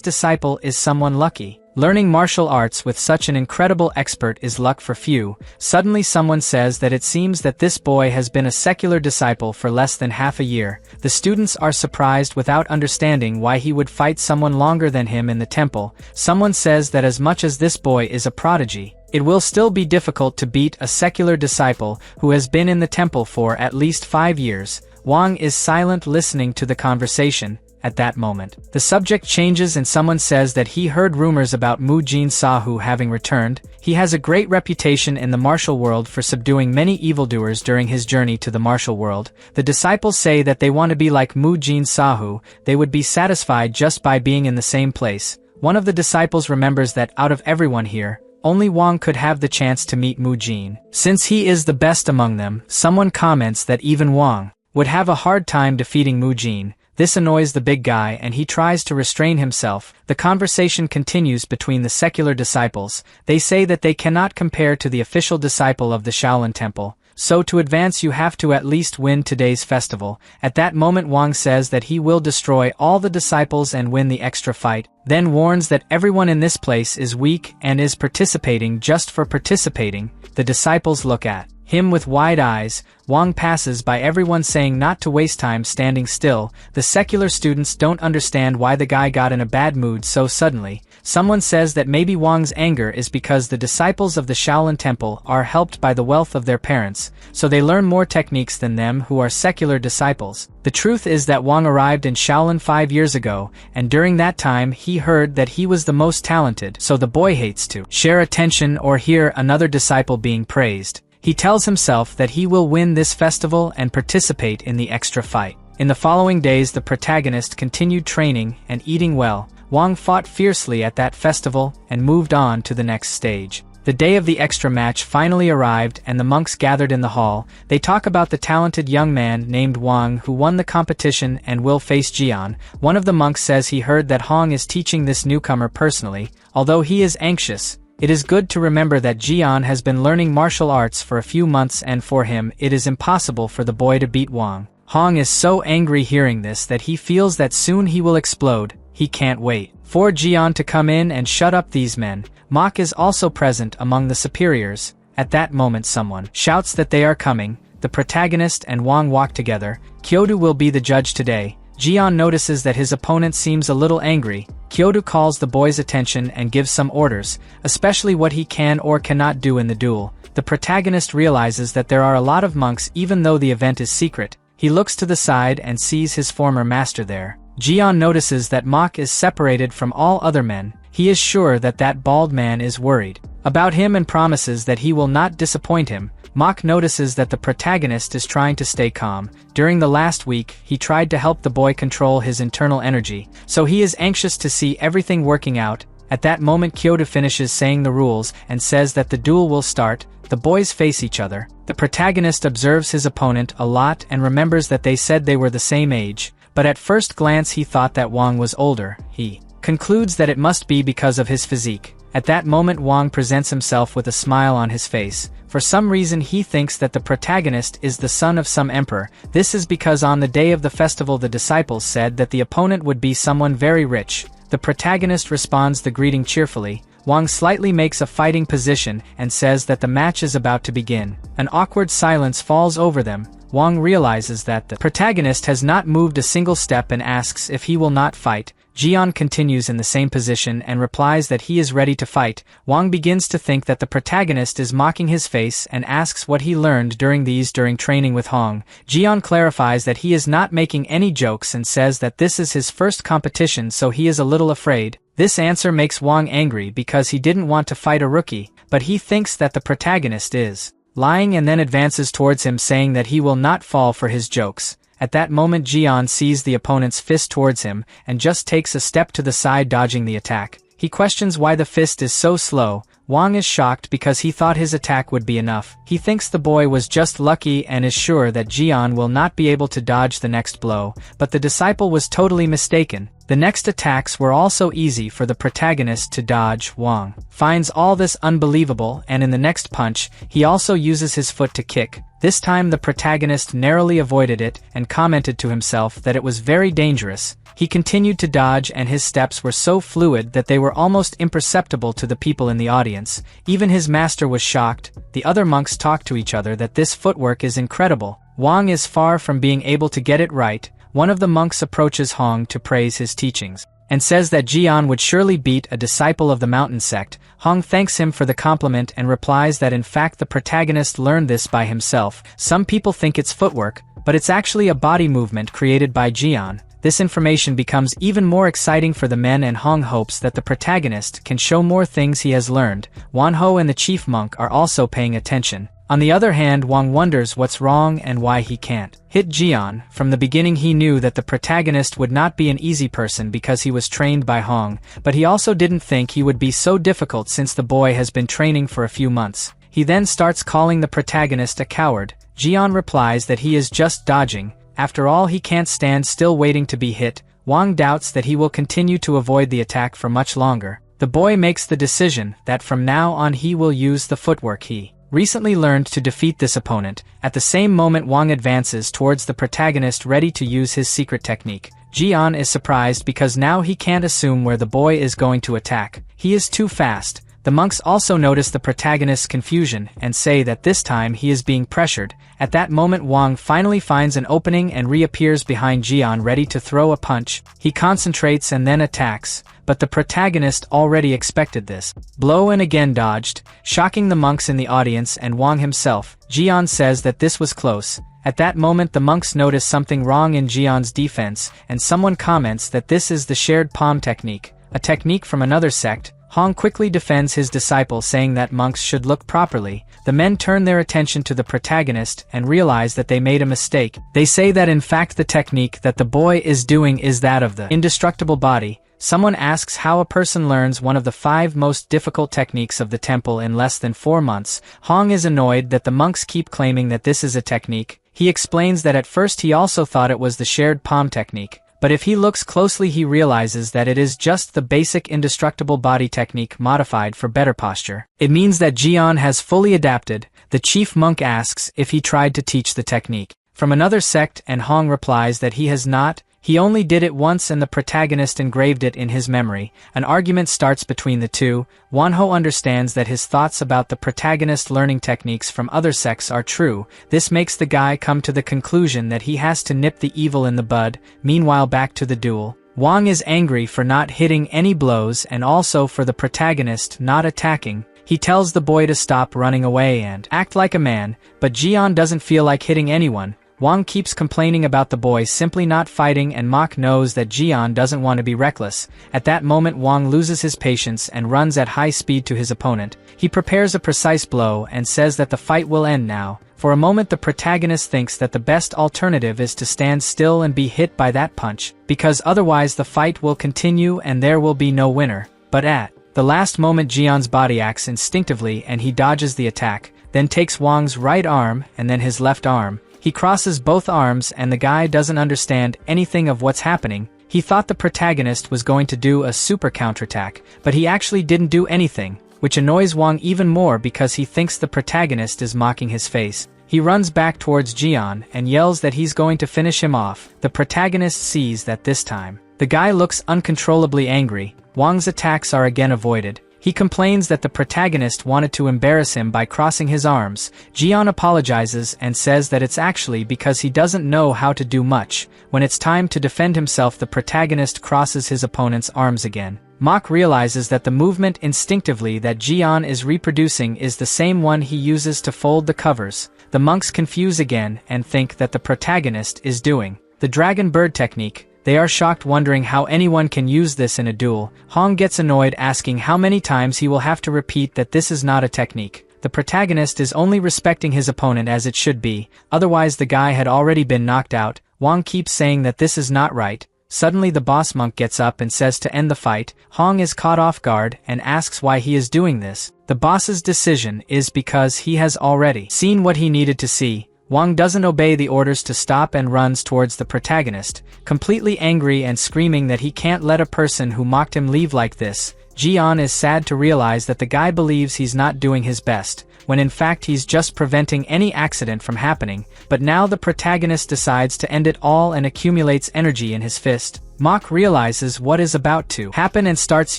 disciple is someone lucky. Learning martial arts with such an incredible expert is luck for few. Suddenly someone says that it seems that this boy has been a secular disciple for less than half a year. The students are surprised without understanding why he would fight someone longer than him in the temple. Someone says that as much as this boy is a prodigy, it will still be difficult to beat a secular disciple who has been in the temple for at least 5 years. Wang is silent, listening to the conversation. At that moment, the subject changes and someone says that he heard rumors about Mu Jin Sahu having returned. He has a great reputation in the martial world for subduing many evildoers during his journey to the martial world. The disciples say that they want to be like Mu Jin Sahu. They would be satisfied just by being in the same place. One of the disciples remembers that out of everyone here, only Wang could have the chance to meet Mu Jin. Since he is the best among them, someone comments that even Wang would have a hard time defeating Mu Jin. This annoys the big guy and he tries to restrain himself. The conversation continues between the secular disciples. They say that they cannot compare to the official disciple of the Shaolin Temple, so to advance you have to at least win today's festival. At that moment Wang says that he will destroy all the disciples and win the extra fight, then warns that everyone in this place is weak and is participating just for participating. The disciples look at him with wide eyes. Wang passes by everyone saying not to waste time standing still. The secular students don't understand why the guy got in a bad mood so suddenly. Someone says that maybe Wang's anger is because the disciples of the Shaolin Temple are helped by the wealth of their parents, so they learn more techniques than them who are secular disciples. The truth is that Wang arrived in Shaolin 5 years ago, and during that time he heard that he was the most talented, so the boy hates to share attention or hear another disciple being praised. He tells himself that he will win this festival and participate in the extra fight. In the following days the protagonist continued training and eating well. Wang fought fiercely at that festival and moved on to the next stage. The day of the extra match finally arrived and the monks gathered in the hall. They talk about the talented young man named Wang who won the competition and will face Jian. One of the monks says he heard that Hong is teaching this newcomer personally. Although he is anxious, it is good to remember that Jian has been learning martial arts for a few months and for him it is impossible for the boy to beat Wang. Hong is so angry hearing this that he feels that soon he will explode. He can't wait for Jian to come in and shut up these men. Mok is also present among the superiors. At that moment someone shouts that they are coming. The protagonist and Wang walk together. Kyoto will be the judge today. Jian notices that his opponent seems a little angry. Kyoto calls the boy's attention and gives some orders, especially what he can or cannot do in the duel. The protagonist realizes that there are a lot of monks even though the event is secret. He looks to the side and sees his former master there. Jian notices that Mok is separated from all other men. He is sure that that bald man is worried. about him and promises that he will not disappoint him. Mach notices that the protagonist is trying to stay calm. During the last week, he tried to help the boy control his internal energy, so he is anxious to see everything working out. At that moment, Kyoto finishes saying the rules and says that the duel will start. The boys face each other. The protagonist observes his opponent a lot and remembers that they said they were the same age, but at first glance he thought that Wang was older. He concludes that it must be because of his physique. At that moment, Wang presents himself with a smile on his face. For some reason he thinks that the protagonist is the son of some emperor. This is because on the day of the festival the disciples said that the opponent would be someone very rich. The protagonist responds the greeting cheerfully. Wang slightly makes a fighting position and says that the match is about to begin. An awkward silence falls over them. Wang realizes that the protagonist has not moved a single step and asks if he will not fight. Jian continues in the same position and replies that he is ready to fight. Wang begins to think that the protagonist is mocking his face and asks what he learned during training with Hong. Jian clarifies that he is not making any jokes and says that this is his first competition, so he is a little afraid. This answer makes Wang angry because he didn't want to fight a rookie, but he thinks that the protagonist is lying and then advances towards him saying that he will not fall for his jokes. At that moment, Jian sees the opponent's fist towards him and just takes a step to the side, dodging the attack. He questions why the fist is so slow. Wang is shocked because he thought his attack would be enough. He thinks the boy was just lucky and is sure that Jian will not be able to dodge the next blow, but the disciple was totally mistaken. The next attacks were also easy for the protagonist to dodge. Wang finds all this unbelievable, and in the next punch, he also uses his foot to kick. This time the protagonist narrowly avoided it and commented to himself that it was very dangerous. He continued to dodge and his steps were so fluid that they were almost imperceptible to the people in the audience. Even his master was shocked. The other monks talked to each other that this footwork is incredible. Wang is far from being able to get it right. One of the monks approaches Hong to praise his teachings and says that Jian would surely beat a disciple of the mountain sect. Hong thanks him for the compliment and replies that in fact the protagonist learned this by himself. Some people think it's footwork, but it's actually a body movement created by Jian. This information becomes even more exciting for the men, and Hong hopes that the protagonist can show more things he has learned. Wanho and the chief monk are also paying attention. On the other hand, Wang wonders what's wrong and why he can't hit Jian. From the beginning he knew that the protagonist would not be an easy person because he was trained by Hong, but he also didn't think he would be so difficult since the boy has been training for a few months. He then starts calling the protagonist a coward. Jian replies that he is just dodging. After all, he can't stand still waiting to be hit. Wang doubts that he will continue to avoid the attack for much longer. The boy makes the decision that from now on he will use the footwork he recently learned to defeat this opponent. At the same moment, Wang advances towards the protagonist, ready to use his secret technique. Jian is surprised because now he can't assume where the boy is going to attack. He is too fast. The monks also notice the protagonist's confusion and say that this time he is being pressured. At that moment, Wang finally finds an opening and reappears behind Jian, ready to throw a punch. He concentrates and then attacks, but the protagonist already expected this blow and again dodged, shocking the monks in the audience and Wang himself. Jian says that this was close. At that moment, the monks notice something wrong in Jian's defense, and someone comments that this is the shared palm technique, a technique from another sect. Hong quickly defends his disciple, saying that monks should look properly. The men turn their attention to the protagonist and realize that they made a mistake. They say that in fact the technique that the boy is doing is that of the indestructible body. Someone asks how a person learns one of the 5 most difficult techniques of the temple in less than 4 months. Hong is annoyed that the monks keep claiming that this is a technique. He explains that at first he also thought it was the shared palm technique. But if he looks closely he realizes that it is just the basic indestructible body technique modified for better posture. It means that Jian has fully adapted. The chief monk asks if he tried to teach the technique from another sect, and Hong replies that he has not. He only did it once and the protagonist engraved it in his memory. An argument starts between the two. Wanho understands that his thoughts about the protagonist learning techniques from other sects are true. This makes the guy come to the conclusion that he has to nip the evil in the bud. Meanwhile, back to the duel. Wang is angry for not hitting any blows and also for the protagonist not attacking. He tells the boy to stop running away and act like a man, but Jian doesn't feel like hitting anyone. Wang keeps complaining about the boy simply not fighting, and Mok knows that Jian doesn't want to be reckless. At that moment Wang loses his patience and runs at high speed to his opponent. He prepares a precise blow and says that the fight will end now. For a moment the protagonist thinks that the best alternative is to stand still and be hit by that punch, because otherwise the fight will continue and there will be no winner. But at the last moment Jian's body acts instinctively and he dodges the attack, then takes Wang's right arm and then his left arm. He crosses both arms and the guy doesn't understand anything of what's happening. He thought the protagonist was going to do a super counterattack, but he actually didn't do anything, which annoys Wang even more because he thinks the protagonist is mocking his face. He runs back towards Jian and yells that he's going to finish him off. The protagonist sees that this time the guy looks uncontrollably angry. Wang's attacks are again avoided. He complains that the protagonist wanted to embarrass him by crossing his arms. Jian apologizes and says that it's actually because he doesn't know how to do much. When it's time to defend himself, the protagonist crosses his opponent's arms again. Mok realizes that the movement instinctively that Jian is reproducing is the same one he uses to fold the covers. The monks confuse again and think that the protagonist is doing the dragon bird technique. They are shocked, wondering how anyone can use this in a duel. Hong gets annoyed, asking how many times he will have to repeat that this is not a technique. The protagonist is only respecting his opponent as it should be, otherwise the guy had already been knocked out. Wang keeps saying that this is not right. Suddenly the boss monk gets up and says to end the fight. Hong is caught off guard and asks why he is doing this. The boss's decision is because he has already seen what he needed to see. Wang doesn't obey the orders to stop and runs towards the protagonist, completely angry and screaming that he can't let a person who mocked him leave like this. Jian is sad to realize that the guy believes he's not doing his best, when in fact he's just preventing any accident from happening. But now the protagonist decides to end it all and accumulates energy in his fist. Mok realizes what is about to happen and starts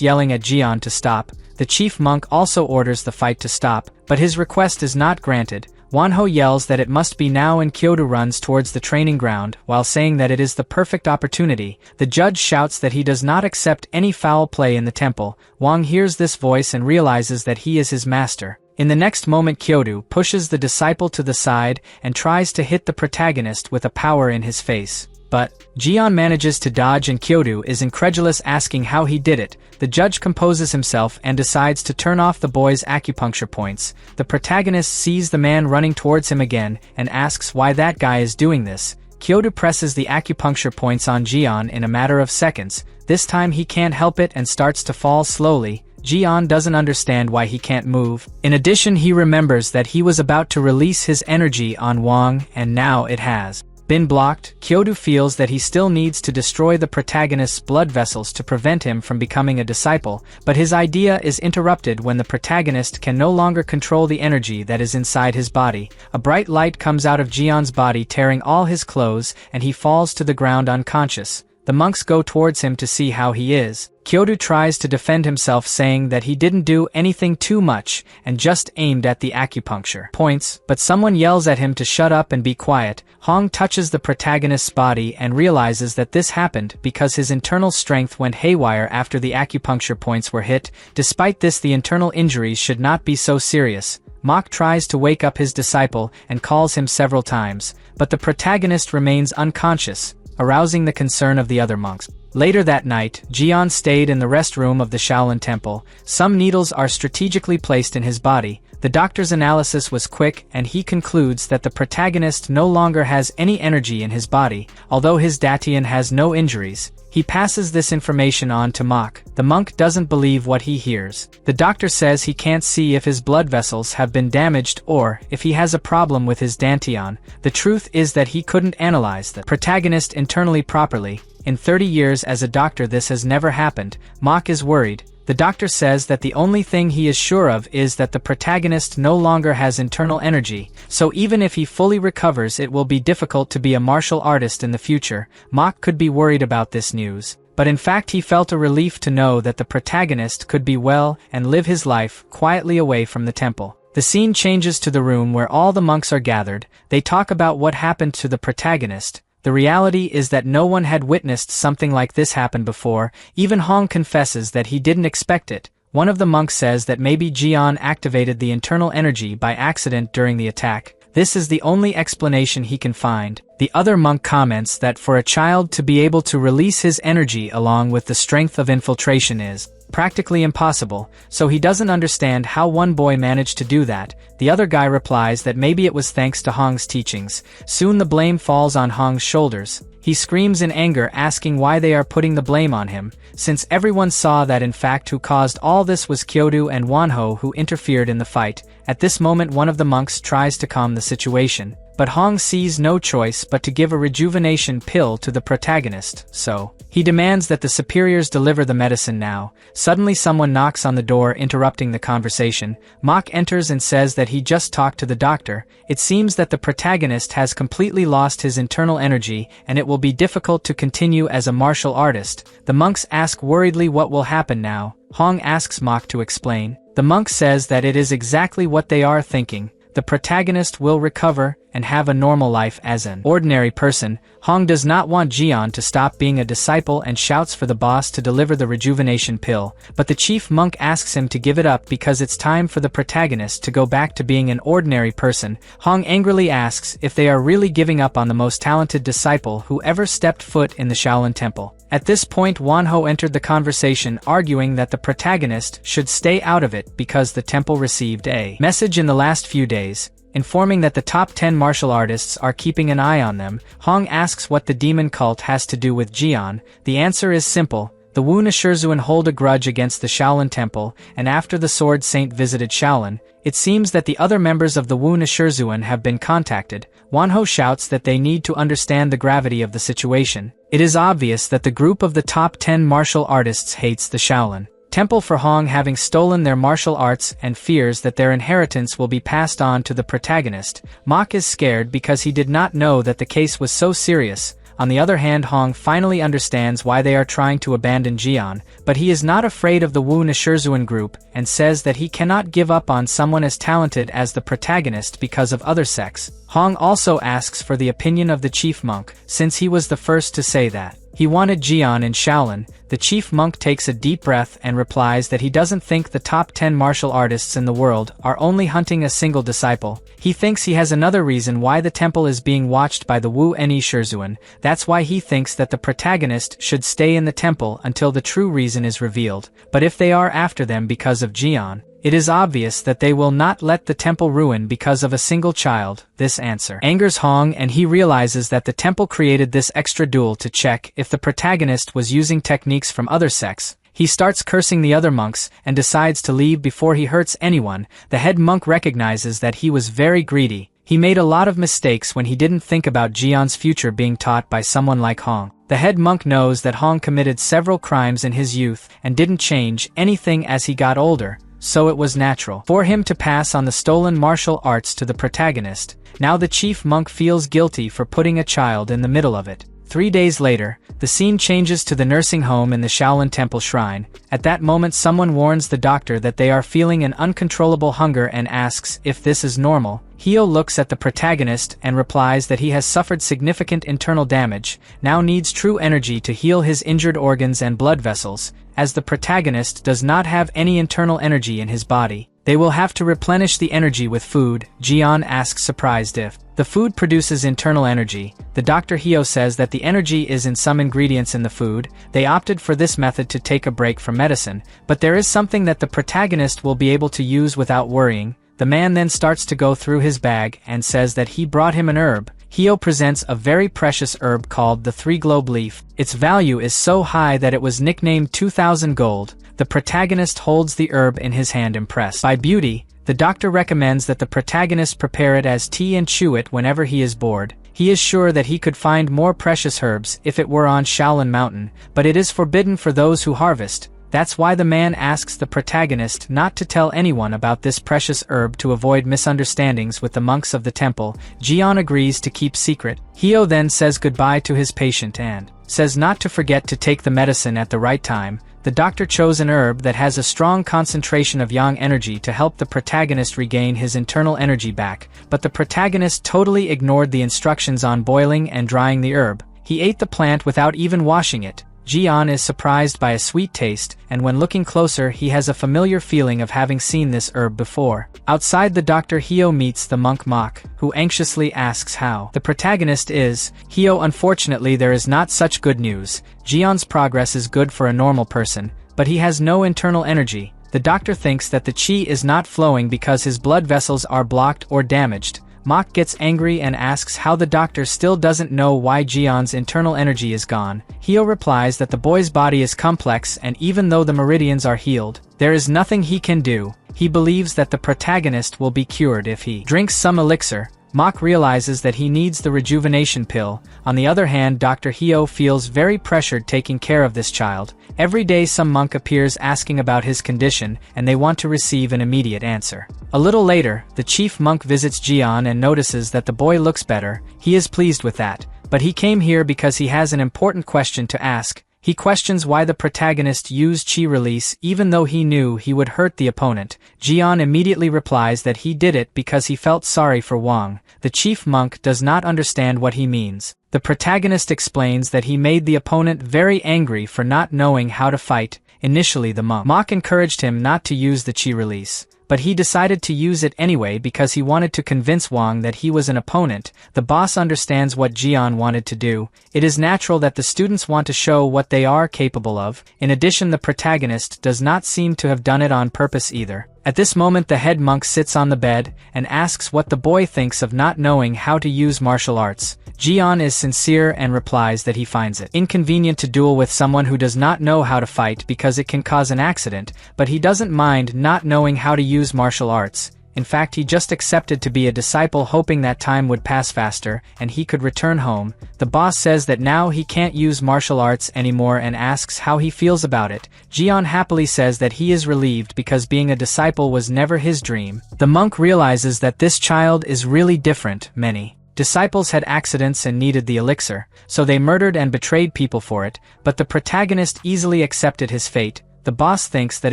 yelling at Jian to stop. The chief monk also orders the fight to stop, but his request is not granted. Wanho yells that it must be now, and Kyoto runs towards the training ground while saying that it is the perfect opportunity. The judge shouts that he does not accept any foul play in the temple. Wang hears this voice and realizes that he is his master. In the next moment Kyoto pushes the disciple to the side and tries to hit the protagonist with a power in his face. But Jian manages to dodge and Kyoto is incredulous, asking how he did it. The judge composes himself and decides to turn off the boy's acupuncture points. The protagonist sees the man running towards him again and asks why that guy is doing this. Kyoto presses the acupuncture points on Jian in a matter of seconds. This time he can't help it and starts to fall slowly. Jian doesn't understand why he can't move. In addition, he remembers that he was about to release his energy on Wang and now it has been blocked. Kyoto feels that he still needs to destroy the protagonist's blood vessels to prevent him from becoming a disciple, but his idea is interrupted when the protagonist can no longer control the energy that is inside his body. A bright light comes out of Jian's body, tearing all his clothes, and he falls to the ground unconscious. The monks go towards him to see how he is. Kyoto tries to defend himself, saying that he didn't do anything too much and just aimed at the acupuncture points, but someone yells at him to shut up and be quiet. Hong touches the protagonist's body and realizes that this happened because his internal strength went haywire after the acupuncture points were hit. Despite this, the internal injuries should not be so serious. Mok tries to wake up his disciple and calls him several times, but the protagonist remains unconscious, arousing the concern of the other monks. Later that night, Jian stayed in the rest room of the Shaolin Temple. Some needles are strategically placed in his body. The doctor's analysis was quick and he concludes that the protagonist no longer has any energy in his body, although his Datian has no injuries. He passes this information on to Mok. The monk doesn't believe what he hears. The doctor says he can't see if his blood vessels have been damaged or if he has a problem with his Dantian. The truth is that he couldn't analyze the protagonist internally properly. In 30 years as a doctor this has never happened. Mok is worried. The doctor says that the only thing he is sure of is that the protagonist no longer has internal energy, so even if he fully recovers it will be difficult to be a martial artist in the future. Mok could be worried about this news, but in fact he felt a relief to know that the protagonist could be well and live his life quietly away from the temple. The scene changes to the room where all the monks are gathered. They talk about what happened to the protagonist. The reality is that no one had witnessed something like this happen before. Even Hong confesses that he didn't expect it. One of the monks says that maybe Jian activated the internal energy by accident during the attack. This is the only explanation he can find. The other monk comments that for a child to be able to release his energy along with the strength of infiltration is practically impossible, so he doesn't understand how one boy managed to do that. The other guy replies that maybe it was thanks to Hong's teachings. Soon the blame falls on Hong's shoulders. He screams in anger, asking why they are putting the blame on him, since everyone saw that in fact who caused all this was Kyoto and Wanho who interfered in the fight. At this moment one of the monks tries to calm the situation, but Hong sees no choice but to give a rejuvenation pill to the protagonist, so he demands that the superiors deliver the medicine now. Suddenly someone knocks on the door, interrupting the conversation. Mok enters and says that he just talked to the doctor. It seems that the protagonist has completely lost his internal energy, and it will be difficult to continue as a martial artist. The monks ask worriedly what will happen now. Hong asks Mok to explain. The monk says that it is exactly what they are thinking. The protagonist will recover and have a normal life as an ordinary person. Hong does not want Jian to stop being a disciple and shouts for the boss to deliver the rejuvenation pill, but the chief monk asks him to give it up because it's time for the protagonist to go back to being an ordinary person. Hong angrily asks if they are really giving up on the most talented disciple who ever stepped foot in the Shaolin Temple. At this point Wanho entered the conversation, arguing that the protagonist should stay out of it because the temple received a message in the last few days, informing that the top 10 martial artists are keeping an eye on them. Hong asks what the demon cult has to do with Jian. The answer is simple. The Wu Nashirzuan hold a grudge against the Shaolin Temple, and after the Sword Saint visited Shaolin, it seems that the other members of the Wu Nashirzuan have been contacted. Wanho shouts that they need to understand the gravity of the situation. It is obvious that the group of the top 10 martial artists hates the Shaolin Temple for Hong having stolen their martial arts and fears that their inheritance will be passed on to the protagonist. Mok is scared because he did not know that the case was so serious. On the other hand, Hong finally understands why they are trying to abandon Jian, but he is not afraid of the Wu Nashirzuan group and says that he cannot give up on someone as talented as the protagonist because of other sects. Hong also asks for the opinion of the chief monk, since he was the first to say that he wanted Jian in Shaolin. The chief monk takes a deep breath and replies that he doesn't think the top 10 martial artists in the world are only hunting a single disciple. He thinks he has another reason why the temple is being watched by the Wu Nashirzuan. That's why he thinks that the protagonist should stay in the temple until the true reason is revealed. But if they are after them because of Jian, it is obvious that they will not let the temple ruin because of a single child. This answer angers Hong, and he realizes that the temple created this extra duel to check if the protagonist was using techniques from other sects. He starts cursing the other monks and decides to leave before he hurts anyone. The head monk recognizes that he was very greedy. He made a lot of mistakes when he didn't think about Jian's future being taught by someone like Hong. The head monk knows that Hong committed several crimes in his youth and didn't change anything as he got older, so it was natural for him to pass on the stolen martial arts to the protagonist. Now the chief monk feels guilty for putting a child in the middle of it. 3 days later, the scene changes to the nursing home in the Shaolin Temple shrine. At that moment someone warns the doctor that they are feeling an uncontrollable hunger and asks if this is normal. Hyo looks at the protagonist and replies that he has suffered significant internal damage, now needs true energy to heal his injured organs and blood vessels. As the protagonist does not have any internal energy in his body, they will have to replenish the energy with food. Jian asks surprised if the food produces internal energy. The Dr. Hyo says that the energy is in some ingredients in the food. They opted for this method to take a break from medicine, but there is something that the protagonist will be able to use without worrying. The man then starts to go through his bag and says that he brought him an herb. Hyo presents a very precious herb called the Three Globe Leaf. Its value is so high that it was nicknamed 2,000 gold. The protagonist holds the herb in his hand, impressed by beauty. The doctor recommends that the protagonist prepare it as tea and chew it whenever he is bored. He is sure that he could find more precious herbs if it were on Shaolin Mountain, but it is forbidden for those who harvest. That's why the man asks the protagonist not to tell anyone about this precious herb to avoid misunderstandings with the monks of the temple. Jian agrees to keep secret. Hyo then says goodbye to his patient and says not to forget to take the medicine at the right time. The doctor chose an herb that has a strong concentration of yang energy to help the protagonist regain his internal energy back, but the protagonist totally ignored the instructions on boiling and drying the herb. He ate the plant without even washing it. Jian is surprised by a sweet taste, and when looking closer he has a familiar feeling of having seen this herb before. Outside, the Dr. Hyo meets the monk Mok, who anxiously asks how the protagonist is. Hyo, unfortunately there is not such good news. Jian's progress is good for a normal person, but he has no internal energy. The doctor thinks that the qi is not flowing because his blood vessels are blocked or damaged. Mok gets angry and asks how the doctor still doesn't know why Jian's internal energy is gone. Hyo replies that the boy's body is complex and even though the meridians are healed, there is nothing he can do. He believes that the protagonist will be cured if he drinks some elixir. Mok realizes that he needs the rejuvenation pill. On the other hand, Dr. Hyo feels very pressured taking care of this child. Every day some monk appears asking about his condition, and they want to receive an immediate answer. A little later, the chief monk visits Jian and notices that the boy looks better. He is pleased with that, but he came here because he has an important question to ask. He questions why the protagonist used chi release even though he knew he would hurt the opponent. Jian immediately replies that he did it because he felt sorry for Wang. The chief monk does not understand what he means. The protagonist explains that he made the opponent very angry for not knowing how to fight. Initially the monk encouraged him not to use the chi release, but he decided to use it anyway because he wanted to convince Wang that he was an opponent. The boss understands what Jian wanted to do. It is natural that the students want to show what they are capable of. In addition, the protagonist does not seem to have done it on purpose either. At this moment the head monk sits on the bed and asks what the boy thinks of not knowing how to use martial arts. Jian is sincere and replies that he finds it inconvenient to duel with someone who does not know how to fight because it can cause an accident, but he doesn't mind not knowing how to use martial arts. In fact, he just accepted to be a disciple hoping that time would pass faster and he could return home. The boss says that now he can't use martial arts anymore and asks how he feels about it. Jian happily says that he is relieved because being a disciple was never his dream. The monk realizes that this child is really different. Many disciples had accidents and needed the elixir, so they murdered and betrayed people for it, but the protagonist easily accepted his fate. The boss thinks that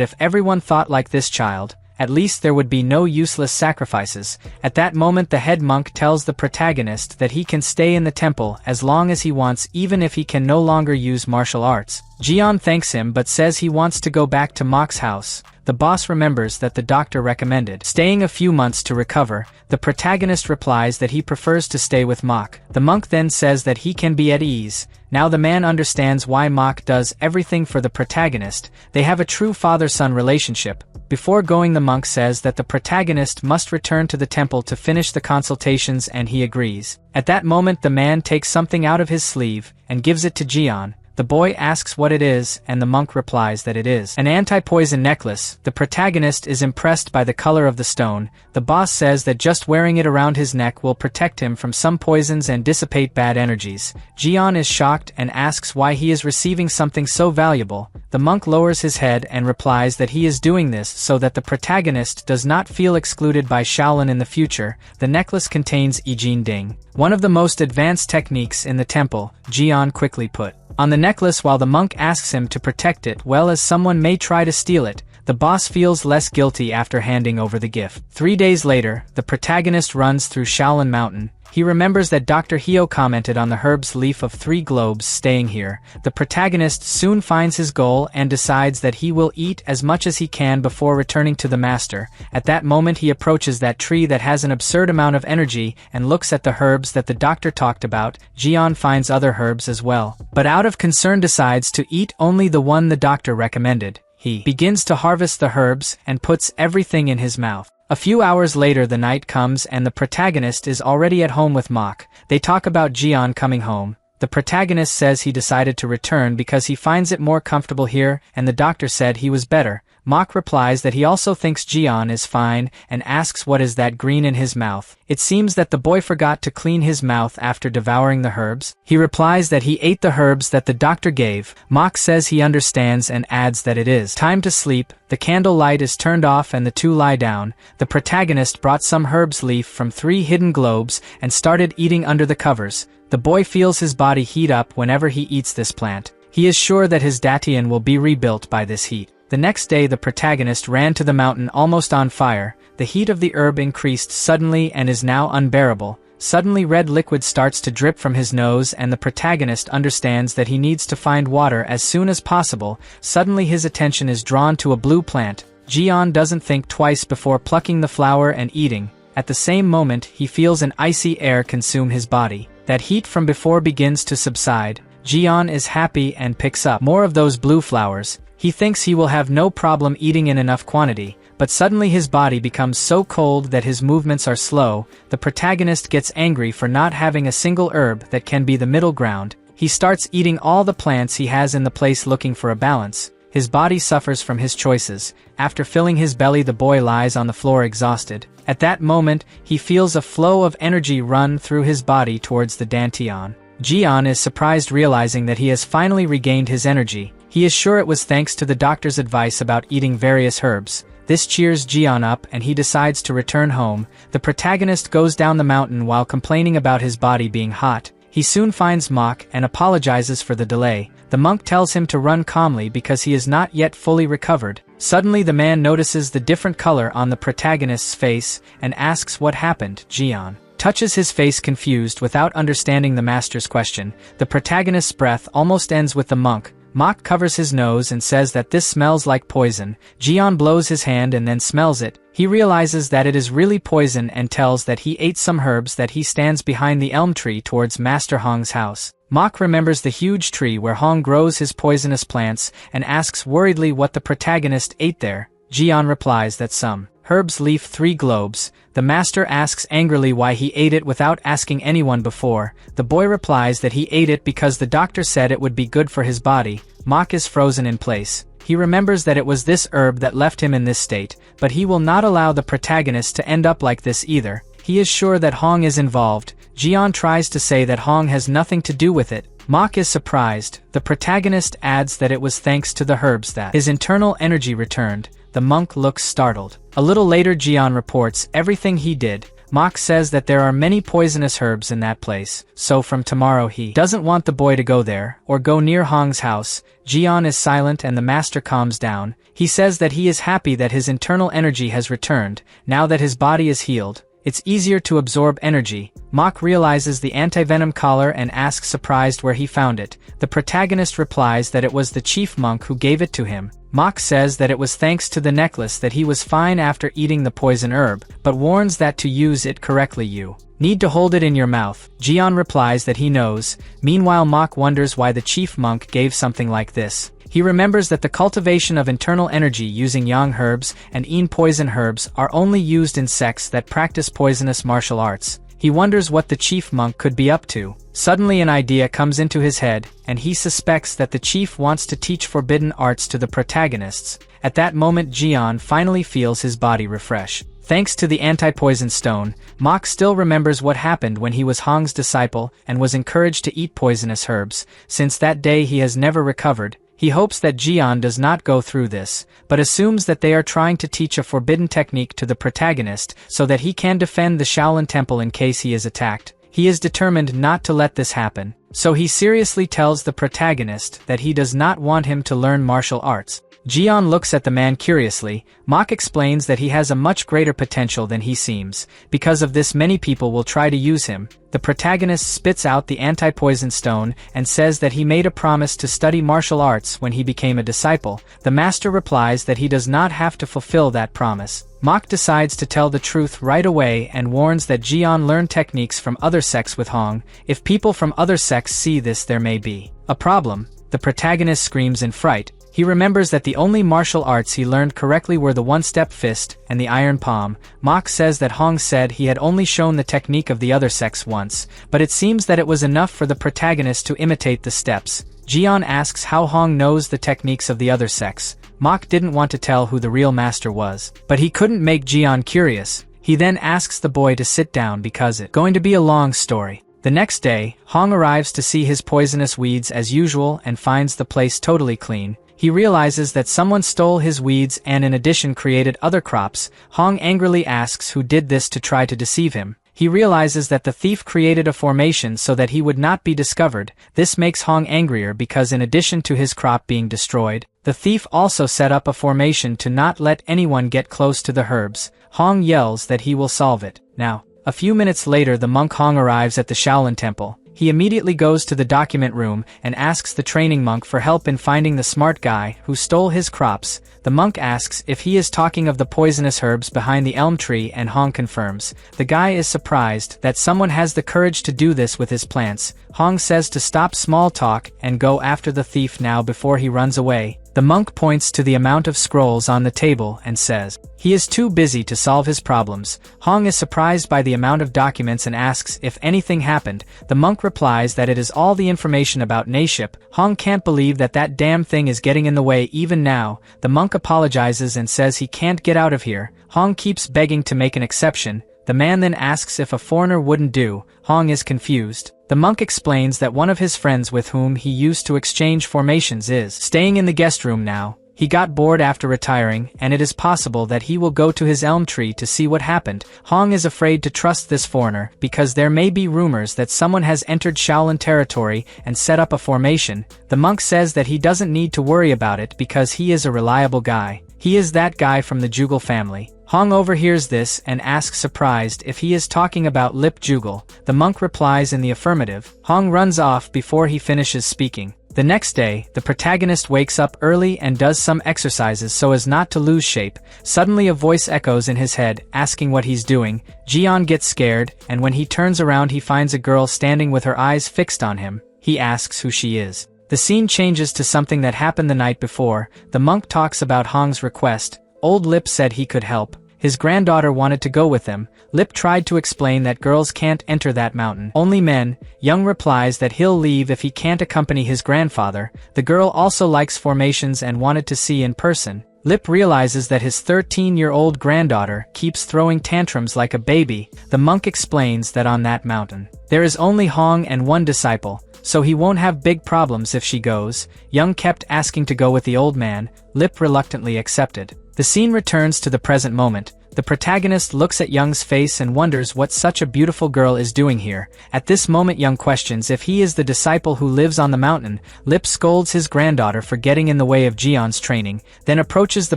if everyone thought like this child, at least there would be no useless sacrifices. At that moment the head monk tells the protagonist that he can stay in the temple as long as he wants even if he can no longer use martial arts. Jian thanks him but says he wants to go back to Mok's house. The boss remembers that the doctor recommended staying a few months to recover. The protagonist replies that he prefers to stay with Mok. The monk then says that he can be at ease. Now the man understands why Mok does everything for the protagonist. They have a true father-son relationship. Before going, the monk says that the protagonist must return to the temple to finish the consultations and he agrees. At that moment the man takes something out of his sleeve and gives it to Jian. The boy asks what it is, and the monk replies that it is an anti-poison necklace. The protagonist is impressed by the color of the stone. The boss says that just wearing it around his neck will protect him from some poisons and dissipate bad energies. Jian is shocked and asks why he is receiving something so valuable. The monk lowers his head and replies that he is doing this so that the protagonist does not feel excluded by Shaolin in the future. The necklace contains Ijin Ding, one of the most advanced techniques in the temple. Jian quickly put on the necklace while the monk asks him to protect it well as someone may try to steal it. The boss feels less guilty after handing over the gift. 3 days later, the protagonist runs through Shaolin Mountain. He remembers that Dr. Hyo commented on the herb's leaf of 3 globes staying here. The protagonist soon finds his goal and decides that he will eat as much as he can before returning to the master. At that moment he approaches that tree that has an absurd amount of energy and looks at the herbs that the doctor talked about. Jian finds other herbs as well, but out of concern decides to eat only the one the doctor recommended. He begins to harvest the herbs and puts everything in his mouth. A few hours later the night comes and the protagonist is already at home with Mok. They talk about Jian coming home. The protagonist says he decided to return because he finds it more comfortable here and the doctor said he was better. Mok replies that he also thinks Jian is fine and asks what is that green in his mouth. It seems that the boy forgot to clean his mouth after devouring the herbs. He replies that he ate the herbs that the doctor gave. Mok says he understands and adds that it is time to sleep. The candle light is turned off and the two lie down. The protagonist brought some herbs leaf from 3 hidden globes and started eating under the covers. The boy feels his body heat up whenever he eats this plant. He is sure that his Datian will be rebuilt by this heat. The next day the protagonist ran to the mountain almost on fire. The heat of the herb increased suddenly and is now unbearable. Suddenly red liquid starts to drip from his nose and the protagonist understands that he needs to find water as soon as possible. Suddenly his attention is drawn to a blue plant. Jian doesn't think twice before plucking the flower and eating. At the same moment, he feels an icy air consume his body. That heat from before begins to subside. Jian is happy and picks up more of those blue flowers. He thinks he will have no problem eating in enough quantity, but suddenly his body becomes so cold that his movements are slow. The protagonist gets angry for not having a single herb that can be the middle ground. He starts eating all the plants he has in the place looking for a balance. His body suffers from his choices. After filling his belly, the boy lies on the floor exhausted. At that moment, he feels a flow of energy run through his body towards the dantian. Jian is surprised realizing that he has finally regained his energy. He is sure it was thanks to the doctor's advice about eating various herbs. This cheers Jian up and he decides to return home. The protagonist goes down the mountain while complaining about his body being hot. He soon finds Mok and apologizes for the delay. The monk tells him to run calmly because he is not yet fully recovered. Suddenly the man notices the different color on the protagonist's face and asks what happened. Jian touches his face confused without understanding the master's question. The protagonist's breath almost ends with the monk. Mok covers his nose and says that this smells like poison. Jian blows his hand and then smells it. He realizes that it is really poison and tells that he ate some herbs that he stands behind the elm tree towards Master Hong's house. Mok remembers the huge tree where Hong grows his poisonous plants and asks worriedly what the protagonist ate there. Jian replies that some herbs leaf 3 globes. The master asks angrily why he ate it without asking anyone before. The boy replies that he ate it because the doctor said it would be good for his body. Mok is frozen in place. He remembers that it was this herb that left him in this state, but he will not allow the protagonist to end up like this either. He is sure that Hong is involved. Jian tries to say that Hong has nothing to do with it. Mok is surprised. The protagonist adds that it was thanks to the herbs that his internal energy returned. The monk looks startled. A little later Jian reports everything he did. Mok says that there are many poisonous herbs in that place, so from tomorrow he doesn't want the boy to go there, or go near Hong's house. Jian is silent and the master calms down. He says that he is happy that his internal energy has returned, now that his body is healed. It's easier to absorb energy. Mok realizes the anti-venom collar and asks surprised where he found it. The protagonist replies that it was the chief monk who gave it to him. Mok says that it was thanks to the necklace that he was fine after eating the poison herb, but warns that to use it correctly you need to hold it in your mouth. Jian replies that he knows. Meanwhile Mok wonders why the chief monk gave something like this. He remembers that the cultivation of internal energy using yang herbs and yin poison herbs are only used in sects that practice poisonous martial arts. He wonders what the chief monk could be up to. Suddenly an idea comes into his head, and he suspects that the chief wants to teach forbidden arts to the protagonists. At that moment Jian finally feels his body refresh. Thanks to the anti-poison stone, Mok still remembers what happened when he was Hong's disciple and was encouraged to eat poisonous herbs. Since that day he has never recovered. He hopes that Jian does not go through this, but assumes that they are trying to teach a forbidden technique to the protagonist so that he can defend the Shaolin Temple in case he is attacked. He is determined not to let this happen, so he seriously tells the protagonist that he does not want him to learn martial arts. Jian looks at the man curiously. Mok explains that he has a much greater potential than he seems. Because of this many people will try to use him. The protagonist spits out the anti-poison stone and says that he made a promise to study martial arts when he became a disciple. The master replies that he does not have to fulfill that promise. Mok decides to tell the truth right away and warns that Jian learned techniques from other sects with Hong. If people from other sects see this there may be a problem. The protagonist screams in fright. He remembers that the only martial arts he learned correctly were the one-step fist and the iron palm. Mok says that Hong said he had only shown the technique of the other sects once, but it seems that it was enough for the protagonist to imitate the steps. Jian asks how Hong knows the techniques of the other sects. Mok didn't want to tell who the real master was, but he couldn't make Jian curious. He then asks the boy to sit down because it's going to be a long story. The next day, Hong arrives to see his poisonous weeds as usual and finds the place totally clean. He realizes that someone stole his weeds and in addition created other crops. Hong angrily asks who did this to try to deceive him. He realizes that the thief created a formation so that he would not be discovered. This makes Hong angrier because in addition to his crop being destroyed, the thief also set up a formation to not let anyone get close to the herbs. Hong yells that he will solve it. Now, A few minutes later the monk Hong arrives at the Shaolin temple. He immediately goes to the document room and asks the training monk for help in finding the smart guy who stole his crops. The monk asks if he is talking of the poisonous herbs behind the elm tree, and Hong confirms. The guy is surprised that someone has the courage to do this with his plants. Hong says to stop small talk and go after the thief now before he runs away. The monk points to the amount of scrolls on the table and says he is too busy to solve his problems. Hong is surprised by the amount of documents and asks if anything happened. The monk replies that it is all the information about Naship. Hong can't believe that that damn thing is getting in the way even now. The monk apologizes and says he can't get out of here. Hong keeps begging to make an exception. The man then asks if a foreigner wouldn't do. Hong is confused. The monk explains that one of his friends with whom he used to exchange formations is staying in the guest room now. He got bored after retiring, and it is possible that he will go to his elm tree to see what happened. Hong is afraid to trust this foreigner because there may be rumors that someone has entered Shaolin territory and set up a formation. The monk says that he doesn't need to worry about it because he is a reliable guy. He is that guy from the Jugal family. Hong overhears this and asks surprised if he is talking about Lip Jugal. The monk replies in the affirmative. Hong runs off before he finishes speaking. The next day, the protagonist wakes up early and does some exercises so as not to lose shape. Suddenly a voice echoes in his head, asking what he's doing. Jian gets scared, and when he turns around he finds a girl standing with her eyes fixed on him. He asks who she is. The scene changes to something that happened the night before. The monk talks about Hong's request. Old Lip said he could help. His granddaughter wanted to go with him. Lip tried to explain that girls can't enter that mountain, only men. Young replies that he'll leave if he can't accompany his grandfather. The girl also likes formations and wanted to see in person. Lip realizes that his 13-year-old granddaughter keeps throwing tantrums like a baby. The monk explains that on that mountain, there is only Hong and one disciple, so he won't have big problems if she goes. Young kept asking to go with the old man. Lip reluctantly accepted. The scene returns to the present moment. The protagonist looks at Young's face and wonders what such a beautiful girl is doing here. At this moment Young questions if he is the disciple who lives on the mountain. Lip scolds his granddaughter for getting in the way of Jian's training, then approaches the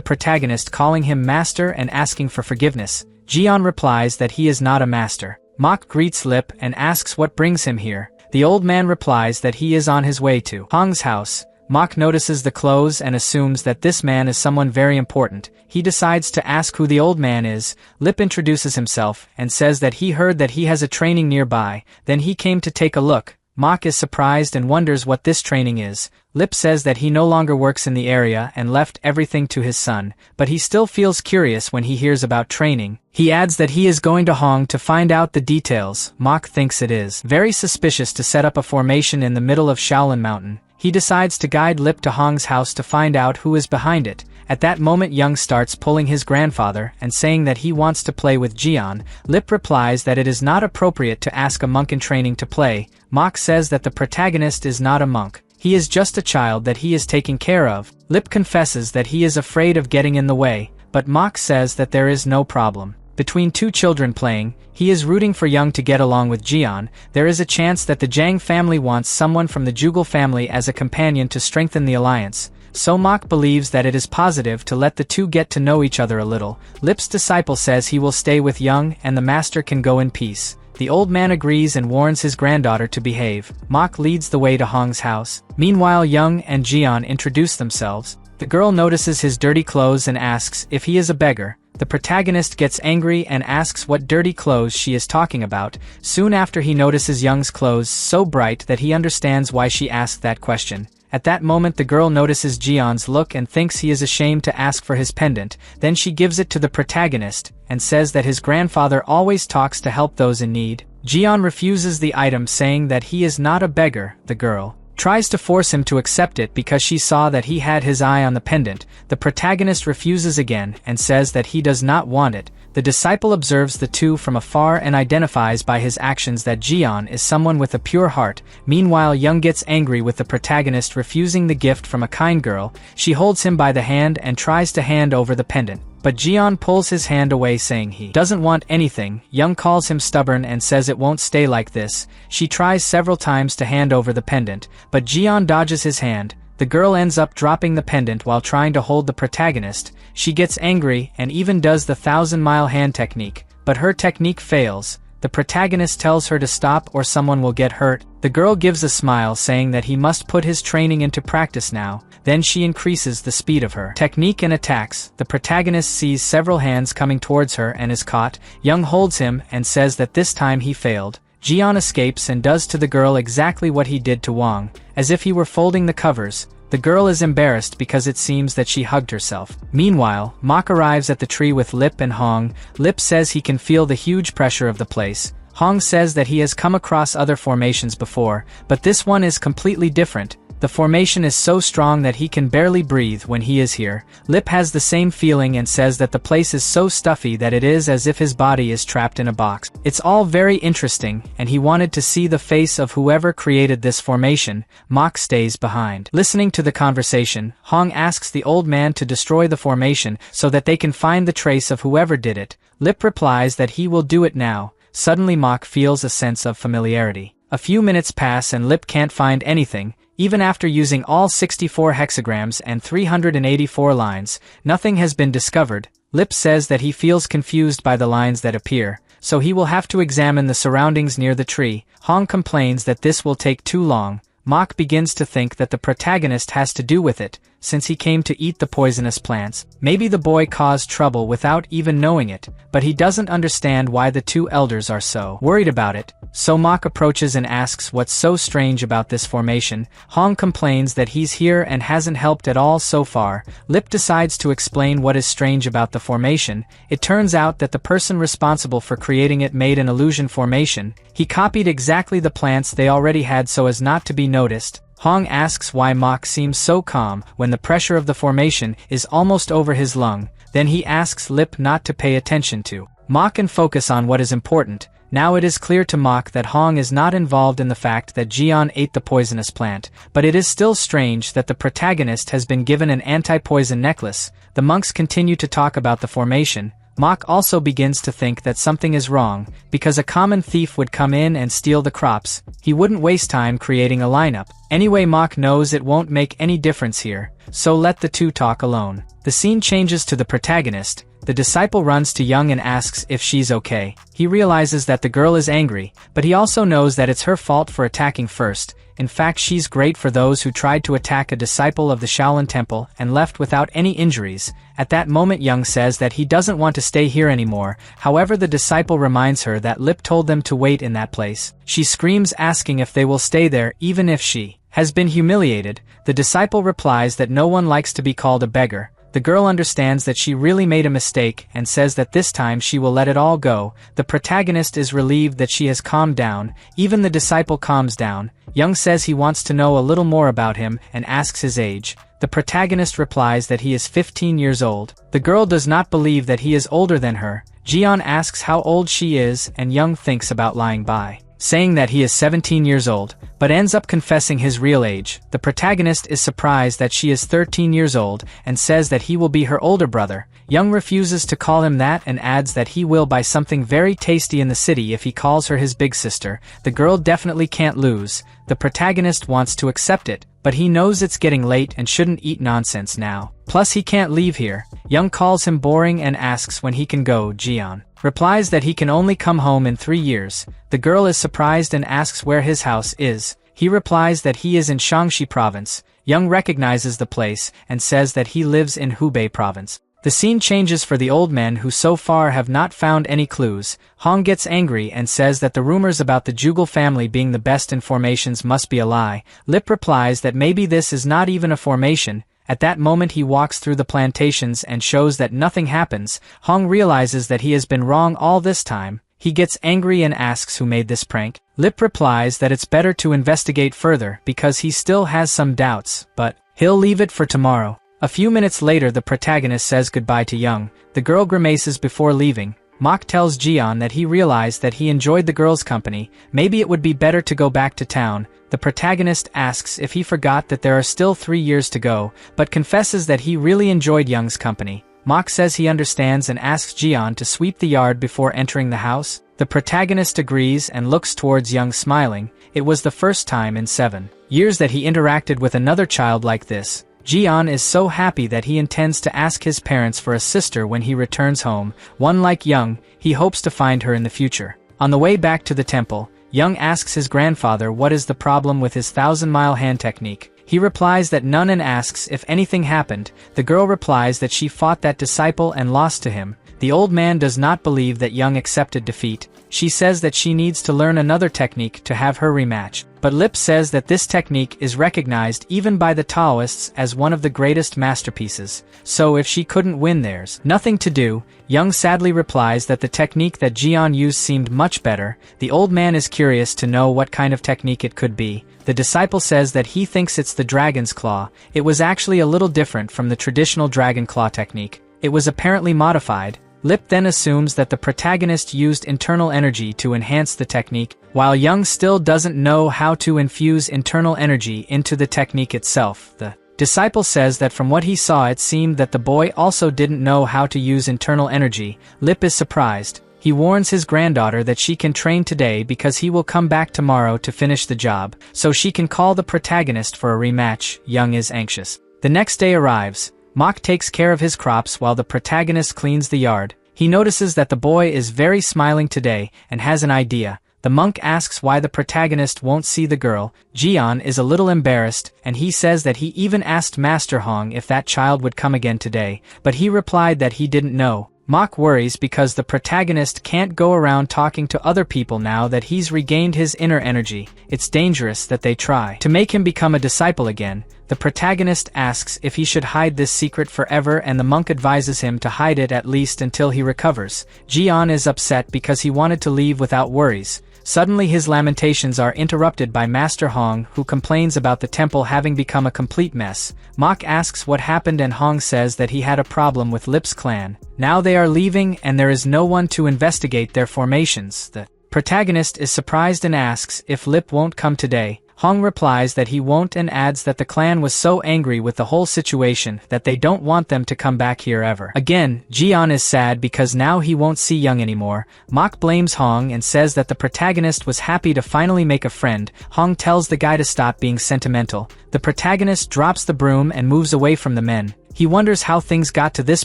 protagonist calling him master and asking for forgiveness. Jian replies that he is not a master. Mok greets Lip and asks what brings him here. The old man replies that he is on his way to Hong's house. Mok notices the clothes and assumes that this man is someone very important. He decides to ask who the old man is. Lip introduces himself and says that he heard that he has a training nearby. Then he came to take a look. Mok is surprised and wonders what this training is. Lip says that he no longer works in the area and left everything to his son, but he still feels curious when he hears about training. He adds that he is going to Hong to find out the details. Mok thinks it is very suspicious to set up a formation in the middle of Shaolin Mountain. He decides to guide Lip to Hong's house to find out who is behind it. At that moment Young starts pulling his grandfather and saying that he wants to play with Jian. Lip replies that it is not appropriate to ask a monk in training to play. Mok says that the protagonist is not a monk. He is just a child that he is taking care of. Lip confesses that he is afraid of getting in the way, but Mok says that there is no problem. Between two children playing, he is rooting for Young to get along with Jian. There is a chance that the Zhang family wants someone from the Jugal family as a companion to strengthen the alliance. So Mok believes that it is positive to let the two get to know each other a little. Lip's disciple says he will stay with Young and the master can go in peace. The old man agrees and warns his granddaughter to behave. Mok leads the way to Hong's house. Meanwhile Young and Jian introduce themselves. The girl notices his dirty clothes and asks if he is a beggar. The protagonist gets angry and asks what dirty clothes she is talking about. Soon after he notices Young's clothes so bright that he understands why she asked that question. At that moment the girl notices Jian's look and thinks he is ashamed to ask for his pendant. Then she gives it to the protagonist and says that his grandfather always talks to help those in need. Jian refuses the item saying that he is not a beggar. The girl tries to force him to accept it because she saw that he had his eye on the pendant. The protagonist refuses again and says that he does not want it. The disciple observes the two from afar and identifies by his actions that Jian is someone with a pure heart. Meanwhile Young gets angry with the protagonist refusing the gift from a kind girl. She holds him by the hand and tries to hand over the pendant, but Jian pulls his hand away saying he doesn't want anything. Young calls him stubborn and says it won't stay like this. She tries several times to hand over the pendant, but Jian dodges his hand. The girl ends up dropping the pendant while trying to hold the protagonist. She gets angry and even does the 1,000-mile hand technique, but her technique fails. The protagonist tells her to stop or someone will get hurt. The girl gives a smile saying that he must put his training into practice now. Then she increases the speed of her technique and attacks. The protagonist sees several hands coming towards her and is caught. Young holds him and says that this time he failed. Jian escapes and does to the girl exactly what he did to Wang, as if he were folding the covers. The girl is embarrassed because it seems that she hugged herself. Meanwhile, Mok arrives at the tree with Lip and Hong. Lip says he can feel the huge pressure of the place. Hong says that he has come across other formations before, but this one is completely different. The formation is so strong that he can barely breathe when he is here. Lip has the same feeling and says that the place is so stuffy that it is as if his body is trapped in a box. It's all very interesting, and he wanted to see the face of whoever created this formation. Mok stays behind. Listening to the conversation, Hong asks the old man to destroy the formation so that they can find the trace of whoever did it. Lip replies that he will do it now. Suddenly Mok feels a sense of familiarity. A few minutes pass and Lip can't find anything. Even after using all 64 hexagrams and 384 lines, nothing has been discovered. Lip says that he feels confused by the lines that appear, so he will have to examine the surroundings near the tree. Hong complains that this will take too long. Mok begins to think that the protagonist has to do with it, since he came to eat the poisonous plants. Maybe the boy caused trouble without even knowing it, but he doesn't understand why the two elders are so worried about it. So Mok approaches and asks what's so strange about this formation. Hong complains that he's here and hasn't helped at all so far. Lip decides to explain what is strange about the formation. It turns out that the person responsible for creating it made an illusion formation. He copied exactly the plants they already had so as not to be noticed. Hong asks why Mok seems so calm when the pressure of the formation is almost over his lung. Then he asks Lip not to pay attention to Mok and focus on what is important. Now it is clear to Mok that Hong is not involved in the fact that Jian ate the poisonous plant, but it is still strange that the protagonist has been given an anti-poison necklace. The monks continue to talk about the formation. Mok also begins to think that something is wrong, because a common thief would come in and steal the crops. He wouldn't waste time creating a lineup. Anyway, Mok knows it won't make any difference here, so let the two talk alone. The scene changes to the protagonist. The disciple runs to Young and asks if she's okay. He realizes that the girl is angry, but he also knows that it's her fault for attacking first. In fact, she's great for those who tried to attack a disciple of the Shaolin Temple and left without any injuries. At that moment, Young says that he doesn't want to stay here anymore. However, the disciple reminds her that Lip told them to wait in that place. She screams, asking if they will stay there even if she has been humiliated. The disciple replies that no one likes to be called a beggar. The girl understands that she really made a mistake and says that this time she will let it all go. The protagonist is relieved that she has calmed down. Even the disciple calms down. Young says he wants to know a little more about him and asks his age. The protagonist replies that he is 15 years old. The girl does not believe that he is older than her. Jian asks how old she is and Young thinks about lying by saying that he is 17 years old, but ends up confessing his real age. The protagonist is surprised that she is 13 years old and says that he will be her older brother. Young refuses to call him that and adds that he will buy something very tasty in the city if he calls her his big sister. The girl definitely can't lose. The protagonist wants to accept it, but he knows it's getting late and shouldn't eat nonsense now. Plus he can't leave here. Young calls him boring and asks when he can go. Jian replies that he can only come home in 3 years. The girl is surprised and asks where his house is. He replies that he is in Shaanxi province. Young recognizes the place and says that he lives in Hubei province. The scene changes for the old men who so far have not found any clues. Hong gets angry and says that the rumors about the Jugal family being the best in formations must be a lie. Lip replies that maybe this is not even a formation. At that moment he walks through the plantations and shows that nothing happens. Hong realizes that he has been wrong all this time. He gets angry and asks who made this prank. Lip replies that it's better to investigate further because he still has some doubts, but he'll leave it for tomorrow. A few minutes later the protagonist says goodbye to Young. The girl grimaces before leaving. Mok tells Jian that he realized that he enjoyed the girl's company. Maybe it would be better to go back to town. The protagonist asks if he forgot that there are still 3 years to go, but confesses that he really enjoyed Young's company. Mok says he understands and asks Jian to sweep the yard before entering the house. The protagonist agrees and looks towards Young smiling. It was the first time in 7 years that he interacted with another child like this. Jian is so happy that he intends to ask his parents for a sister when he returns home. One like Young, he hopes to find her in the future. On the way back to the temple, Young asks his grandfather what is the problem with his 1,000-mile hand technique. He replies that none and asks if anything happened. The girl replies that she fought that disciple and lost to him. The old man does not believe that Young accepted defeat. She says that she needs to learn another technique to have her rematch. But Lip says that this technique is recognized even by the Taoists as one of the greatest masterpieces. So if she couldn't win, there's nothing to do. Young sadly replies that the technique that Jian used seemed much better. The old man is curious to know what kind of technique it could be. The disciple says that he thinks it's the dragon's claw. It was actually a little different from the traditional dragon claw technique. It was apparently modified. Lip then assumes that the protagonist used internal energy to enhance the technique, while Young still doesn't know how to infuse internal energy into the technique itself. The disciple says that from what he saw it seemed that the boy also didn't know how to use internal energy. Lip is surprised. He warns his granddaughter that she can train today because he will come back tomorrow to finish the job, so she can call the protagonist for a rematch. Young is anxious. The next day arrives. Mok takes care of his crops while the protagonist cleans the yard. He notices that the boy is very smiling today and has an idea. The monk asks why the protagonist won't see the girl. Jian is a little embarrassed, and he says that he even asked Master Hong if that child would come again today, but he replied that he didn't know. Mok worries because the protagonist can't go around talking to other people now that he's regained his inner energy. It's dangerous that they try to make him become a disciple again. The protagonist asks if he should hide this secret forever, and the monk advises him to hide it at least until he recovers. Jian is upset because he wanted to leave without worries. Suddenly his lamentations are interrupted by Master Hong, who complains about the temple having become a complete mess. Mok asks what happened and Hong says that he had a problem with Lip's clan. Now they are leaving and there is no one to investigate their formations. The protagonist is surprised and asks if Lip won't come today. Hong replies that he won't and adds that the clan was so angry with the whole situation that they don't want them to come back here ever. Again, Jian is sad because now he won't see Young anymore. Mok blames Hong and says that the protagonist was happy to finally make a friend. Hong tells the guy to stop being sentimental. The protagonist drops the broom and moves away from the men. He wonders how things got to this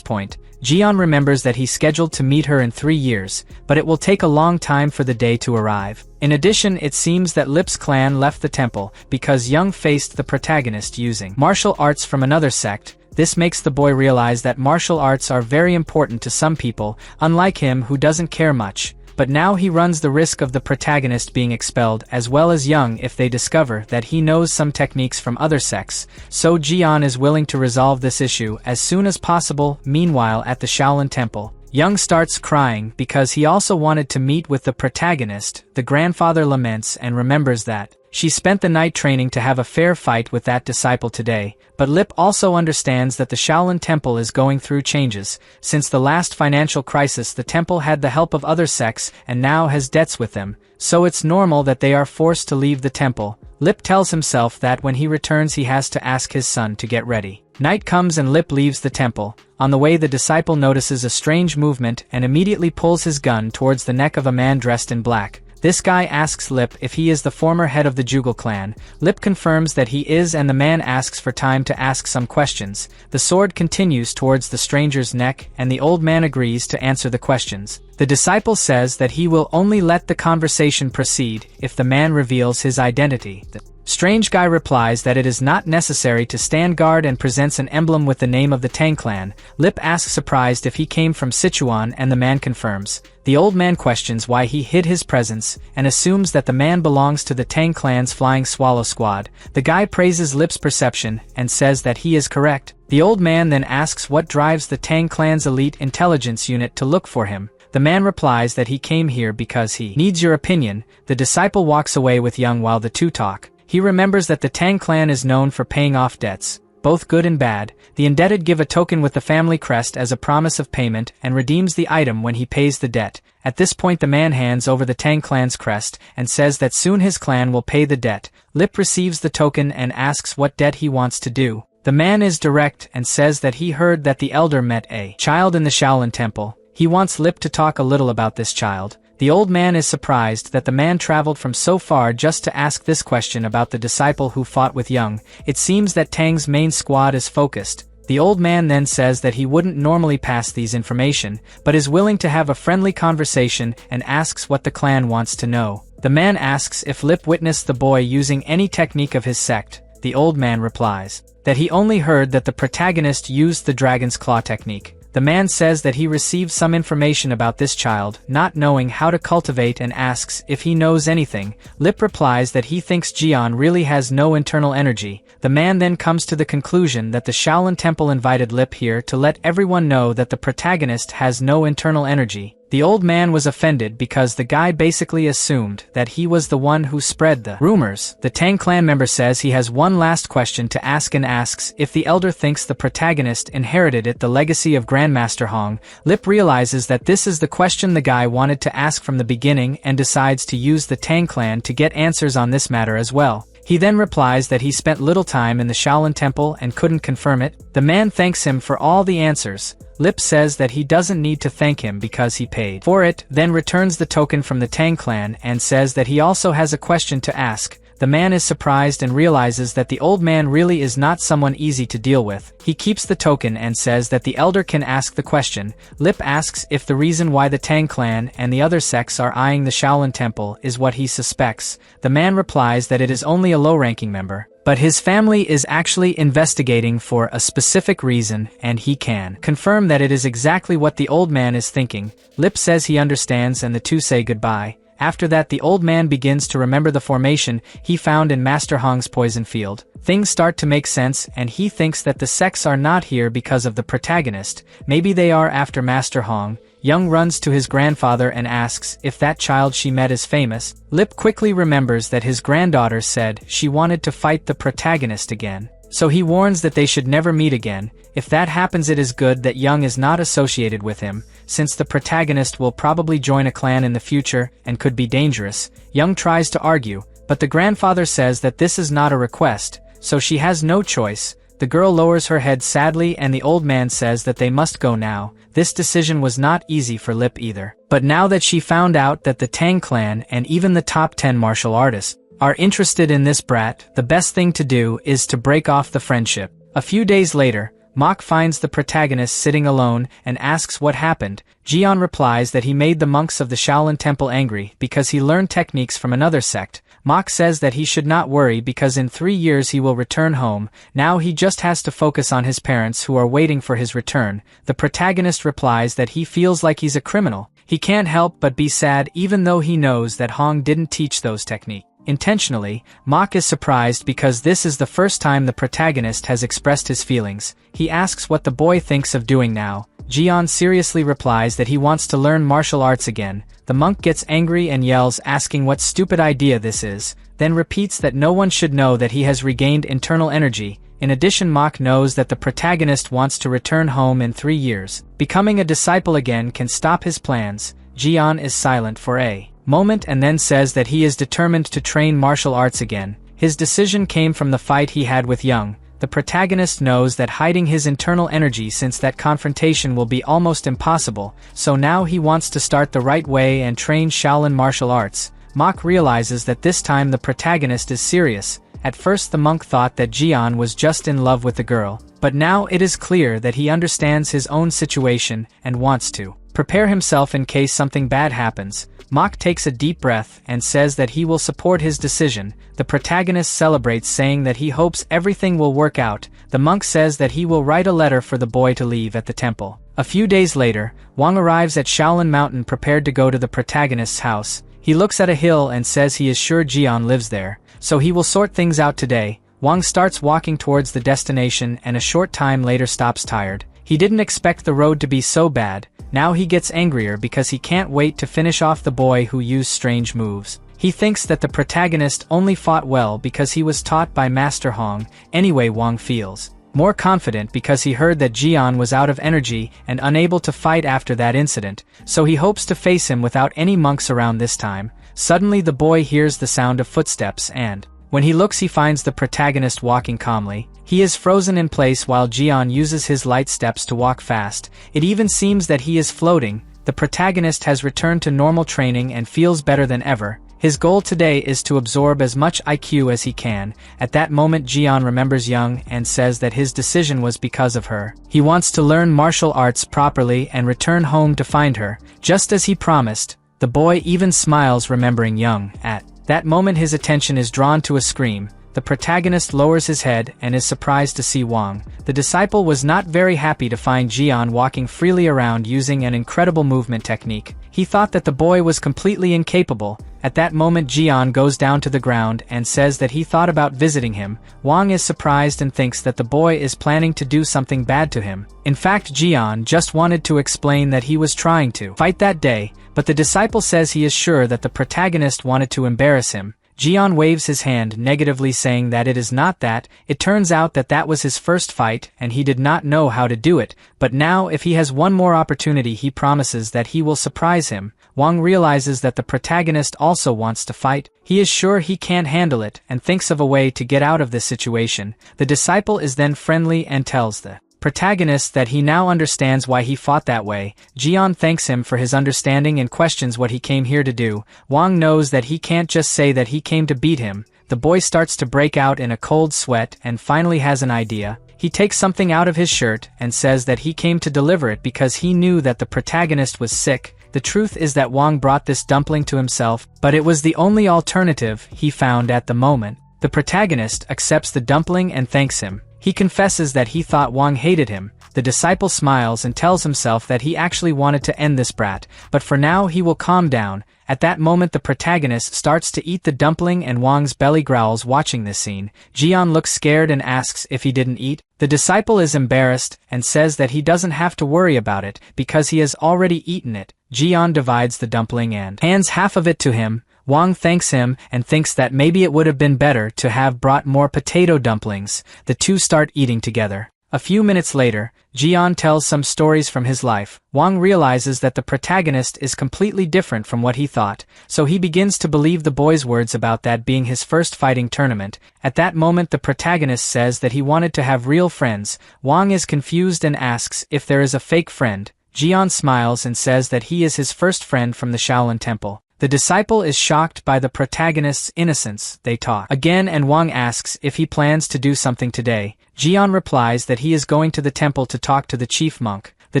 point. Jian remembers that he's scheduled to meet her in 3 years, but it will take a long time for the day to arrive. In addition, it seems that Lip's clan left the temple because Young faced the protagonist using martial arts from another sect. This makes the boy realize that martial arts are very important to some people, unlike him who doesn't care much. But now he runs the risk of the protagonist being expelled as well as Young if they discover that he knows some techniques from other sects, so Jian is willing to resolve this issue as soon as possible. Meanwhile, at the Shaolin Temple, Young starts crying because he also wanted to meet with the protagonist. The grandfather laments and remembers that she spent the night training to have a fair fight with that disciple today, but Lip also understands that the Shaolin Temple is going through changes. Since the last financial crisis, the temple had the help of other sects and now has debts with them, so it's normal that they are forced to leave the temple. Lip tells himself that when he returns he has to ask his son to get ready. Night comes and Lip leaves the temple. On the way, the disciple notices a strange movement and immediately pulls his gun towards the neck of a man dressed in black. This guy asks Lip if he is the former head of the Jugal clan. Lip confirms that he is, and the man asks for time to ask some questions. The sword continues towards the stranger's neck and the old man agrees to answer the questions. The disciple says that he will only let the conversation proceed if the man reveals his identity. The strange guy replies that it is not necessary to stand guard and presents an emblem with the name of the Tang clan. Lip asks surprised if he came from Sichuan and the man confirms. The old man questions why he hid his presence and assumes that the man belongs to the Tang clan's Flying Swallow Squad. The guy praises Lip's perception and says that he is correct. The old man then asks what drives the Tang clan's elite intelligence unit to look for him. The man replies that he came here because he needs your opinion. The disciple walks away with Young while the two talk. He remembers that the Tang clan is known for paying off debts, both good and bad. The indebted give a token with the family crest as a promise of payment and redeems the item when he pays the debt. At this point the man hands over the Tang clan's crest and says that soon his clan will pay the debt. Lip receives the token and asks what debt he wants to do. The man is direct and says that he heard that the elder met a child in the Shaolin Temple. He wants Lip to talk a little about this child. The old man is surprised that the man traveled from so far just to ask this question about the disciple who fought with Young. It seems that Tang's main squad is focused. The old man then says that he wouldn't normally pass these information, but is willing to have a friendly conversation and asks what the clan wants to know. The man asks if Lip witnessed the boy using any technique of his sect. The old man replies that he only heard that the protagonist used the dragon's claw technique. The man says that he received some information about this child, not knowing how to cultivate, and asks if he knows anything. Lip replies that he thinks Jian really has no internal energy. The man then comes to the conclusion that the Shaolin Temple invited Lip here to let everyone know that the protagonist has no internal energy. The old man was offended because the guy basically assumed that he was the one who spread the rumors. The Tang clan member says he has one last question to ask and asks if the elder thinks the protagonist inherited the legacy of Grandmaster Hong. Lip realizes that this is the question the guy wanted to ask from the beginning and decides to use the Tang clan to get answers on this matter as well. He then replies that he spent little time in the Shaolin Temple and couldn't confirm it. The man thanks him for all the answers. Lip says that he doesn't need to thank him because he paid for it, then returns the token from the Tang clan and says that he also has a question to ask. The man is surprised and realizes that the old man really is not someone easy to deal with. He keeps the token and says that the elder can ask the question. Lip asks if the reason why the Tang clan and the other sects are eyeing the Shaolin Temple is what he suspects. The man replies that it is only a low-ranking member, but his family is actually investigating for a specific reason, and he can confirm that it is exactly what the old man is thinking. Lip says he understands and the two say goodbye. After that, the old man begins to remember the formation he found in Master Hong's poison field. Things start to make sense, and he thinks that the sects are not here because of the protagonist. Maybe they are after Master Hong. Young runs to his grandfather and asks if that child she met is famous. Lip quickly remembers that his granddaughter said she wanted to fight the protagonist again. So he warns that they should never meet again. If that happens, it is good that Young is not associated with him, since the protagonist will probably join a clan in the future and could be dangerous. Young tries to argue, but the grandfather says that this is not a request, so she has no choice. The girl lowers her head sadly and the old man says that they must go now. This decision was not easy for Lip either. But now that she found out that the Tang clan and even the top 10 martial artists are interested in this brat, the best thing to do is to break off the friendship. A few days later, Mok finds the protagonist sitting alone and asks what happened. Jian replies that he made the monks of the Shaolin Temple angry because he learned techniques from another sect. Mok says that he should not worry because in 3 years he will return home. Now he just has to focus on his parents who are waiting for his return. The protagonist replies that he feels like he's a criminal. He can't help but be sad even though he knows that Hong didn't teach those techniques intentionally. Mok is surprised because this is the first time the protagonist has expressed his feelings. He asks what the boy thinks of doing now. Jian seriously replies that he wants to learn martial arts again. The monk gets angry and yells, asking what stupid idea this is, then repeats that no one should know that he has regained internal energy. In addition, Mok knows that the protagonist wants to return home in 3 years. Becoming a disciple again can stop his plans. Jian is silent for a moment and then says that he is determined to train martial arts again. His decision came from the fight he had with Young. The protagonist knows that hiding his internal energy since that confrontation will be almost impossible, so now he wants to start the right way and train Shaolin martial arts. Mok realizes that this time the protagonist is serious. At first the monk thought that Jian was just in love with the girl, but now it is clear that he understands his own situation and wants to prepare himself in case something bad happens. Mok takes a deep breath and says that he will support his decision. The protagonist celebrates, saying that he hopes everything will work out. The monk says that he will write a letter for the boy to leave at the temple. A few days later, Wang arrives at Shaolin Mountain prepared to go to the protagonist's house. He looks at a hill and says he is sure Jian lives there, so he will sort things out today. Wang starts walking towards the destination and a short time later stops tired. He didn't expect the road to be so bad. Now he gets angrier because he can't wait to finish off the boy who used strange moves. He thinks that the protagonist only fought well because he was taught by Master Hong. Anyway, Wang feels more confident because he heard that Jian was out of energy and unable to fight after that incident, so he hopes to face him without any monks around this time. Suddenly the boy hears the sound of footsteps and, when he looks, he finds the protagonist walking calmly. He is frozen in place while Jian uses his light steps to walk fast. It even seems that he is floating. The protagonist has returned to normal training and feels better than ever. His goal today is to absorb as much IQ as he can. At that moment Jian remembers Young and says that his decision was because of her. He wants to learn martial arts properly and return home to find her, just as he promised. The boy even smiles remembering Young. At that moment his attention is drawn to a scream. The protagonist lowers his head and is surprised to see Wang. The disciple was not very happy to find Jian walking freely around using an incredible movement technique. He thought that the boy was completely incapable. At that moment Jian goes down to the ground and says that he thought about visiting him. Wang is surprised and thinks that the boy is planning to do something bad to him. In fact, Jian just wanted to explain that he was trying to fight that day, but the disciple says he is sure that the protagonist wanted to embarrass him. Jian waves his hand negatively saying that it is not that. It turns out that that was his first fight and he did not know how to do it, but now if he has one more opportunity he promises that he will surprise him. Wang realizes that the protagonist also wants to fight. He is sure he can't handle it and thinks of a way to get out of this situation. The disciple is then friendly and tells the protagonist that he now understands why he fought that way. Jian thanks him for his understanding and questions what he came here to do. Wang knows that he can't just say that he came to beat him. The boy starts to break out in a cold sweat and finally has an idea. He takes something out of his shirt and says that he came to deliver it because he knew that the protagonist was sick. The truth is that Wang brought this dumpling to himself, but it was the only alternative he found at the moment. The protagonist accepts the dumpling and thanks him. He confesses that he thought Wang hated him. The disciple smiles and tells himself that he actually wanted to end this brat, but for now he will calm down. At that moment the protagonist starts to eat the dumpling and Wang's belly growls watching this scene. Jian looks scared and asks if he didn't eat. The disciple is embarrassed and says that he doesn't have to worry about it because he has already eaten it. Jian divides the dumpling and hands half of it to him. Wang thanks him and thinks that maybe it would have been better to have brought more potato dumplings. The two start eating together. A few minutes later, Jian tells some stories from his life. Wang realizes that the protagonist is completely different from what he thought, so he begins to believe the boy's words about that being his first fighting tournament. At that moment the protagonist says that he wanted to have real friends. Wang is confused and asks if there is a fake friend. Jian smiles and says that he is his first friend from the Shaolin Temple. The disciple is shocked by the protagonist's innocence. They talk again and Wang asks if he plans to do something today. Jian replies that he is going to the temple to talk to the chief monk. The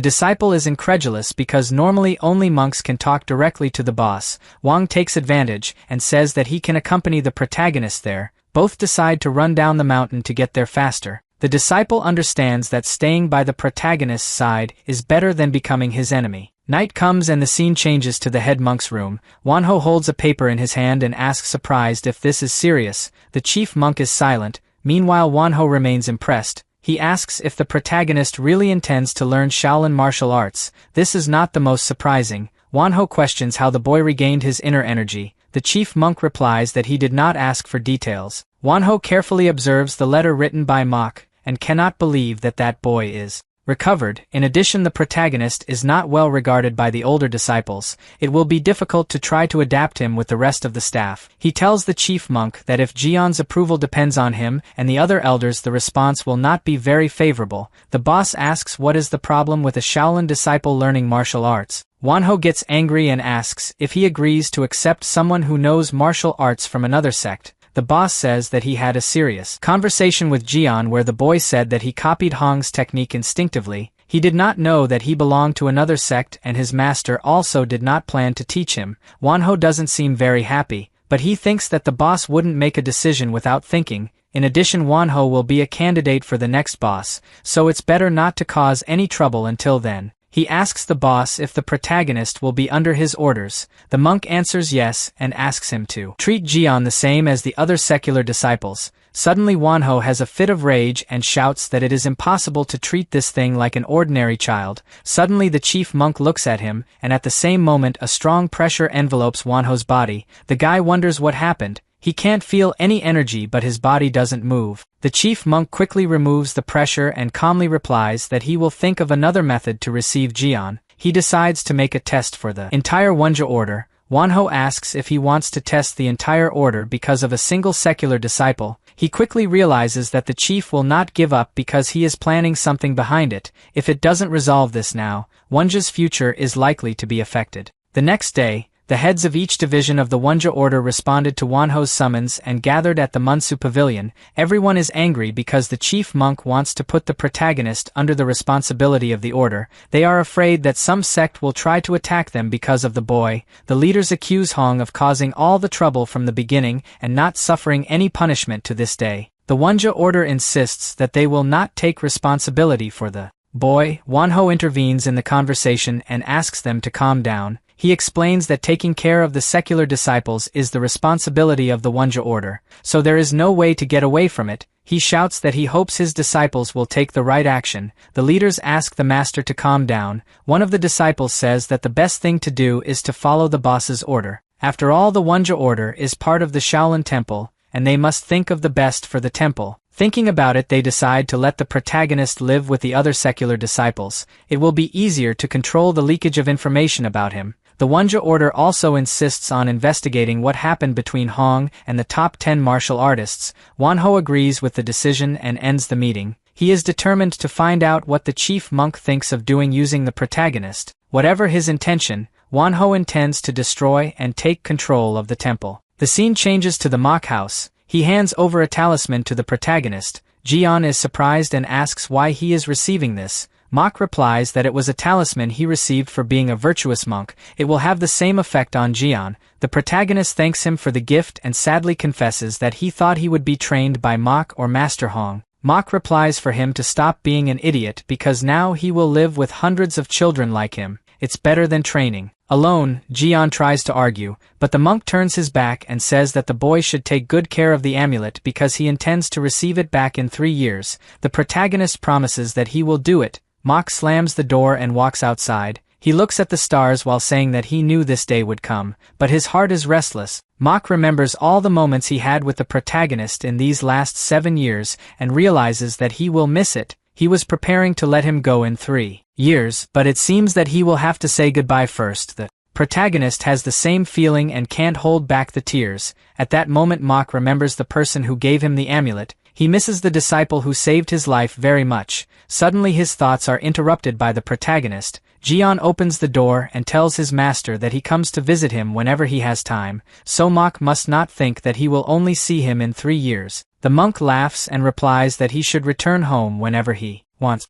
disciple is incredulous because normally only monks can talk directly to the boss. Wang takes advantage and says that he can accompany the protagonist there. Both decide to run down the mountain to get there faster. The disciple understands that staying by the protagonist's side is better than becoming his enemy. Night comes and the scene changes to the head monk's room. Wanho holds a paper in his hand and asks surprised if this is serious. The chief monk is silent. Meanwhile Wanho remains impressed. He asks if the protagonist really intends to learn Shaolin martial arts. This is not the most surprising. Wanho questions how the boy regained his inner energy. The chief monk replies that he did not ask for details. Wanho carefully observes the letter written by Mok and cannot believe that that boy is recovered. In addition, the protagonist is not well regarded by the older disciples. It will be difficult to try to adapt him with the rest of the staff. He tells the chief monk that if Jian's approval depends on him and the other elders, the response will not be very favorable. The boss asks what is the problem with a Shaolin disciple learning martial arts. Wanho gets angry and asks if he agrees to accept someone who knows martial arts from another sect. The boss says that he had a serious conversation with Jian where the boy said that he copied Hong's technique instinctively. He did not know that he belonged to another sect and his master also did not plan to teach him. Wanho doesn't seem very happy, but he thinks that the boss wouldn't make a decision without thinking. In addition, Wanho will be a candidate for the next boss, so it's better not to cause any trouble until then. He asks the boss if the protagonist will be under his orders. The monk answers yes and asks him to treat Jian the same as the other secular disciples. Suddenly Wanho has a fit of rage and shouts that it is impossible to treat this thing like an ordinary child. Suddenly the chief monk looks at him, and at the same moment a strong pressure envelopes Wanho's body. The guy wonders what happened. He can't feel any energy but his body doesn't move. The chief monk quickly removes the pressure and calmly replies that he will think of another method to receive Jian. He decides to make a test for the entire Wonja order. Wanho asks if he wants to test the entire order because of a single secular disciple. He quickly realizes that the chief will not give up because he is planning something behind it. If it doesn't resolve this now, Wonja's future is likely to be affected. The next day, The heads of each division of the Wonja order responded to Wanho's summons and gathered at the Munsu pavilion. Everyone is angry because the chief monk wants to put the protagonist under the responsibility of the order. They are afraid that some sect will try to attack them because of the boy. The leaders accuse Hong of causing all the trouble from the beginning and not suffering any punishment to this day. The Wonja order insists that they will not take responsibility for the boy. Wanho intervenes in the conversation and asks them to calm down. He explains that taking care of the secular disciples is the responsibility of the Wonja order, so there is no way to get away from it. He shouts that he hopes his disciples will take the right action. The leaders ask the master to calm down. One of the disciples says that the best thing to do is to follow the boss's order. After all, the Wonja order is part of the Shaolin Temple, and they must think of the best for the temple. Thinking about it, they decide to let the protagonist live with the other secular disciples. It will be easier to control the leakage of information about him. The Wonja order also insists on investigating what happened between Hong and the top 10 martial artists. Wanho agrees with the decision and ends the meeting. He is determined to find out what the chief monk thinks of doing using the protagonist. Whatever his intention, Wanho intends to destroy and take control of the temple. The scene changes to the mock house. He hands over a talisman to the protagonist. Jian is surprised and asks why he is receiving this. Mok replies that it was a talisman he received for being a virtuous monk. It will have the same effect on Jian. The protagonist thanks him for the gift and sadly confesses that he thought he would be trained by Mok or Master Hong. Mok replies for him to stop being an idiot because now he will live with hundreds of children like him. It's better than training. Alone, Jian tries to argue, but the monk turns his back and says that the boy should take good care of the amulet because he intends to receive it back in 3 years. The protagonist promises that he will do it. Mok slams the door and walks outside. He looks at the stars while saying that he knew this day would come, but his heart is restless. Mok remembers all the moments he had with the protagonist in these last 7 years and realizes that he will miss it. He was preparing to let him go in 3 years, but it seems that he will have to say goodbye first. The protagonist has the same feeling and can't hold back the tears. At that moment, Mok remembers the person who gave him the amulet. He misses the disciple who saved his life very much. Suddenly his thoughts are interrupted by the protagonist. Jian opens the door and tells his master that he comes to visit him whenever he has time, so Mok must not think that he will only see him in 3 years. The monk laughs and replies that he should return home whenever he wants.